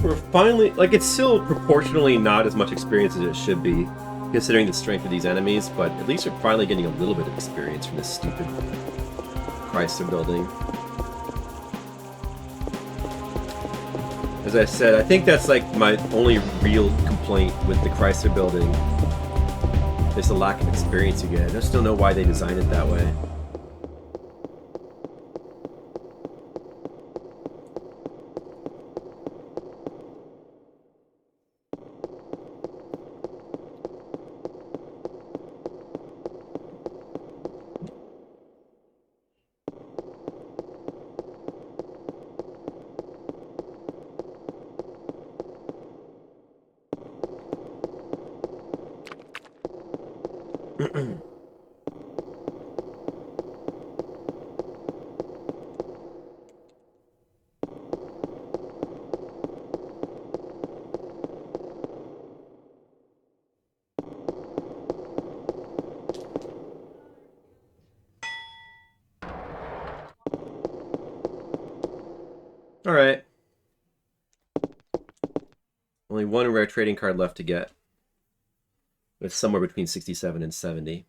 We're finally, like, it's still proportionally not as much experience as it should be, considering the strength of these enemies, but at least we're finally getting a little bit of experience from this stupid Chrysler Building. As I said, I think that's like my only real complaint with the Chrysler Building. There's a lack of experience you get. I just don't know why they designed it that way. Alright. Only one rare trading card left to get. It's somewhere between 67 and 70.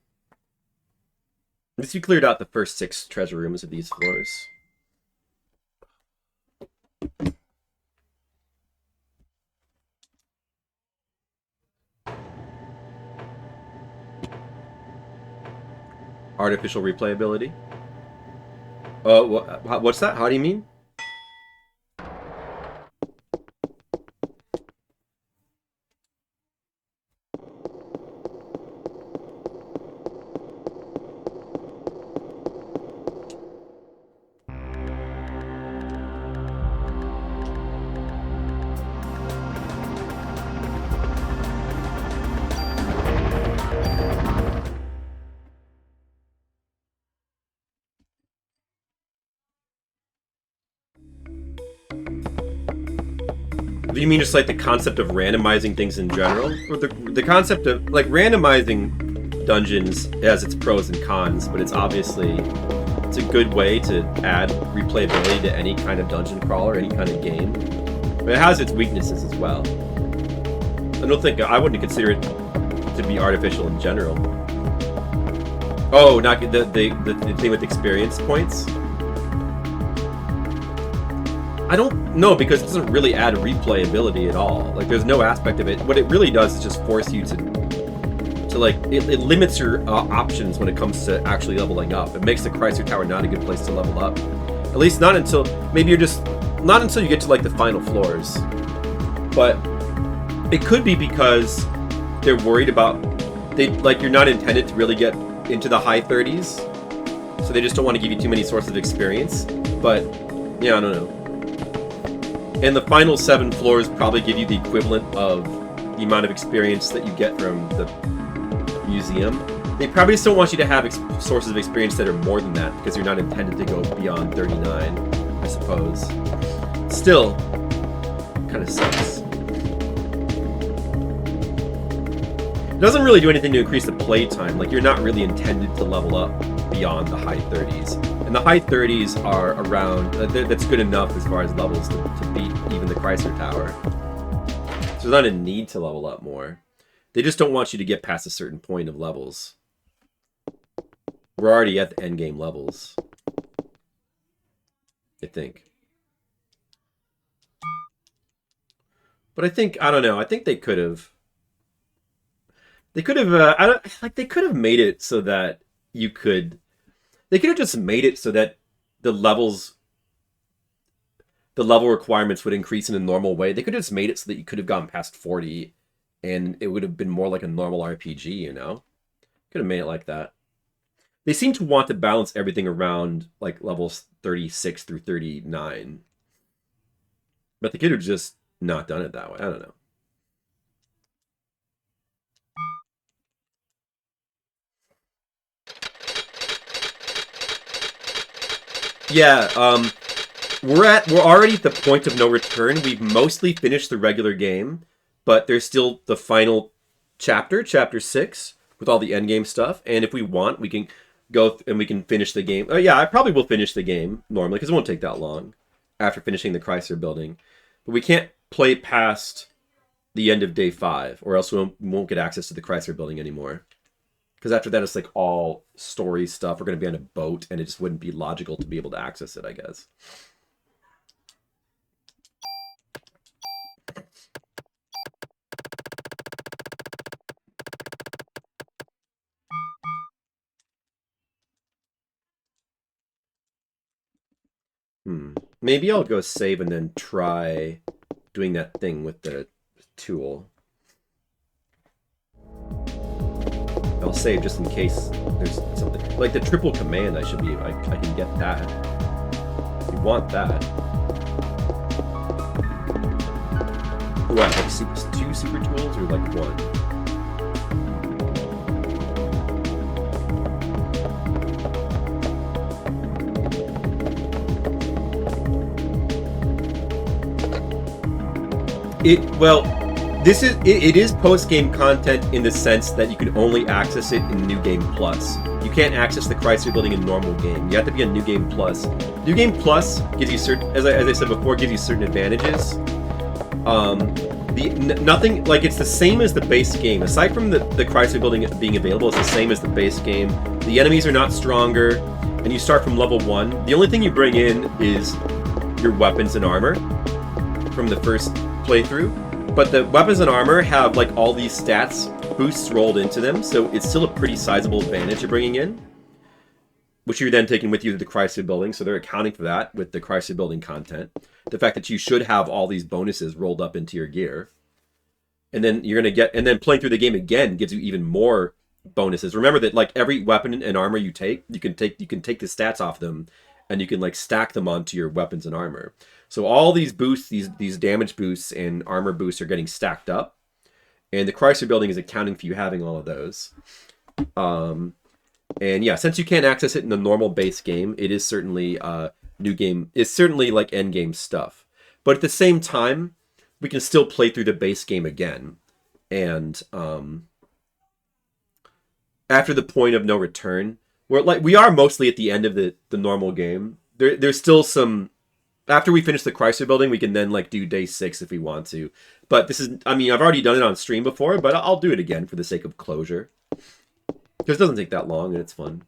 At least you cleared out the first 6 treasure rooms of these floors. Artificial replayability? What's that? How do you mean? Do you mean just like the concept of randomizing things in general? Or the concept of, like, randomizing dungeons has its pros and cons, but it's obviously, it's a good way to add replayability to any kind of dungeon crawler, any kind of game. But it has its weaknesses as well. I wouldn't consider it to be artificial in general. Oh, not the thing with experience points? I don't know, because it doesn't really add replayability at all. Like, there's no aspect of it. What it really does is just force you to like, it limits your options when it comes to actually leveling up. It makes the Chrysler Tower not a good place to level up. At least not until, maybe you're just, not until you get to, like, the final floors. But it could be because they're worried about, you're not intended to really get into the high 30s. So they just don't want to give you too many sources of experience. But, yeah, I don't know. And the final 7 floors probably give you the equivalent of the amount of experience that you get from the museum. They probably just don't want you to have sources of experience that are more than that, because you're not intended to go beyond 39, I suppose. Still, kind of sucks. It doesn't really do anything to increase the play time. Like, you're not really intended to level up beyond the high 30s. And the high 30s are around, that's good enough as far as levels to beat even the Chrysler Tower. So there's not a need to level up more. They just don't want you to get past a certain point of levels. We're already at the endgame levels, I think. But I think, I don't know, I think they could have... They could have, they could have made it so that you could... They could have just made it so that the level requirements would increase in a normal way. They could have just made it so that you could have gone past 40 and it would have been more like a normal RPG, you know? Could have made it like that. They seem to want to balance everything around like levels 36 through 39. But they could have just not done it that way. I don't know. Yeah, we're already at the point of no return. We've mostly finished the regular game, but there's still the final chapter, chapter 6, with all the endgame stuff. And if we want, we can go and we can finish the game. Yeah, I probably will finish the game normally because it won't take that long after finishing the Chrysler Building. But we can't play past the end of day 5, or else we won't get access to the Chrysler Building anymore. Because after that, it's like all story stuff. We're going to be on a boat, and it just wouldn't be logical to be able to access it, I guess. Maybe I'll go save and then try doing that thing with the tool. I'll save just in case there's something. Like the triple command, I can get that. You want that. What, like 2 super tools or like 1? It is post-game content in the sense that you can only access it in New Game Plus. You can't access the Chrysler Building in normal game. You have to be on New Game Plus. New Game Plus gives you certain, as I said before, gives you certain advantages. Nothing, like, it's the same as the base game. Aside from the Chrysler Building being available, it's the same as the base game. The enemies are not stronger, and you start from level 1. The only thing you bring in is your weapons and armor from the first playthrough, but the weapons and armor have like all these stats boosts rolled into them, so it's still a pretty sizable advantage you're bringing in, which you're then taking with you to the Chrysler Building, so they're accounting for that with the Chrysler Building content. The fact that you should have all these bonuses rolled up into your gear. And then you're going to get, and then playing through the game again gives you even more bonuses. Remember that like every weapon and armor you take, you can take the stats off them, and you can like stack them onto your weapons and armor. So all these boosts, these damage boosts and armor boosts are getting stacked up. And the Chrysler Building is accounting for you having all of those. And yeah, since you can't access it in the normal base game, it is certainly new game. It's certainly like end game stuff. But at the same time, we can still play through the base game again. And after the point of no return, we are mostly at the end of the normal game. There's still some... After we finish the Chrysler Building, we can then like do day 6 if we want to. But this is, I mean, I've already done it on stream before, but I'll do it again for the sake of closure. Because it doesn't take that long and it's fun.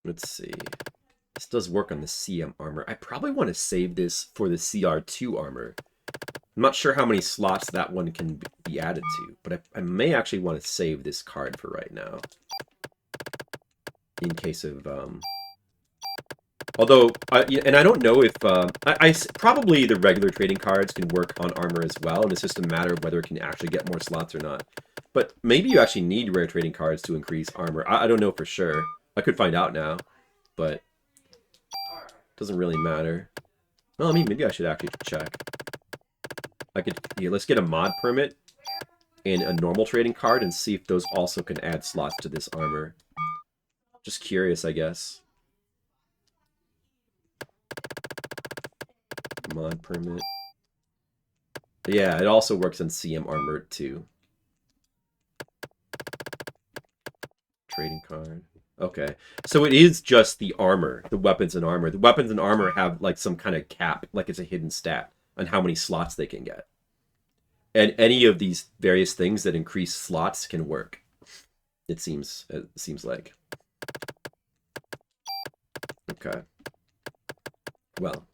Let's see. This does work on the CM armor. I probably want to save this for the CR2 armor. I'm not sure how many slots that one can be added to, but I may actually want to save this card for right now. In case of... Although, and I don't know if... probably the regular trading cards can work on armor as well, and it's just a matter of whether it can actually get more slots or not. But maybe you actually need rare trading cards to increase armor. I don't know for sure. I could find out now, but it doesn't really matter. Well, I mean, maybe I should actually check. I could, yeah, let's get a mod permit and a normal trading card and see if those also can add slots to this armor. Just curious, I guess. Mod permit. Yeah, it also works on CM armor too. Trading card. Okay. So it is just the armor, the weapons and armor. The weapons and armor have like some kind of cap, like it's a hidden stat on how many slots they can get. And any of these various things that increase slots can work. It seems like. Okay. Well.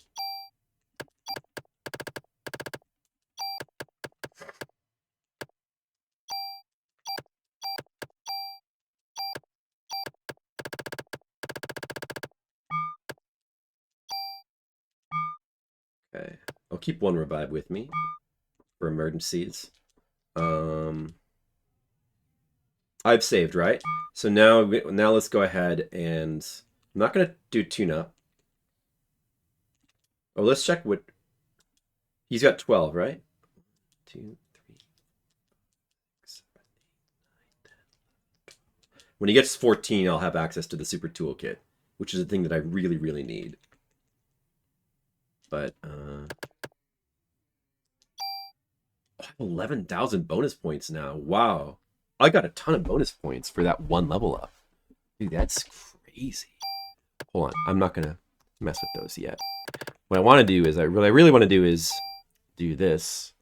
Okay. I'll keep one revive with me for emergencies. I've saved, right? So now let's go ahead and I'm not gonna do tune-up. Oh, let's check what he's got 12, right? 2, 3, 6, 7, 8, 9, 10. When he gets 14, I'll have access to the super toolkit, which is a thing that I really, really need. But I have 11,000 bonus points now. Wow. I got a ton of bonus points for that one level up. Dude, that's crazy. Hold on. I'm not going to mess with those yet. What I want to do is, what I really want to do is do this.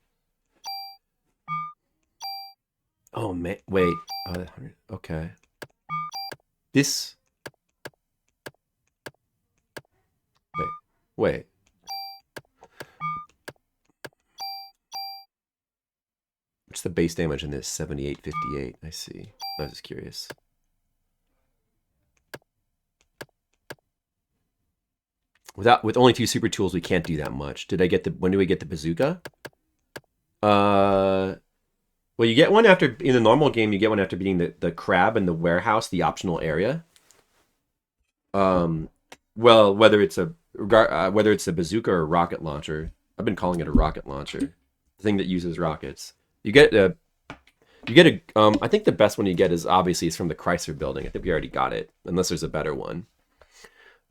Oh, man. Wait. Okay. This. Wait. What's the base damage in this? 7858. I see. I was just curious. With only 2 super tools, we can't do that much. When do we get the bazooka? Well, you get one after, in the normal game, you get one after beating the crab in the warehouse, the optional area. Well, whether it's a bazooka or a rocket launcher. I've been calling it a rocket launcher. The thing that uses rockets. I think the best one you get is from the Chrysler Building. I think we already got it, unless there's a better one.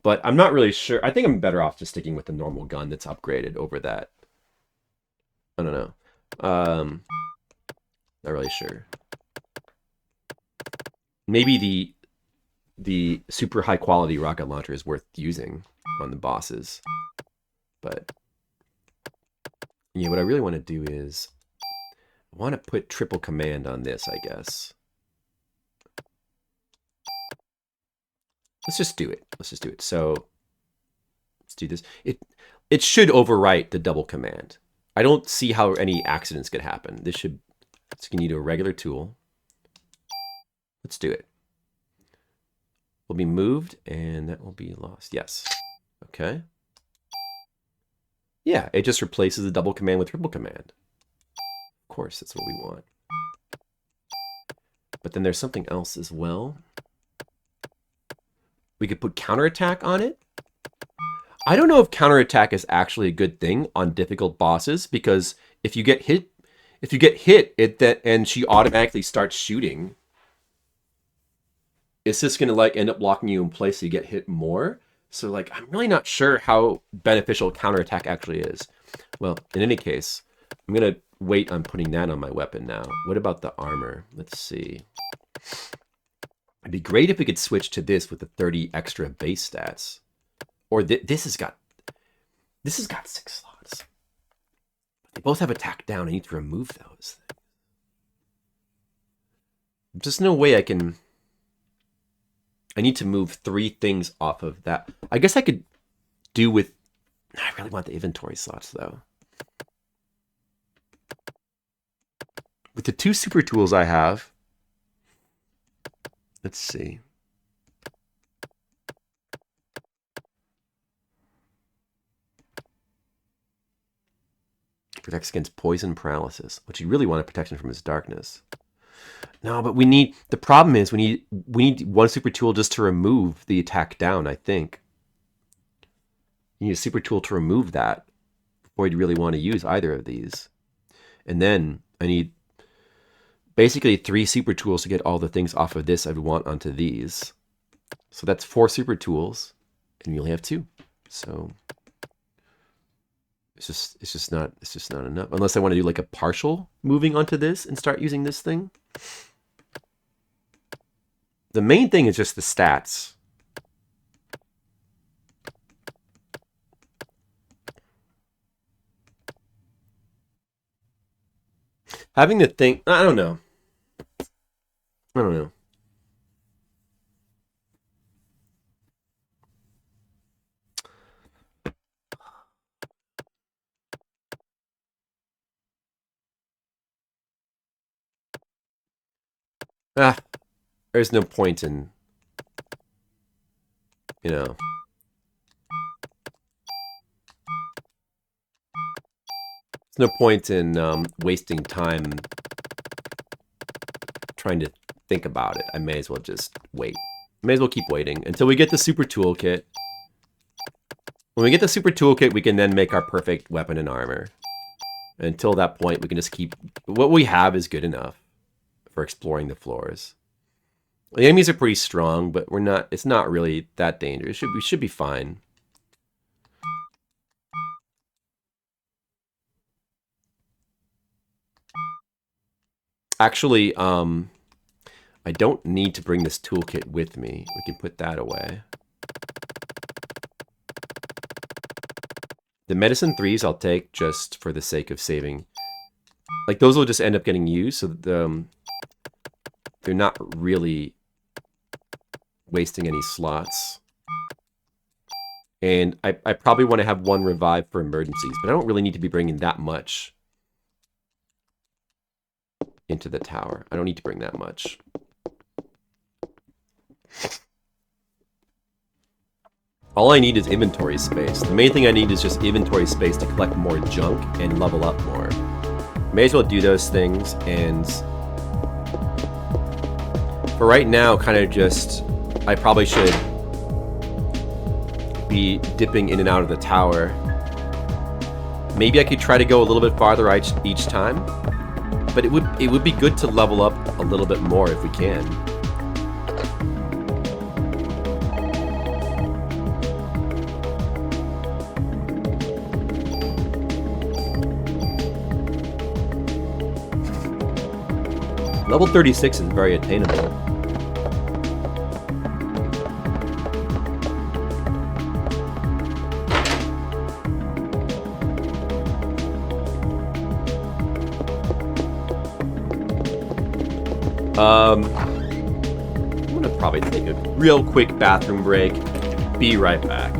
But I'm not really sure. I think I'm better off just sticking with the normal gun that's upgraded over that. I don't know. Not really sure. Maybe the super high quality rocket launcher is worth using on the bosses. But yeah, what I really want to do is I want to put triple command on this, I guess. Let's just do it. So let's do this. It should overwrite the double command. I don't see how any accidents could happen. It's going to need a regular tool. Let's do it. Will be moved, and that will be lost. Yes. Okay. Yeah, it just replaces the double command with triple command. Of course, that's what we want. But then there's something else as well. We could put counterattack on it. I don't know if counterattack is actually a good thing on difficult bosses, because if you get hit, and she automatically starts shooting, it's just gonna like end up locking you in place so you get hit more. So like, I'm really not sure how beneficial counterattack actually is. Well, in any case, I'm gonna wait on putting that on my weapon now. What about the armor? Let's see. It'd be great if we could switch to this with the 30 extra base stats. Or this has got 6 slots. They both have attack down. I need to remove those things. There's no way I need to move 3 things off of that. I guess I could do with... I really want the inventory slots, though. With the 2 super tools I have... Let's see. Protects against poison paralysis, which you really want a protection from his darkness. No, but we need, the problem is we need one super tool just to remove the attack down, I think. You need a super tool to remove that before you'd really want to use either of these. And then I need basically 3 super tools to get all the things off of this I would want onto these. So that's 4 super tools, and we only have 2. So it's just not enough. Unless I want to do like a partial moving onto this and start using this thing. The main thing is just the stats. Having the thing, I don't know. I don't know. There's no point in, you know. There's no point in wasting time trying to think about it. I may as well just wait. May as well keep waiting until we get the super toolkit. When we get the super toolkit, we can then make our perfect weapon and armor. Until that point, we can just keep... What we have is good enough for exploring the floors. The enemies are pretty strong, but we're not. It's not really that dangerous. We should be fine. Actually, I don't need to bring this toolkit with me. We can put that away. The medicine 3s I'll take just for the sake of saving. Like, those will just end up getting used, so they're not really wasting any slots. And I probably want to have 1 revive for emergencies, but I don't really need to be bringing that much into the tower. I don't need to bring that much. All I need is inventory space. The main thing I need is just inventory space to collect more junk and level up more. May as well do those things, and for right now, kind of just, I probably should be dipping in and out of the tower. Maybe I could try to go a little bit farther each time, but it would be good to level up a little bit more if we can. Level 36 is very attainable. I'm gonna probably take a real quick bathroom break. Be right back.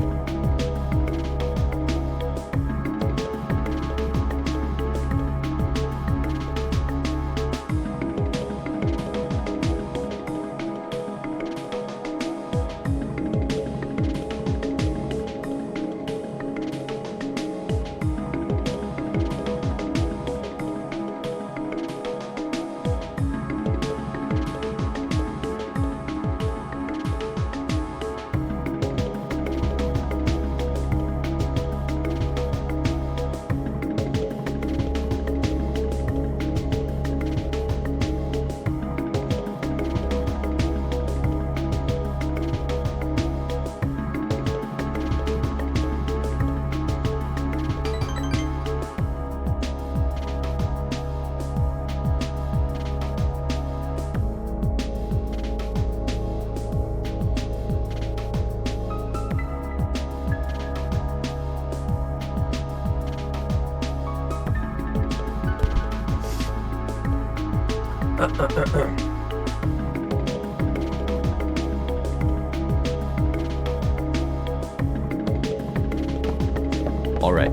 All right.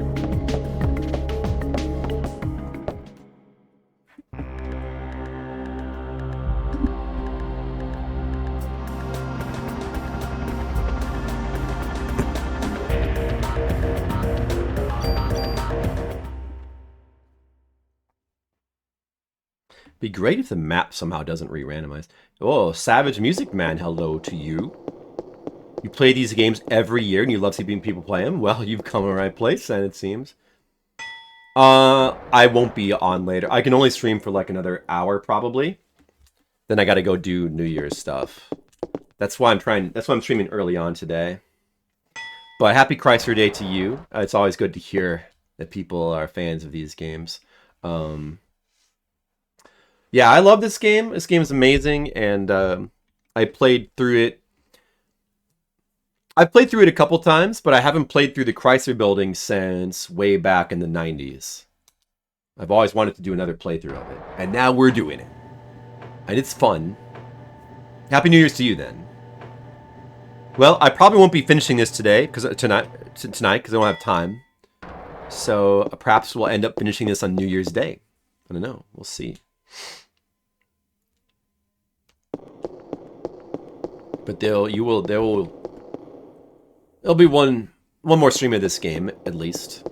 Be great if the map somehow doesn't re-randomize. Oh, Savage Music Man, hello to you. You play these games every year and you love seeing people play them? Well, you've come to the right place then, it seems. I won't be on later. I can only stream for like another hour probably. Then I gotta go do New Year's stuff. That's why I'm streaming early on today. But happy Chrysler Day to you. It's always good to hear that people are fans of these games. Yeah, I love this game. This game is amazing, and I played through it. I've played through it a couple times, but I haven't played through the Chrysler Building since way back in the 90s. I've always wanted to do another playthrough of it, and now we're doing it. And it's fun. Happy New Year's to you, then. Well, I probably won't be finishing this today, tonight, because I don't have time. So perhaps we'll end up finishing this on New Year's Day. I don't know. We'll see. But there'll be one more stream of this game, at least.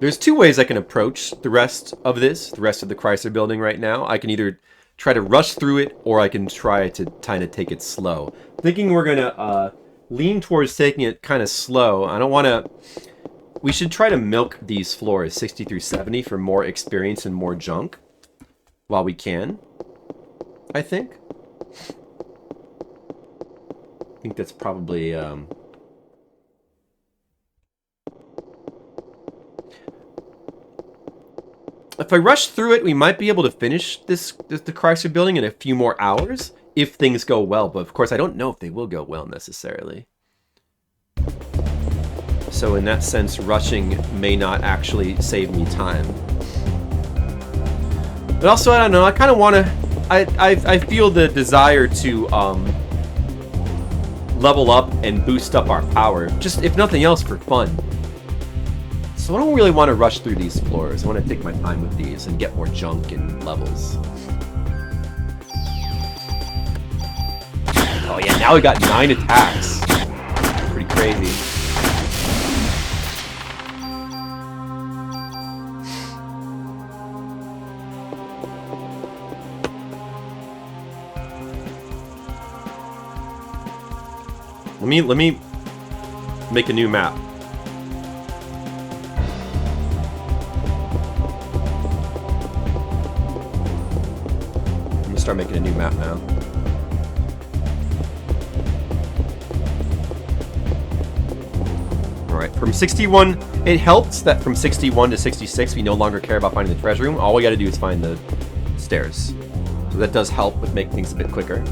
There's two ways I can approach the rest of the Chrysler Building right now. I can either try to rush through it, or I can try to kind of take it slow. Thinking we're gonna lean towards taking it kind of slow. I don't want to... We should try to milk these floors 60 through 70 for more experience and more junk while we can, I think. I think that's probably... If I rush through it, we might be able to finish the Chrysler Building in a few more hours, if things go well. But of course, I don't know if they will go well necessarily. So in that sense, rushing may not actually save me time. But also, I don't know, I kind of want to... I feel the desire to level up and boost up our power, just if nothing else for fun. So I don't really want to rush through these floors. I want to take my time with these and get more junk and levels. Oh yeah, now we got 9 attacks. Pretty crazy. Let me make a new map. I'm gonna start making a new map now. Alright, from 61, it helps that from 61 to 66 we no longer care about finding the treasure room. All we gotta do is find the stairs. So that does help with making things a bit quicker.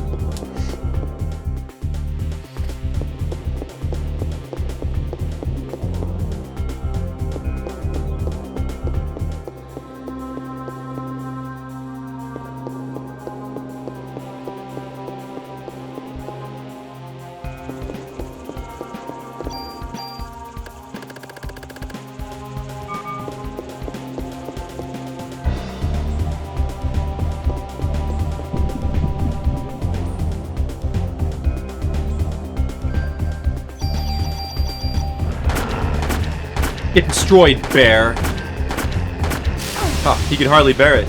Get destroyed, bear. Oh, he can hardly bear it.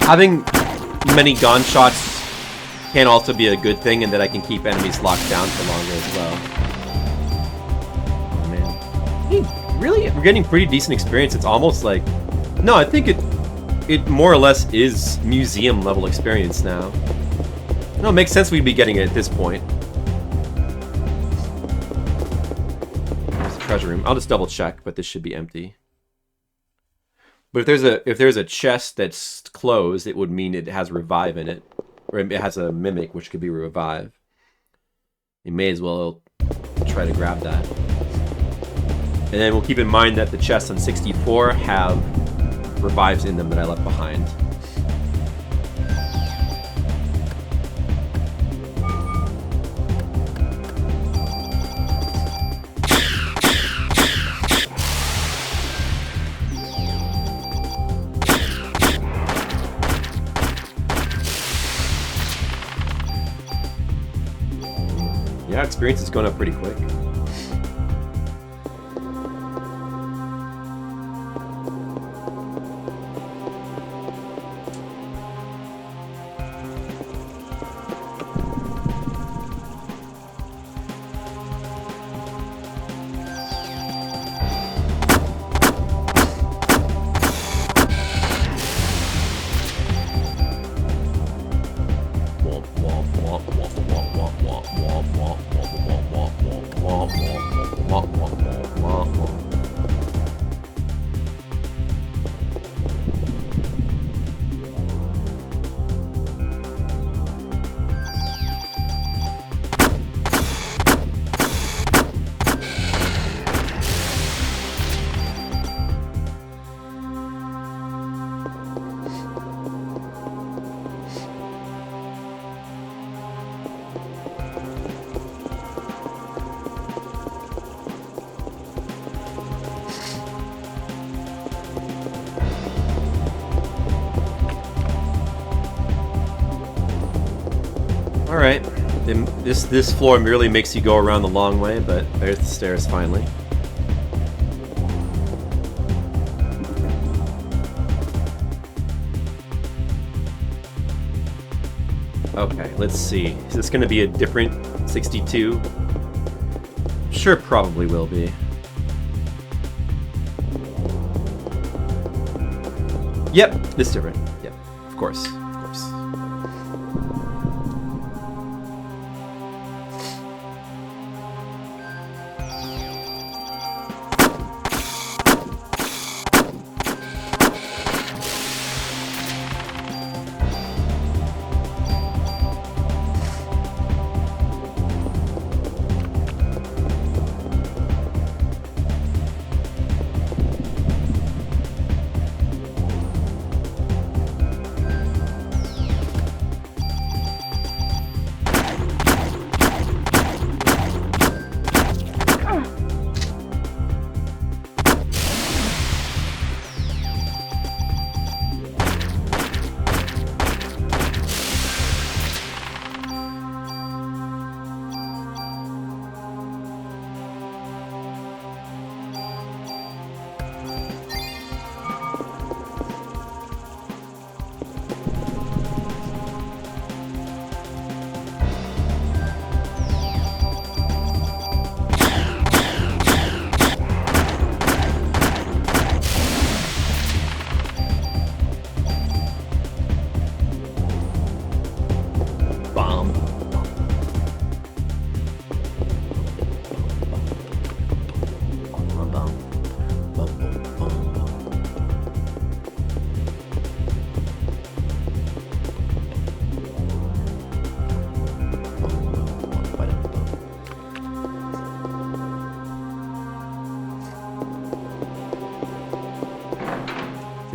Having many gun shots can also be a good thing, and that I can keep enemies locked down for longer as well. Oh man, hey, really, we're getting pretty decent experience. It's almost like, no, I think it more or less is museum level experience now. No, it makes sense we'd be getting it at this point. There's the treasure room. I'll just double check, but this should be empty. But if there's a chest that's closed, it would mean it has revive in it, or it has a mimic, which could be revive. You may as well try to grab that. And then we'll keep in mind that the chests on 64 have revives in them that I left behind. Yeah, experience is going up pretty quick. Alright, this floor merely makes you go around the long way, but there's the stairs finally. Okay, let's see. Is this going to be a different 62? Sure, probably will be. Yep, it's different. Yep, of course.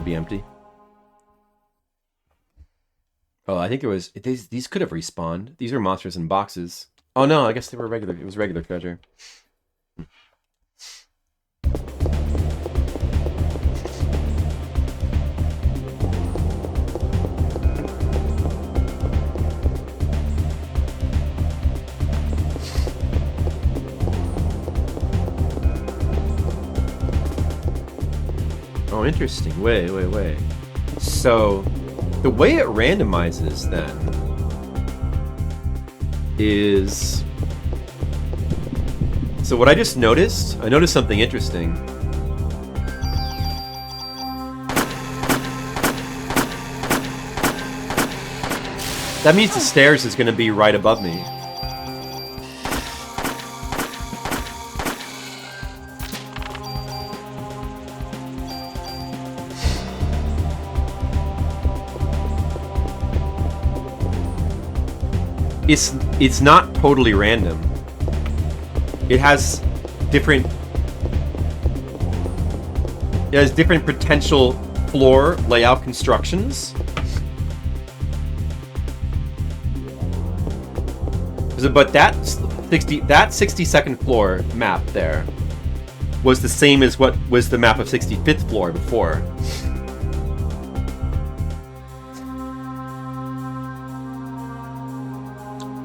Be empty. Oh, I think it was. These could have respawned. These are monsters in boxes. Oh no, I guess they were regular. It was regular treasure. Oh, interesting. Wait. So, the way it randomizes, then, is... So what I just noticed, I noticed something interesting. That means the stairs is going to be right above me. It's not totally random. It has different potential floor layout constructions. But that 60-second floor map there was the same as what was the map of 65th floor before.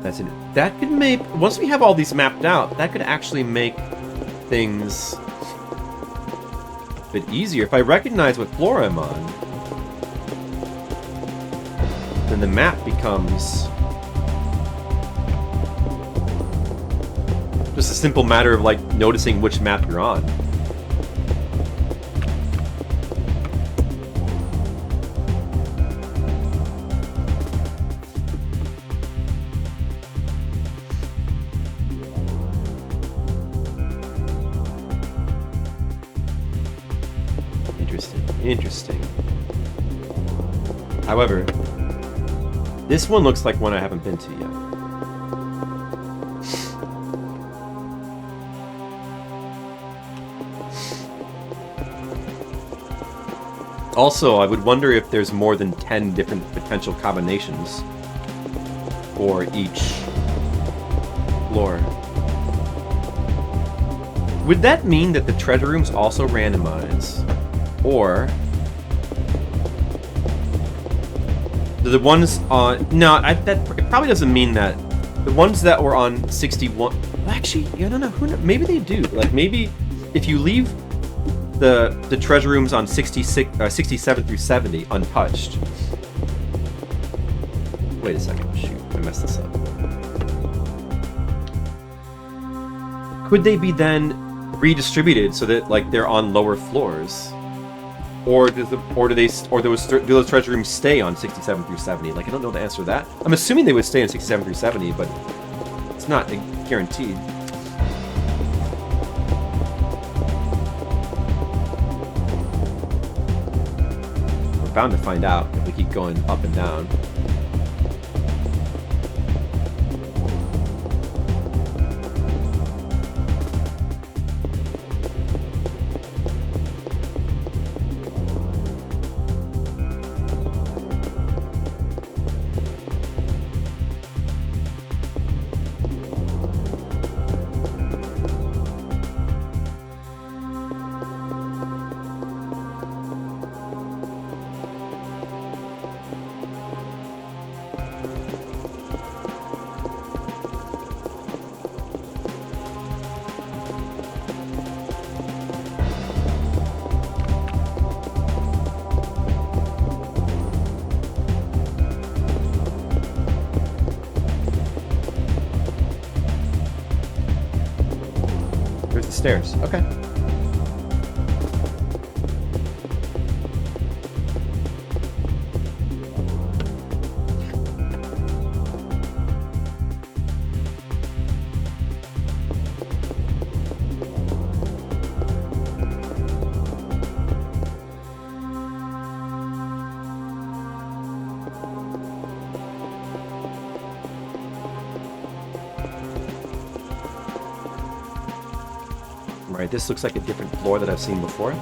That's it. That could make... Once we have all these mapped out, that could actually make things a bit easier. If I recognize what floor I'm on, then the map becomes just a simple matter of, like, noticing which map you're on. Interesting. However, this one looks like one I haven't been to yet. Also, I would wonder if there's more than 10 different potential combinations for each floor. Would that mean that the treasure rooms also randomize? Or the ones on... No, it probably doesn't mean that. The ones that were on 61... Well, actually, I don't know. Maybe they do. Like, maybe if you leave the treasure rooms on 67 through 70 untouched... Wait a second. Shoot, I messed this up. Could they be then redistributed so that, like, they're on lower floors? Or do those treasure rooms stay on 67 through 70? Like, I don't know the answer to that. I'm assuming they would stay on 67 through 70, but it's not guaranteed. We're bound to find out if we keep going up and down. Stairs. Okay. Right, this looks like a different floor that I've seen before.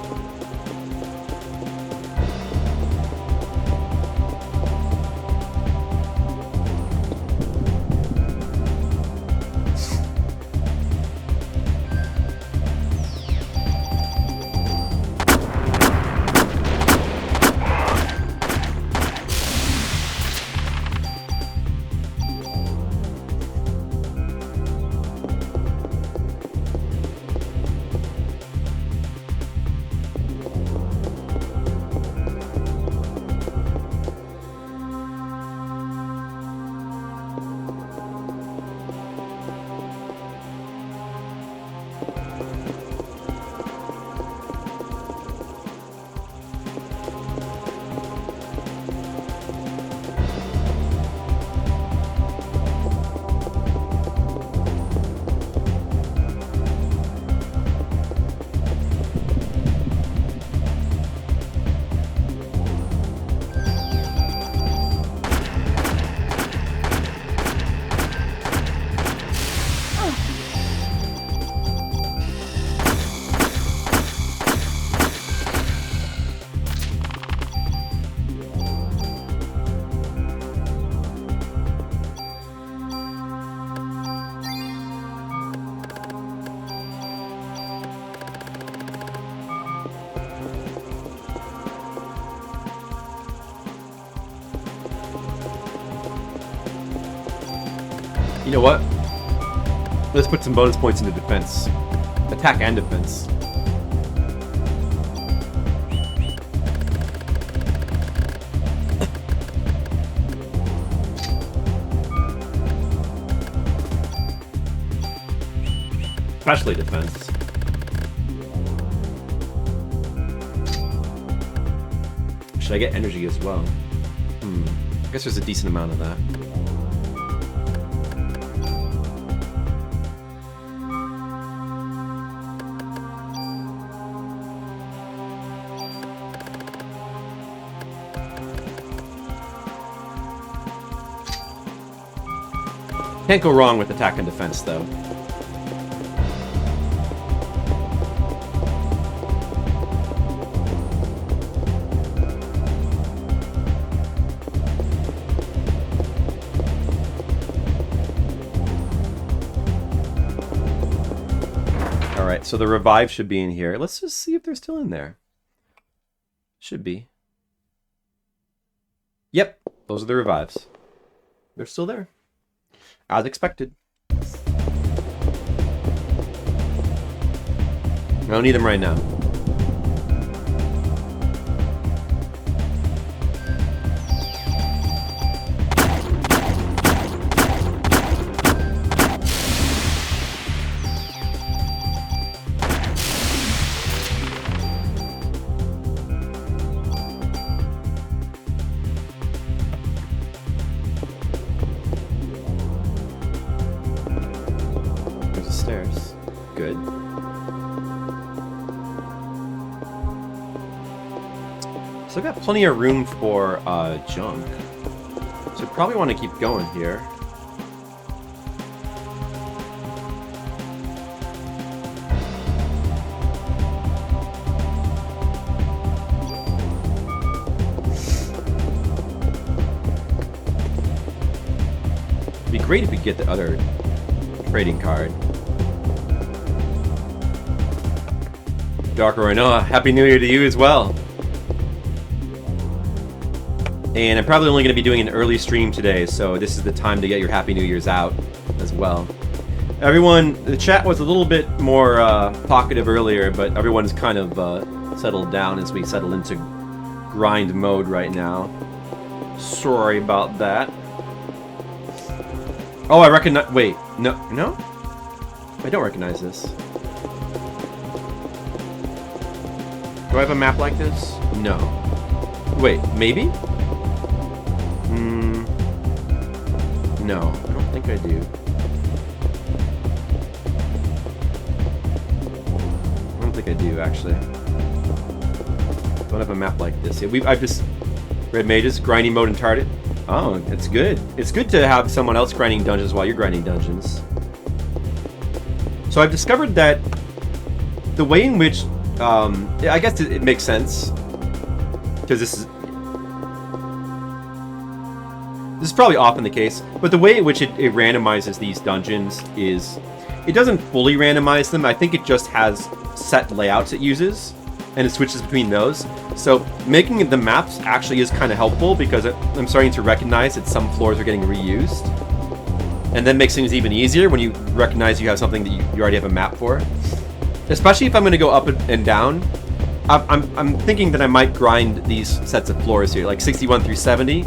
You know what? Let's put some bonus points into defense. Attack and defense. Especially defense. Should I get energy as well? I guess there's a decent amount of that. Can't go wrong with attack and defense, though. Alright, so the revive should be in here. Let's just see if they're still in there. Should be. Yep, those are the revives. They're still there. As expected. I don't need them right now. So I've got plenty of room for junk. So probably want to keep going here. It'd be great if we get the other trading card. Darker Renoa, Happy New Year to you as well. And I'm probably only going to be doing an early stream today, so this is the time to get your Happy New Year's out as well. Everyone, the chat was a little bit more talkative earlier, but everyone's kind of settled down as we settle into grind mode right now. Sorry about that. Oh, I recognize... Wait, no? I don't recognize this. Do I have a map like this? No. Wait, maybe? No, I don't think I do. I don't think I do, actually. Don't have a map like this. I've just... Red Mages, grinding mode and target. Oh, it's good. It's good to have someone else grinding dungeons while you're grinding dungeons. So I've discovered that the way in which... I guess it makes sense. Because this is probably often the case, but the way in which it randomizes these dungeons is... It doesn't fully randomize them. I think it just has set layouts it uses, and it switches between those. So making the maps actually is kind of helpful, because I'm starting to recognize that some floors are getting reused. And then makes things even easier when you recognize you have something that you already have a map for. Especially if I'm going to go up and down. I'm thinking that I might grind these sets of floors here, like 61 through 70.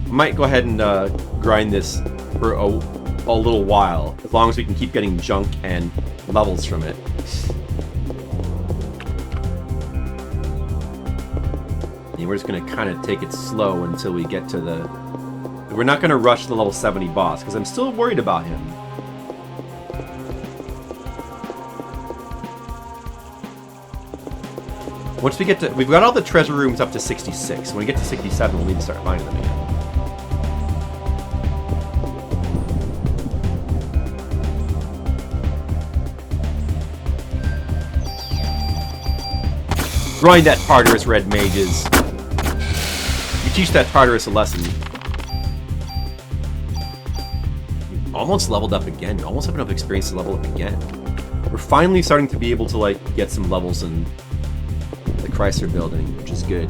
I might go ahead and grind this for a little while, as long as we can keep getting junk and levels from it. And we're just going to kind of take it slow until we get to the... We're not going to rush the level 70 boss, because I'm still worried about him. Once we get to... We've got all the treasure rooms up to 66. When we get to 67, we'll need to start finding them again. Grind that Tartarus, Red Mages. You teach that Tartarus a lesson. Almost leveled up again. You almost have enough experience to level up again. We're finally starting to be able to, like, get some levels in the Chrysler Building, which is good.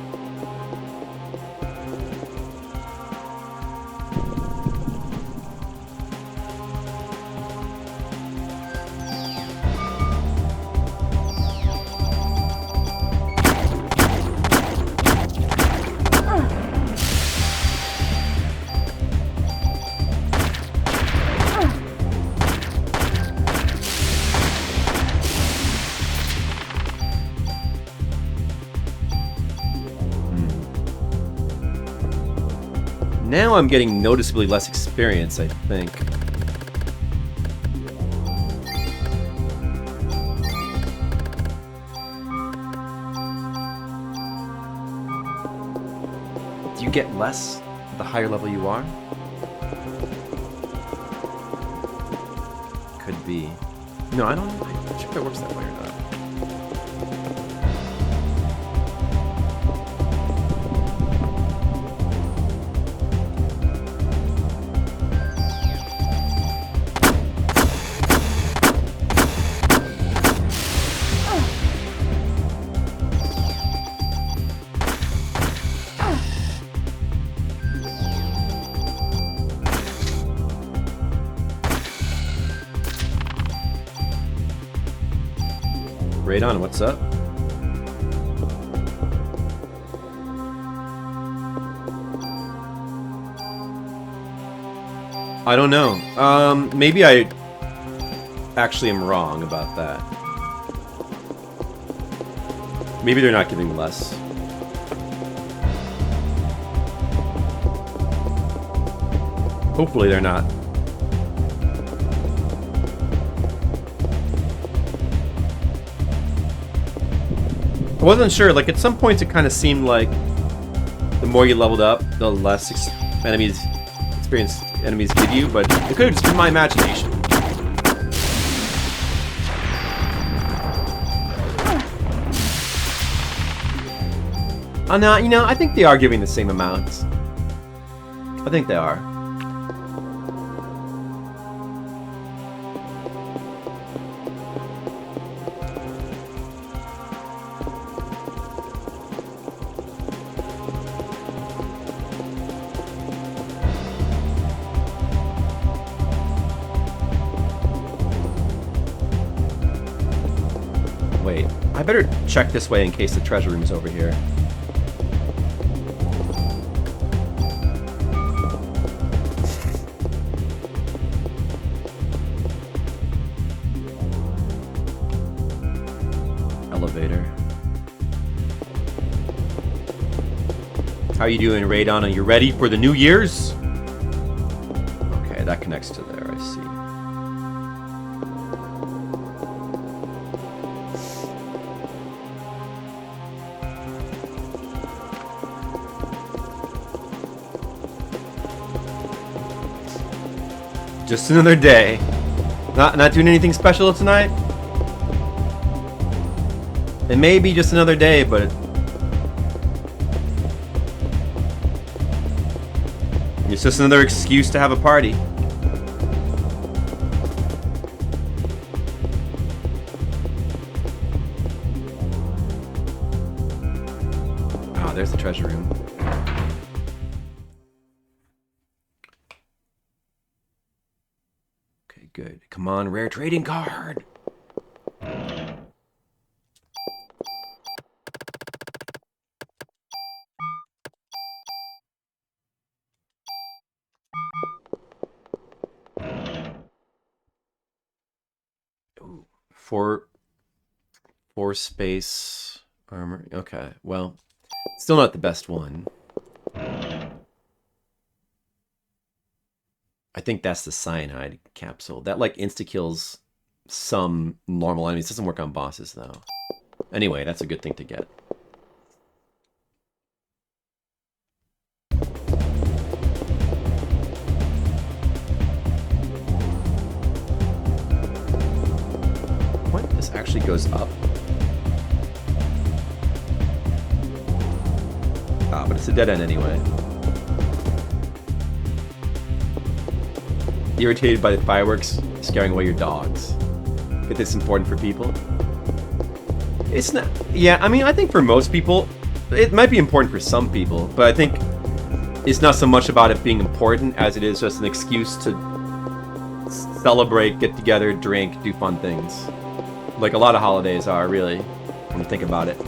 Now I'm getting noticeably less experience, I think. Do you get less the higher level you are? Could be. No, I don't know. I'm not sure if it works that way or not. Radon, what's up? I don't know. Maybe I actually am wrong about that. Maybe they're not giving less. Hopefully they're not. I wasn't sure, like at some points it kind of seemed like the more you leveled up, the less experienced enemies give you, but it could have just been my imagination. Oh no, you know, I think they are giving the same amounts. I think they are. I better check this way in case the treasure room is over here. Elevator. How you doing, Radon? Are you ready for the New Year's? Okay, that connects to there, I see. Just another day. Not doing anything special tonight? It may be just another day, but it's just another excuse to have a party. Oh, there's the treasure room. Good. Come on, rare trading card. Ooh, four space armor. Okay, well, still not the best one. I think that's the cyanide capsule. That, like, insta-kills some normal enemies. It doesn't work on bosses, though. Anyway, that's a good thing to get. What? This actually goes up? Ah, but it's a dead end anyway. Irritated by the fireworks scaring away your dogs. If it's important for people. It's not. Yeah, I mean, I think for most people, it might be important for some people, but I think it's not so much about it being important as it is just an excuse to celebrate, get together, drink, do fun things. Like a lot of holidays are, really, when you think about it.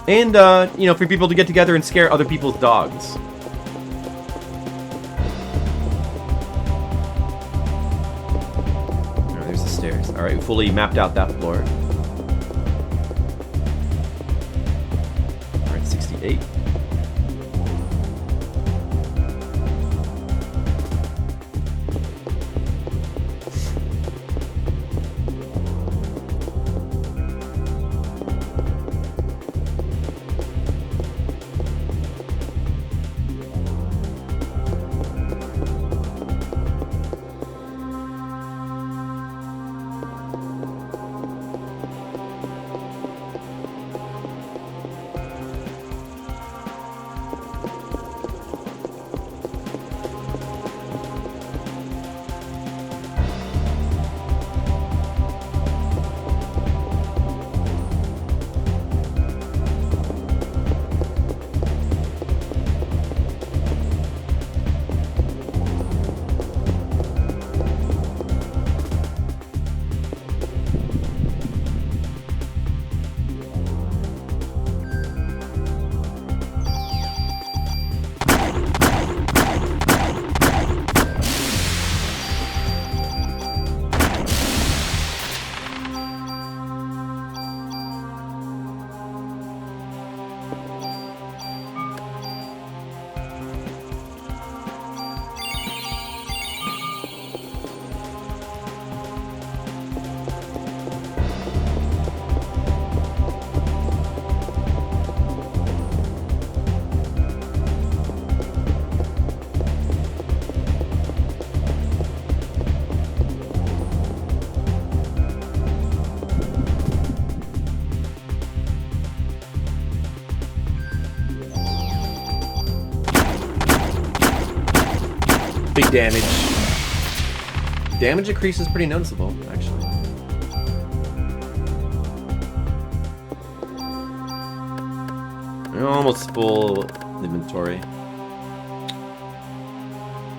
And, you know, for people to get together and scare other people's dogs. Alright, we fully mapped out that floor. Alright, 68. damage. Damage increase is pretty noticeable, actually. Almost full inventory.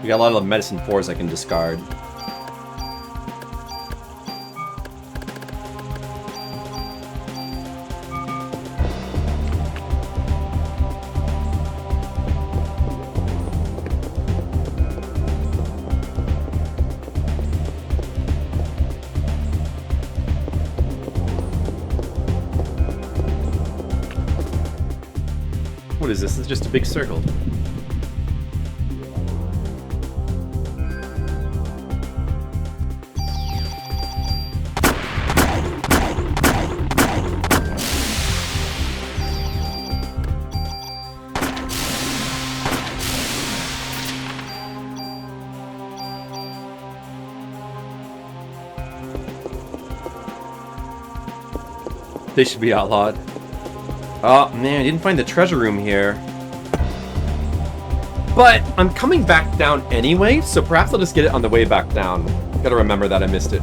We got a lot of medicine 4s I can discard. What is this? This is just a big circle. They should be outlawed. Oh, man, I didn't find the treasure room here. But I'm coming back down anyway, so perhaps I'll just get it on the way back down. Gotta remember that I missed it.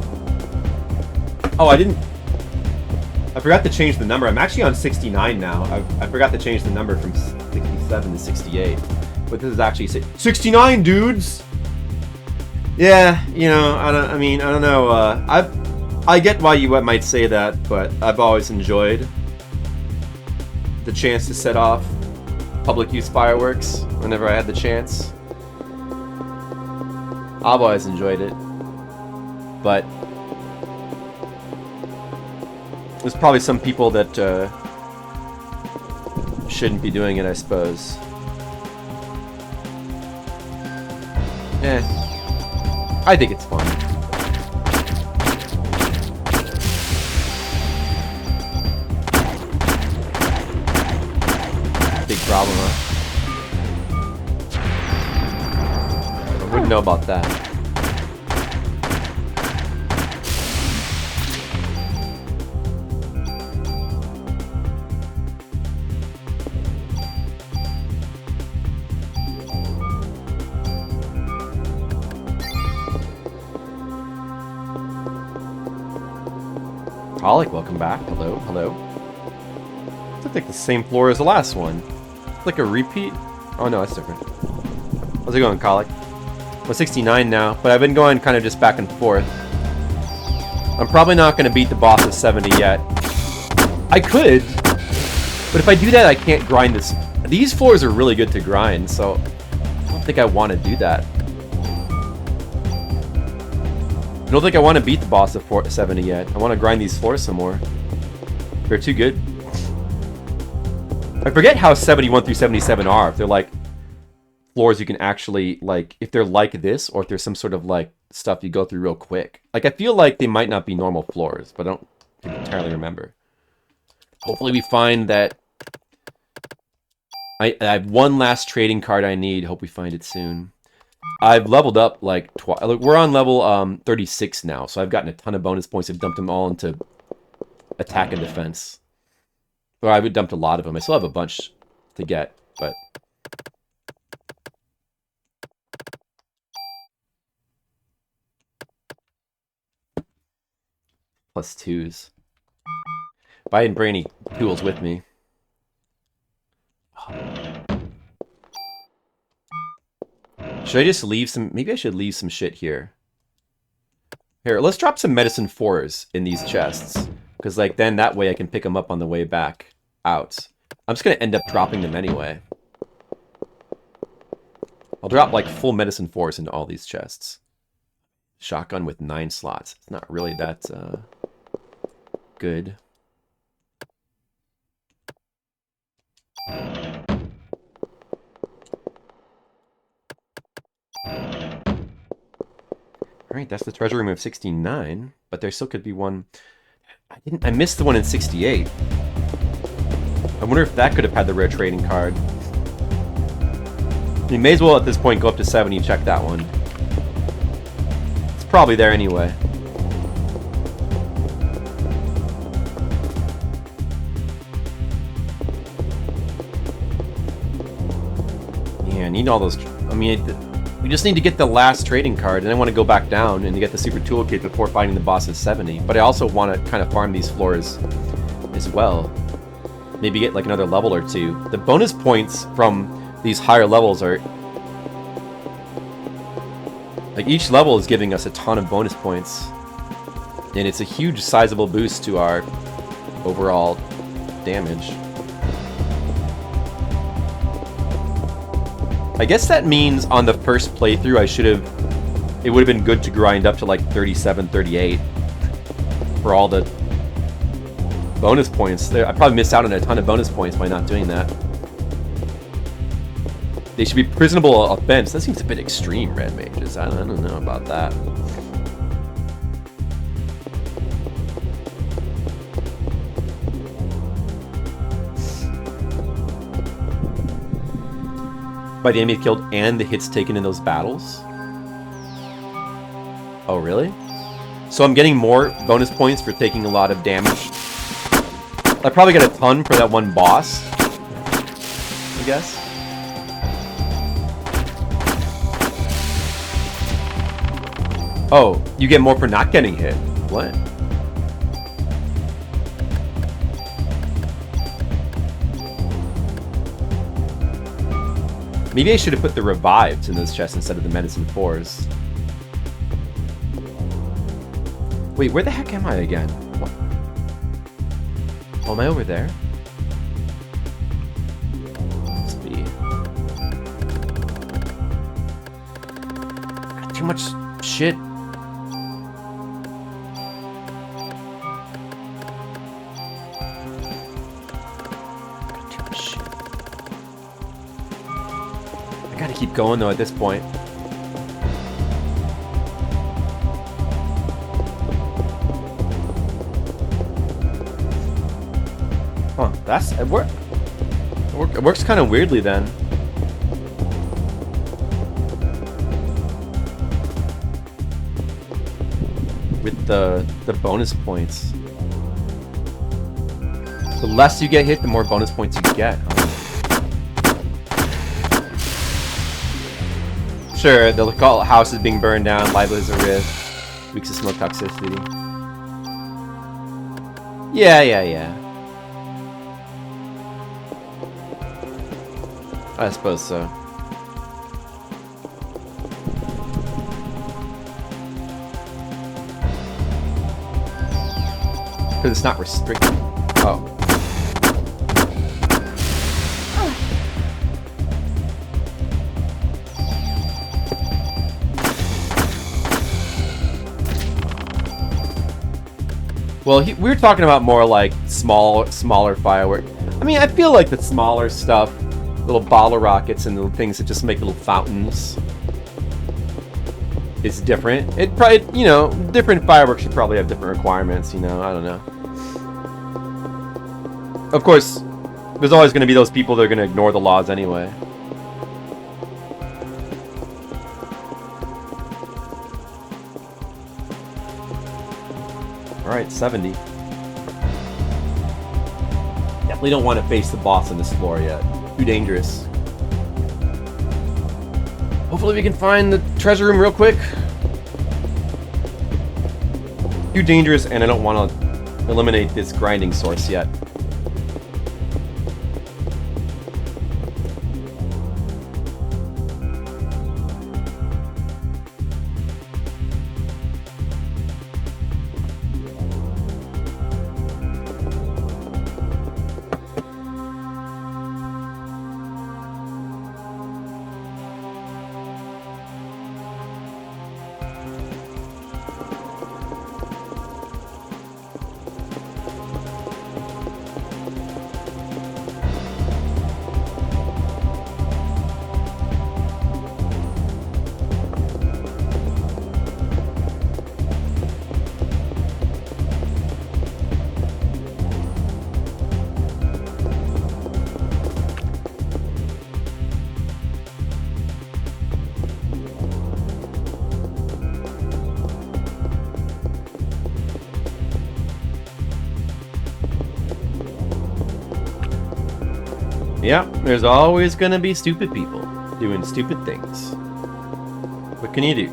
Oh, I forgot to change the number. I'm actually on 69 now. I forgot to change the number from 67 to 68. But this is actually 69, dudes! Yeah, you know, I don't know. I get why you might say that, but I've always enjoyed the chance to set off public use fireworks whenever I had the chance. I've always enjoyed it, but there's probably some people that shouldn't be doing it, I suppose. I think it's fun. Big problem, huh? I wouldn't know about that. Alec, welcome back. Hello, hello. Looks like the same floor as the last one. Like a repeat? Oh no, that's different. How's it going, Colic? I'm 69 now, but I've been going kind of just back and forth. I'm probably not going to beat the boss of 70 yet. I could, but if I do that, I can't grind this. These floors are really good to grind, so I don't think I want to do that. I don't think I want to beat the boss of 70 yet. I want to grind these floors some more. They're too good. I forget how 71 through 77 are. If they're like floors you can actually, like, if they're like this, or if there's some sort of like stuff you go through real quick. Like, I feel like they might not be normal floors, but I don't entirely remember. Hopefully we find that I have one last trading card I need. Hope we find it soon. I've leveled up like twice. We're on level 36 now, so I've gotten a ton of bonus points. I've dumped them all into attack and defense. Or I would dumped a lot of them. I still have a bunch to get, but plus 2s. But I didn't bring any tools with me. Should I just leave some... Maybe I should leave some shit here. Here, let's drop some medicine 4s in these chests. Because, like, then that way I can pick them up on the way back out. I'm just going to end up dropping them anyway. I'll drop, like, full medicine 4s into all these chests. Shotgun with 9 slots. It's not really that, good. Alright, that's the treasure room of 69, but there still could be one. I missed the one in 68. I wonder if that could have had the rare trading card. You may as well at this point go up to 70 and check that one. It's probably there anyway. Yeah, I need all those. I mean, We just need to get the last trading card, and I want to go back down and get the super toolkit before fighting the boss at 70. But I also want to kind of farm these floors as well. Maybe get like another level or two. The bonus points from these higher levels are... like each level is giving us a ton of bonus points. And it's a huge sizable boost to our overall damage. I guess that means on the first playthrough I should have... it would have been good to grind up to like 37, 38 for all the bonus points. I probably missed out on a ton of bonus points by not doing that. They should be prisonable offense. That seems a bit extreme, Red Mages. I don't know about that. By the enemy killed and the hits taken in those battles? Oh, really? So I'm getting more bonus points for taking a lot of damage. I probably got a ton for that one boss, I guess. Oh, you get more for not getting hit. What? Maybe I should have put the revives in those chests instead of the medicine 4s. Wait, where the heck am I again? What? Oh, am I over there? Must be. Got too much shit. Keep going though at this point. Huh, that's it works kind of weirdly then. With the bonus points. The less you get hit, the more bonus points you get. Sure, they'll call houses being burned down, livelihoods at risk, weeks of smoke toxicity. Yeah. I suppose so. Because it's not restricted. Oh. Well, we were talking about more like smaller fireworks. I mean, I feel like the smaller stuff, little bottle rockets and the things that just make little fountains, is different. It probably, you know, different fireworks should probably have different requirements, you know, I don't know. Of course, there's always going to be those people that are going to ignore the laws anyway. Alright, 70. Definitely don't want to face the boss on this floor yet. Too dangerous. Hopefully we can find the treasure room real quick. Too dangerous, and I don't want to eliminate this grinding source yet. Yeah, there's always gonna be stupid people doing stupid things. can you do?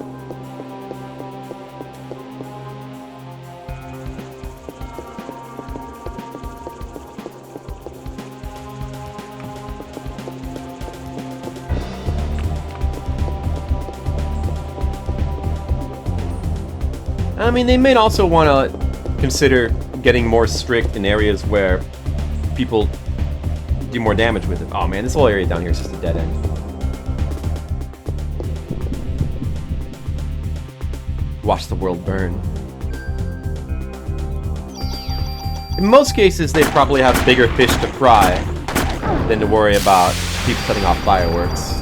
I mean, they may also want to consider getting more strict in areas where people do more damage with it. Oh man, this whole area down here is just a dead end. Watch the world burn. In most cases, they probably have bigger fish to fry than to worry about people setting off fireworks.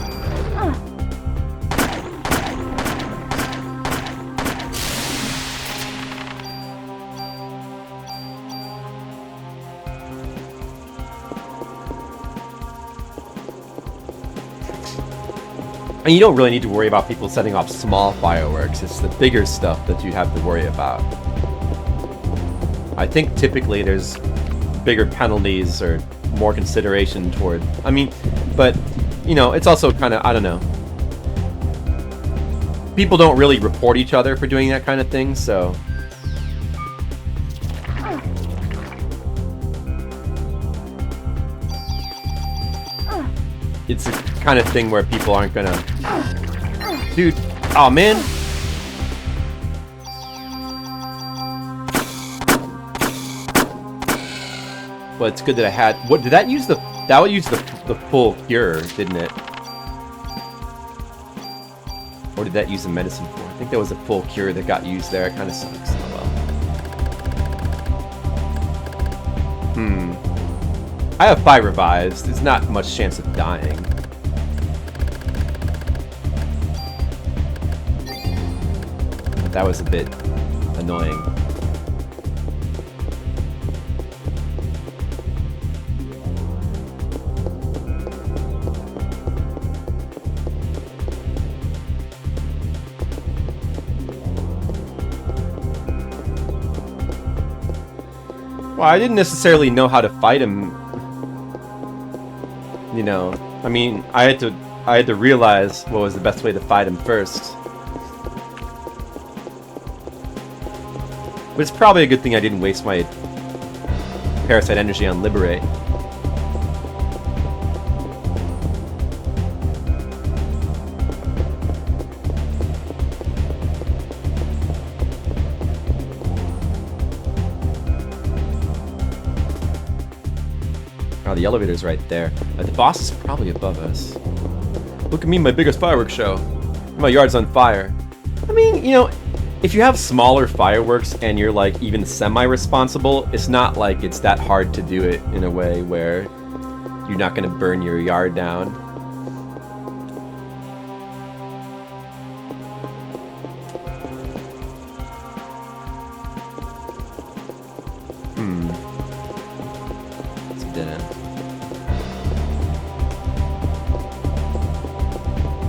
And you don't really need to worry about people setting off small fireworks. It's the bigger stuff that you have to worry about. I think typically there's bigger penalties or more consideration toward... I mean, but, you know, it's also kind of, I don't know. People don't really report each other for doing that kind of thing, so... It's a kind of thing where people aren't gonna... Dude, oh man! Well, it's good that I had... What, did that use the... That would use the full cure, didn't it? Or did that use the medicine for? I think there was a full cure that got used there. It kind of sucks. Oh well. I have 5 revives. There's not much chance of dying. That was a bit annoying. Well, I didn't necessarily know how to fight him. You know, I mean, I had to realize what was the best way to fight him first. But it's probably a good thing I didn't waste my Parasite energy on Liberate. Oh, the elevator's right there. The boss is probably above us. Look at me, my biggest fireworks show. My yard's on fire. I mean, you know, if you have smaller fireworks and you're like even semi-responsible, it's not like it's that hard to do it in a way where you're not going to burn your yard down. It's a dead end.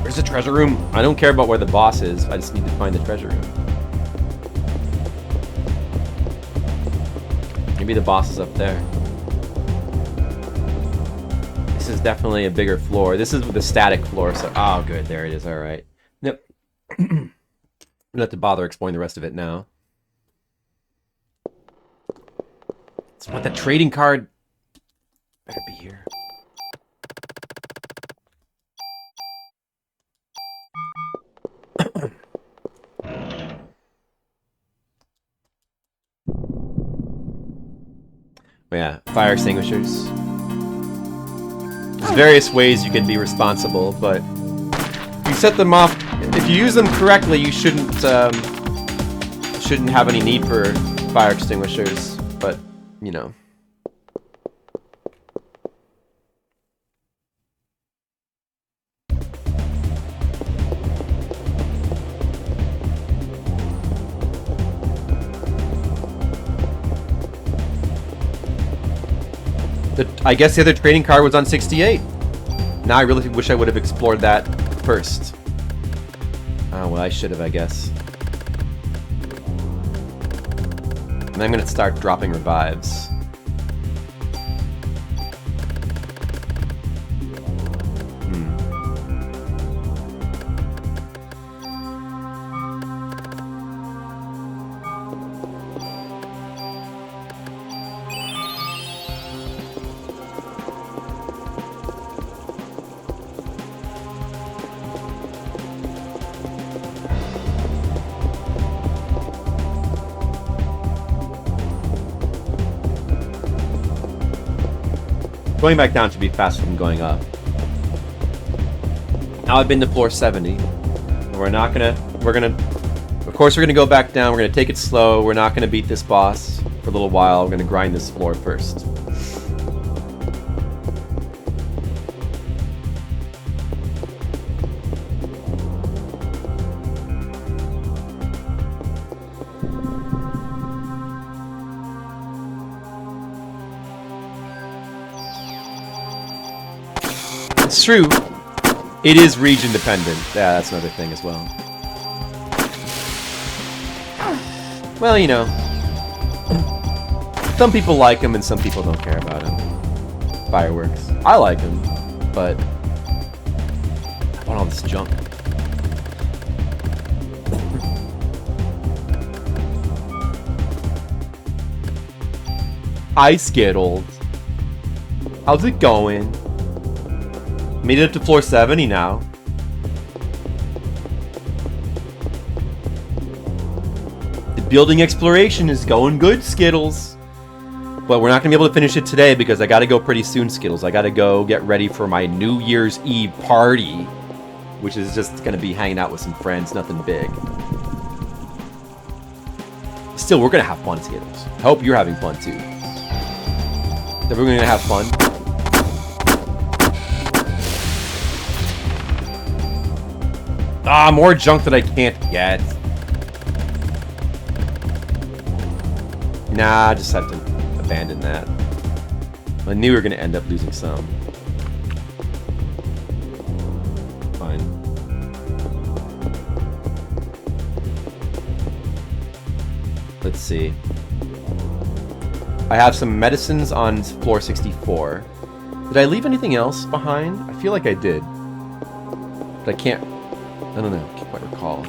Where's the treasure room? I don't care about where the boss is. I just need to find the treasure room. Maybe the boss is up there. This is definitely a bigger floor. This is the static floor, so... Oh, good. There it is. All right. Yep. I don't have to bother exploring the rest of it now. So what, the trading card... Better be here. Yeah, fire extinguishers. There's various ways you can be responsible, but if you set them off, if you use them correctly, you shouldn't have any need for fire extinguishers. But you know. I guess the other trading card was on 68. Now I really wish I would have explored that first. Oh, well, I should have, I guess. And I'm going to start dropping revives. Going back down should be faster than going up. Now I've been to floor 70. We're not gonna, of course we're gonna go back down. We're gonna take it slow. We're not gonna beat this boss for a little while. We're gonna grind this floor first. It's true. It is region dependent. Yeah, that's another thing as well. Well, you know, some people like them and some people don't care about them. Fireworks. I like them, but I want all this junk. Hi, Skittles. How's it going? Made it up to floor 70 now. The building exploration is going good, Skittles. But we're not going to be able to finish it today because I got to go pretty soon, Skittles. I got to go get ready for my New Year's Eve party, which is just going to be hanging out with some friends, nothing big. Still, we're going to have fun, Skittles. I hope you're having fun, too. That we're going to have fun. Ah, more junk that I can't get. Nah, I just have to abandon that. I knew we were going to end up losing some. Fine. Let's see. I have some medicines on floor 64. Did I leave anything else behind? I feel like I did. But I can't... I don't know. I can't quite recall.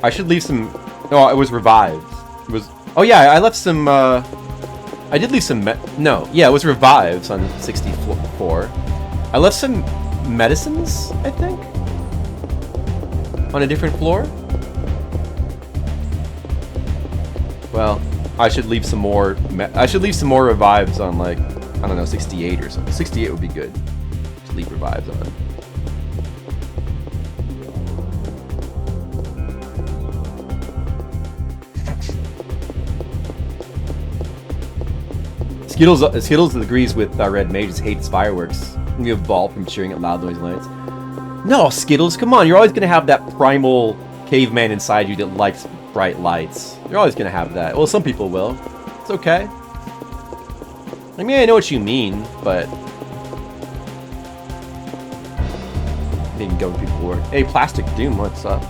I should leave some... No, it was revived. It was... Oh, yeah, I left some... I did leave some... No, yeah, it was revives on 64. I left some medicines, I think? On a different floor? Well, I should leave some more... I should leave some more revives on, like... I don't know, 68 or something. 68 would be good. To leave revives on. Skittles agrees with Red Mage, hates fireworks. You evolve from cheering at loud noise lights. No, Skittles, come on. You're always going to have that primal caveman inside you that likes bright lights. You're always going to have that. Well, some people will. It's okay. I mean, I know what you mean, but... Maybe go with people work. Hey, Plastic Doom, what's up?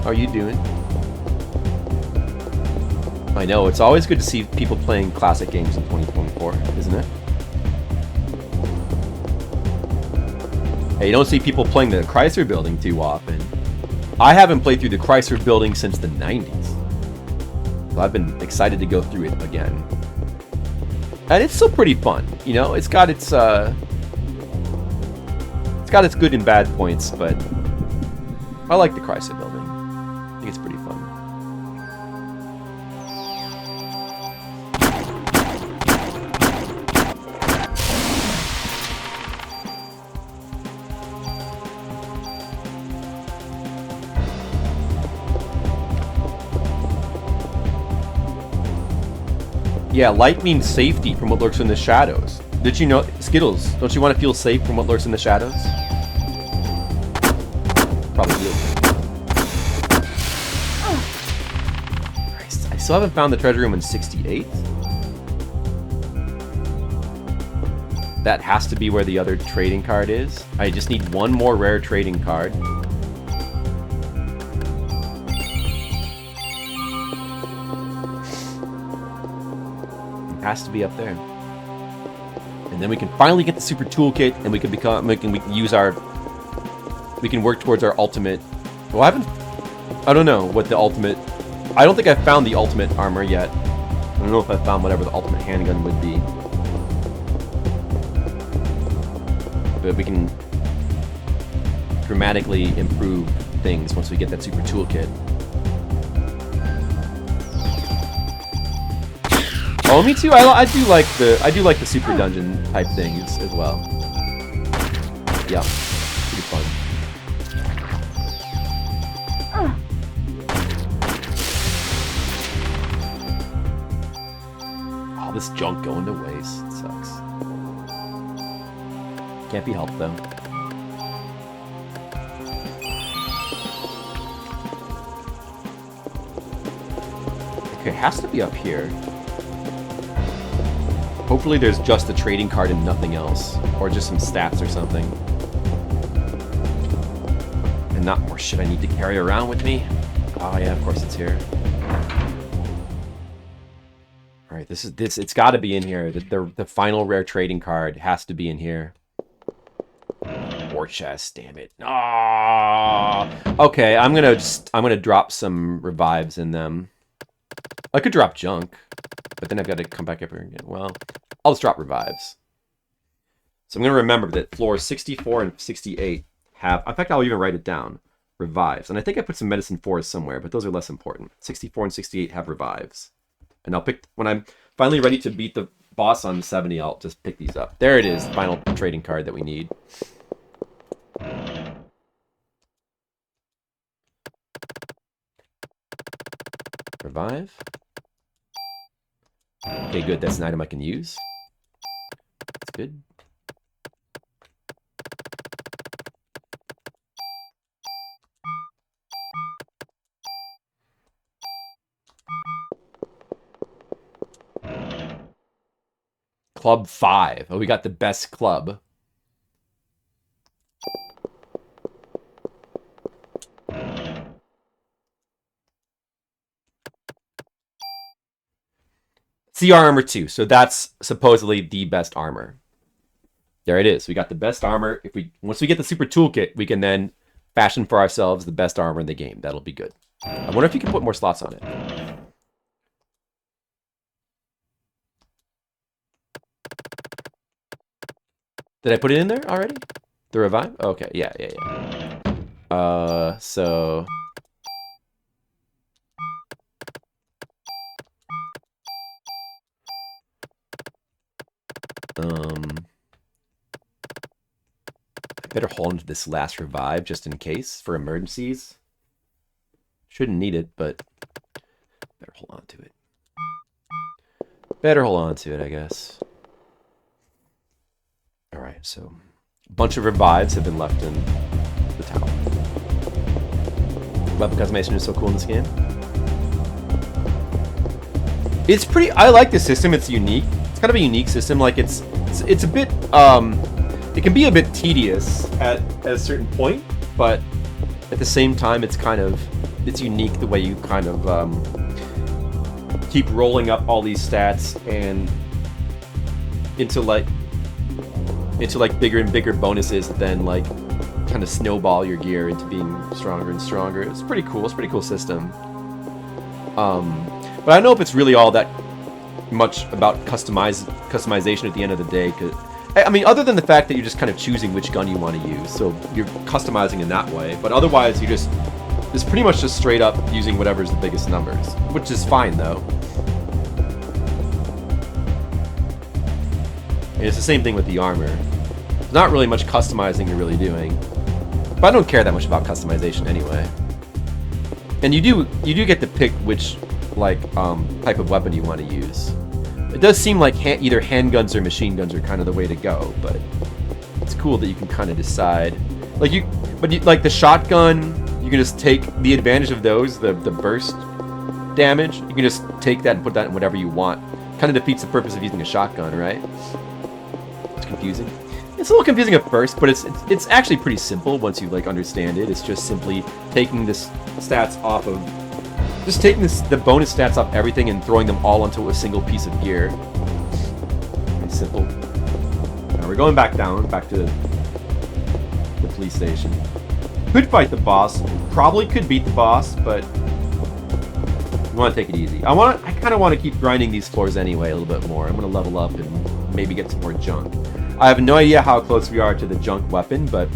How are you doing? I know, it's always good to see people playing classic games in 2024, isn't it? Hey, you don't see people playing the Chrysler Building too often. I haven't played through the Chrysler Building since the 90s. So I've been excited to go through it again. And it's still pretty fun, you know? It's got its good and bad points, but I like the Chrysler Building. I think it's pretty fun. Yeah, light means safety from what lurks in the shadows. Did you know, Skittles, don't you want to feel safe from what lurks in the shadows? Probably do. Oh. Christ, I still haven't found the treasure room in 68. That has to be where the other trading card is. I just need one more rare trading card. Has to be up there, and then we can finally get the super toolkit, and we can work towards our ultimate. Well, I don't know what the ultimate. I don't think I found the ultimate armor yet. I don't know if I found whatever the ultimate handgun would be, but we can dramatically improve things once we get that super toolkit. Oh, me too. I do like the super dungeon type things as well. Yeah, pretty fun. All this junk going to waste. It sucks. Can't be helped though. Okay, it has to be up here. Hopefully there's just a trading card and nothing else. Or just some stats or something. And not more shit I need to carry around with me. Oh yeah, of course it's here. Alright, it's gotta be in here. The final rare trading card has to be in here. War chest, damn it. Ah. Okay, I'm gonna drop some revives in them. I could drop junk, but then I've got to come back up here again. Well, I'll just drop revives. So I'm going to remember that floors 64 and 68 have... In fact, I'll even write it down. Revives. And I think I put some medicine 4s somewhere, but those are less important. 64 and 68 have revives. And I'll pick... When I'm finally ready to beat the boss on 70, I'll just pick these up. There it is, the final trading card that we need. Revive. Okay, good. That's an item I can use. That's good. Club 5. Oh, we got the best club. CR armor 2. So that's supposedly the best armor. There it is. We got the best armor. Once we get the super toolkit, we can then fashion for ourselves the best armor in the game. That'll be good. I wonder if you can put more slots on it. Did I put it in there already? The revive? Okay, yeah. So... I better hold on to this last revive just in case for emergencies. Shouldn't need it, but better hold on to it. Better hold on to it, I guess. Alright, so a bunch of revives have been left in the tower. Weapon customization is so cool in this game. It's pretty... I like the system. It's unique. It's kind of a unique system. Like, it's a bit... it can be a bit tedious at a certain point, but at the same time, it's kind of... It's unique the way you kind of keep rolling up all these stats and into bigger and bigger bonuses that then like kind of snowball your gear into being stronger and stronger. It's pretty cool. It's a pretty cool system. But I don't know if it's really all that much about customization at the end of the day. Cause, I mean, other than the fact that you're just kind of choosing which gun you want to use, so you're customizing in that way. But otherwise, it's pretty much just straight up using whatever's the biggest numbers, which is fine though. And it's the same thing with the armor. There's not really much customizing you're really doing. But I don't care that much about customization anyway. And you do get to pick which type of weapon you want to use. It does seem like either handguns or machine guns are kind of the way to go, but it's cool that you can kind of decide. Like the shotgun, you can just take the advantage of those, the burst damage. You can just take that and put that in whatever you want. Kind of defeats the purpose of using a shotgun, right? Confusing. It's a little confusing at first, but it's actually pretty simple once you understand it. It's just simply taking this stats off of, just taking the bonus stats off everything and throwing them all onto a single piece of gear. Pretty simple. Now we're going back to the police station. Could fight the boss. Probably could beat the boss, but we want to take it easy. I kind of want to keep grinding these floors anyway a little bit more. I'm going to level up and maybe get some more junk. I have no idea how close we are to the junk weapon, but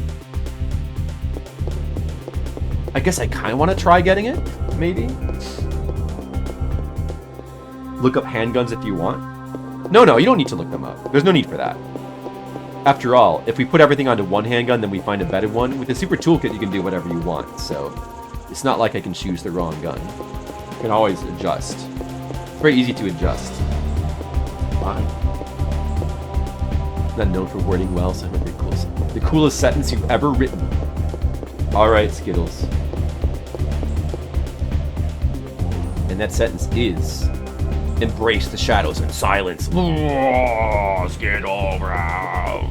I guess I kind of want to try getting it, maybe. Look up handguns if you want. No, you don't need to look them up. There's no need for that. After all, if we put everything onto one handgun, then we find a better one. With the Super Toolkit, you can do whatever you want, so it's not like I can choose the wrong gun. You can always adjust. It's very easy to adjust. Fine. Not known for wording well, so I'm very cool. The coolest sentence you've ever written. Alright, Skittles. And that sentence is... Embrace the shadows and silence. Oh, Skittle, bro.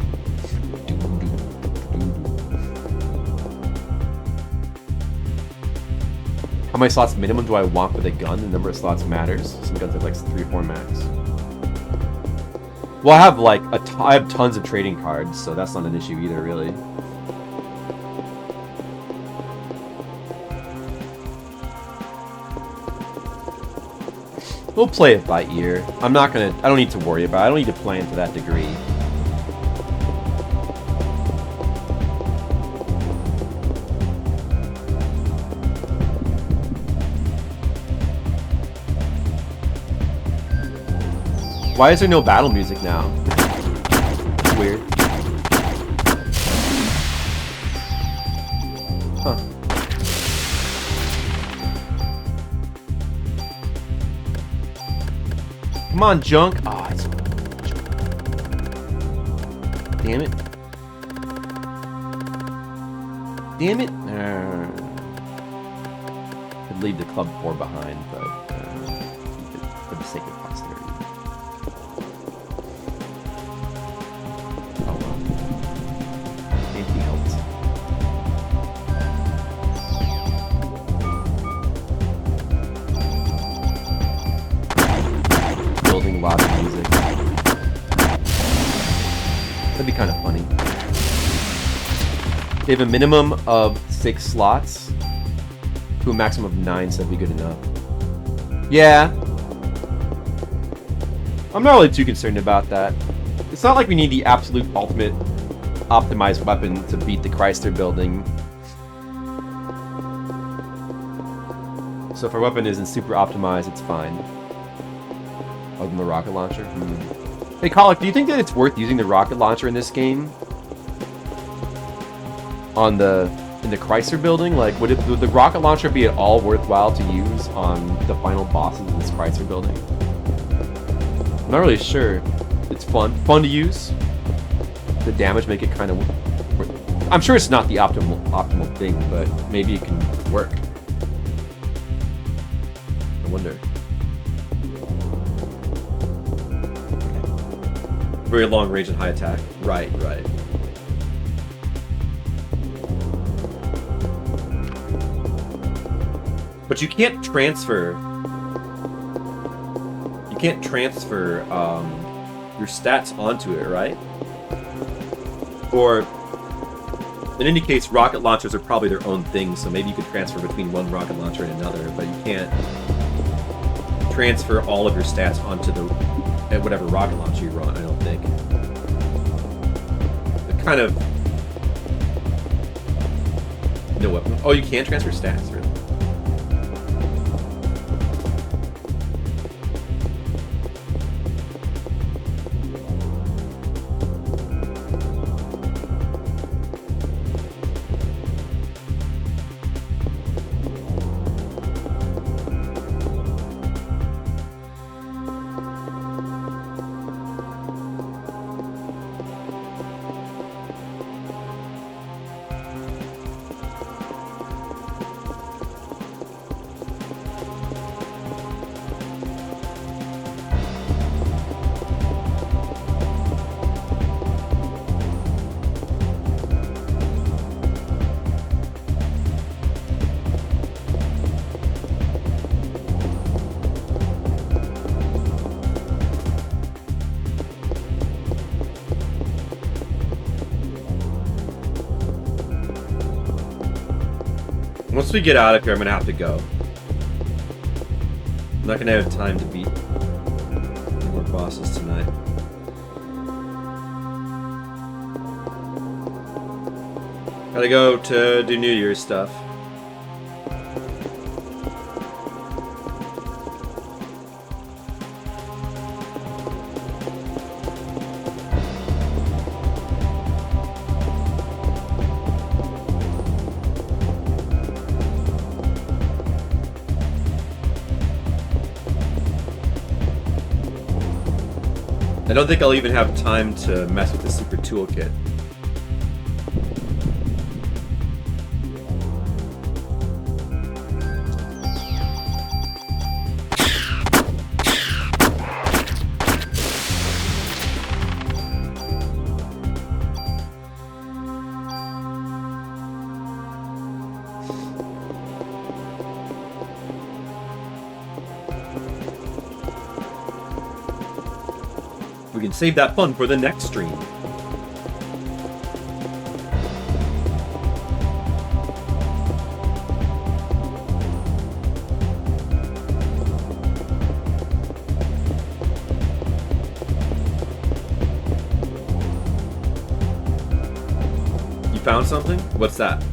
How many slots minimum do I want with a gun? The number of slots matters. Some guns have like 3 or 4 max. Well, I have like I have tons of trading cards, so that's not an issue either, really. We'll play it by ear. I don't need to worry about it. I don't need to plan to that degree. Why is there no battle music now? Weird. Huh. Come on, junk. Ah, oh, it's junk. Damn it. Damn it. Could leave the club 4 behind, but keep it for the sake of posterity. Oh well. Anything else? Building lots of music. That'd be kind of funny. They have a minimum of 6 slots to a maximum of 9, so that'd be good enough. Yeah. I'm not really too concerned about that. It's not like we need the absolute ultimate optimized weapon to beat the Chrysler Building. So if our weapon isn't super optimized, it's fine. Other than the rocket launcher. Hey, Colic, do you think that it's worth using the rocket launcher in this game? In the Chrysler Building? Like, would the rocket launcher be at all worthwhile to use on the final bosses of this Chrysler Building? I'm not really sure. It's fun to use. The damage make it kind of... I'm sure it's not the optimal thing, but maybe it can work. I wonder. Very long range and high attack. Right. But you can't transfer... your stats onto it, right? Or... in any case, rocket launchers are probably their own thing, so maybe you could transfer between one rocket launcher and another, but you can't transfer all of your stats onto whatever rocket launcher you run, I don't think. It kind of... No weapon. Oh, you can transfer stats, really? Once we get out of here, I'm gonna have to go. I'm not gonna have time to beat more bosses tonight. Gotta go to do New Year's stuff. I don't think I'll even have time to mess with the super toolkit. We can save that fun for the next stream. You found something? What's that?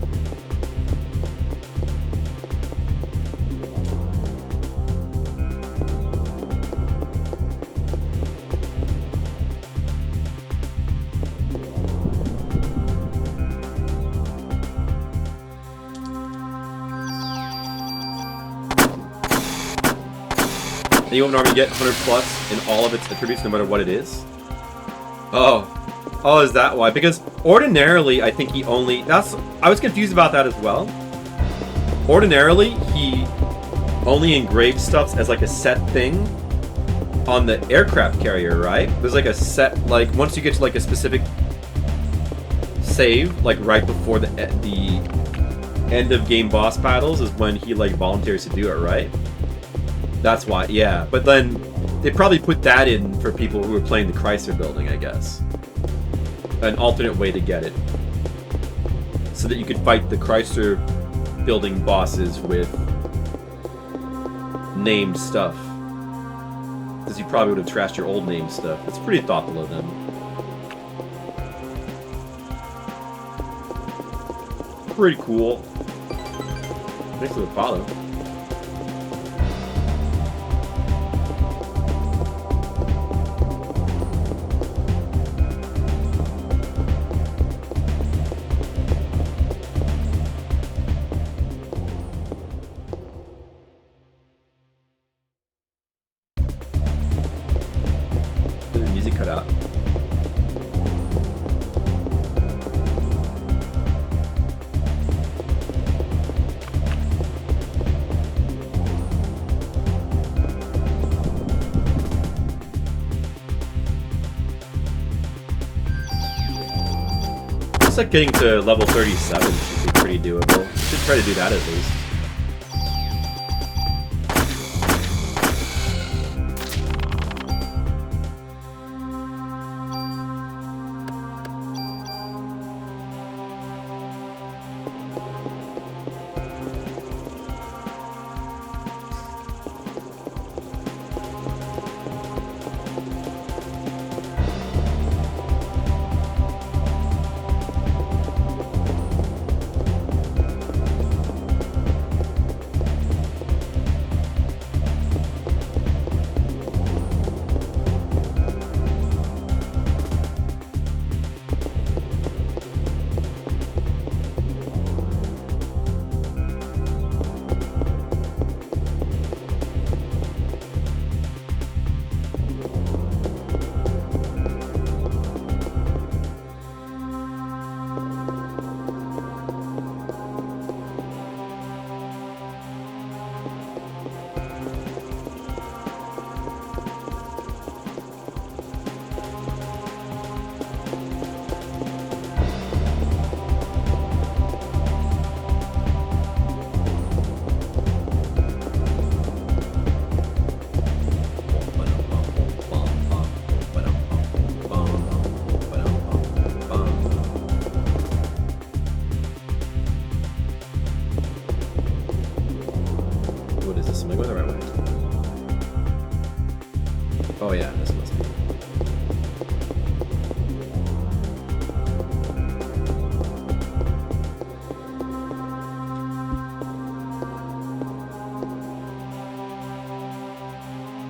You would normally get 100 plus in all of its attributes, no matter what it is. Oh, is that why? Because ordinarily, I think he only. I was confused about that as well. Ordinarily, he only engraves stuff as like a set thing on the aircraft carrier, right? There's like a set, like once you get to like a specific save, like right before the end of game boss battles, is when he like volunteers to do it, right? That's why, yeah. But then they probably put that in for people who were playing the Chrysler Building, I guess. An alternate way to get it. So that you could fight the Chrysler Building bosses with named stuff. Because you probably would have trashed your old name stuff. It's pretty thoughtful of them. Pretty cool. Thanks for the follow. Like getting to level 37 should be pretty doable. Should try to do that at least.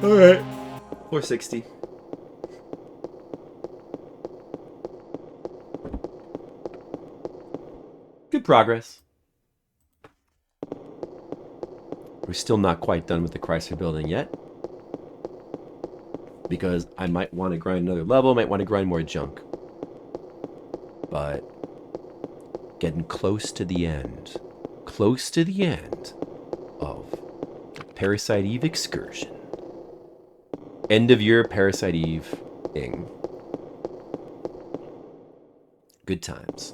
Alright. 460. Good progress. We're still not quite done with the Chrysler Building yet. because I might want to grind another level, might want to grind more junk. But getting close to the end. Close to the end of the Parasite Eve excursion. End of year Parasite Eve-ing. Good times.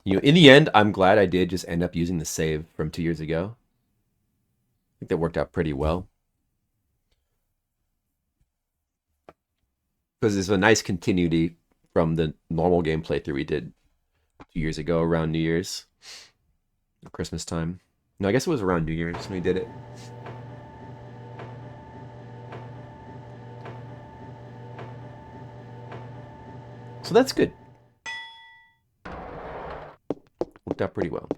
You know, in the end, I'm glad I did just end up using the save from 2 years ago. I think that worked out pretty well. Because it's a nice continuity from the normal game playthrough we did 2 years ago around New Year's. Christmas time. No, I guess it was around New Year's when we did it. So that's good. Worked out pretty well.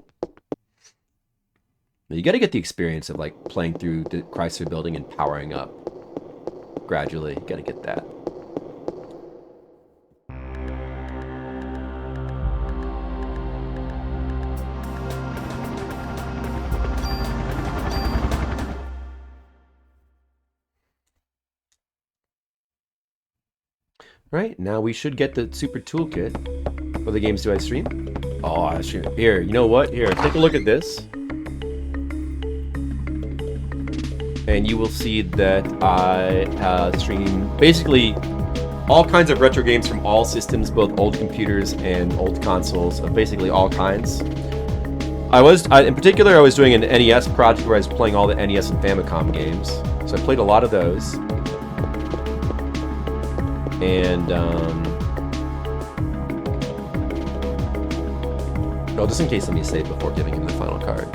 You got to get the experience of like playing through the Chrysler Building and powering up gradually. You got to get that. Right, now we should get the super toolkit. What other games do I stream? Oh, I stream it. Here, you know what? Here, take a look at this. And you will see that I stream basically all kinds of retro games from all systems, both old computers and old consoles, of basically all kinds. In particular, I was doing an NES project where I was playing all the NES and Famicom games. So I played a lot of those. And, well, just in case, let me save before giving him the final card.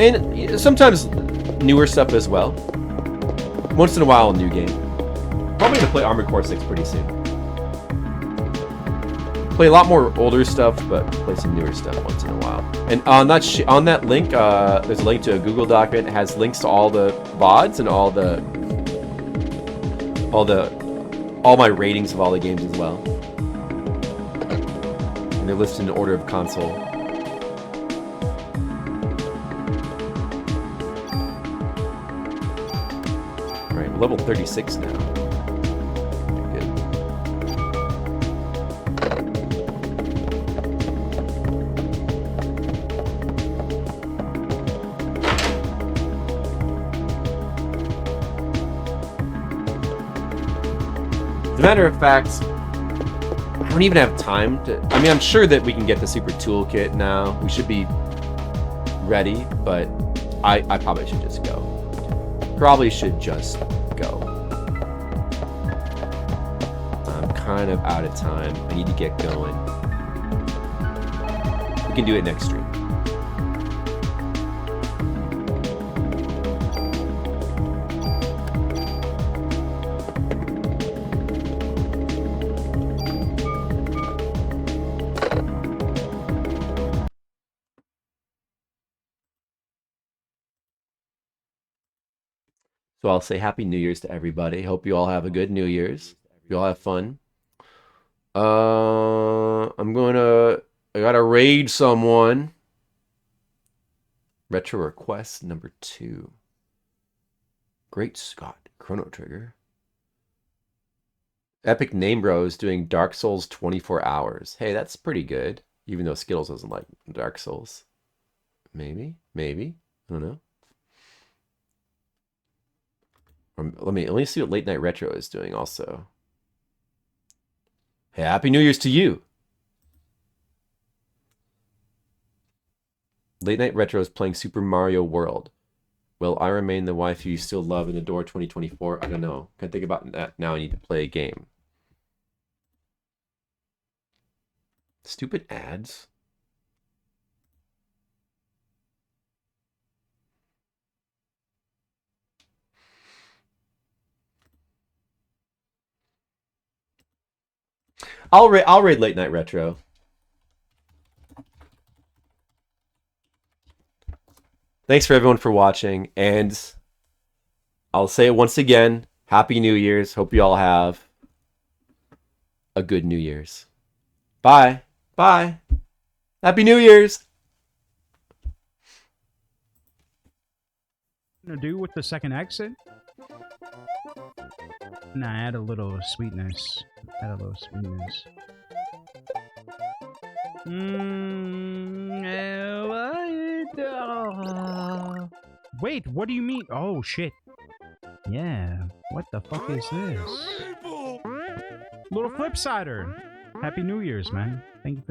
And sometimes newer stuff as well. Once in a while, a new game. Probably gonna play Armored Core 6 pretty soon. Play a lot more older stuff, but play some newer stuff once in a while. And on that link, there's a link to a Google document. It has links to all the VODs and all my ratings of all the games as well. And they're listed in order of console. Alright, we're level 36 now. Good. As a matter of fact, I don't even have time to... I mean, I'm sure that we can get the super toolkit now. We should be ready, but I probably should just go. Probably should just go. I'm kind of out of time. I need to get going. We can do it next stream. So I'll say Happy New Year's to everybody. Hope you all have a good New Year's. You all have fun. I gotta raid someone. Retro request number 2. Great Scott. Chrono Trigger. Epic Name Bros doing Dark Souls 24 hours. Hey, that's pretty good. Even though Skittles doesn't like Dark Souls. Maybe. I don't know. Let me see what Late Night Retro is doing also. Hey, Happy New Year's to you. Late Night Retro is playing Super Mario World. Will I remain the wife you still love and adore 2024? I don't know. Can't think about that now. I need to play a game. Stupid ads. I'll raid Late Night Retro. Thanks for everyone for watching, and I'll say it once again. Happy New Year's. Hope you all have a good New Year's. Bye. Bye. Happy New Year's. To do with the second exit? Nah, add a little sweetness. Add a little sweetness. Wait, what do you mean? Oh, shit. Yeah, what the fuck is this? Little Flipsider. Happy New Year's, man. Thank you for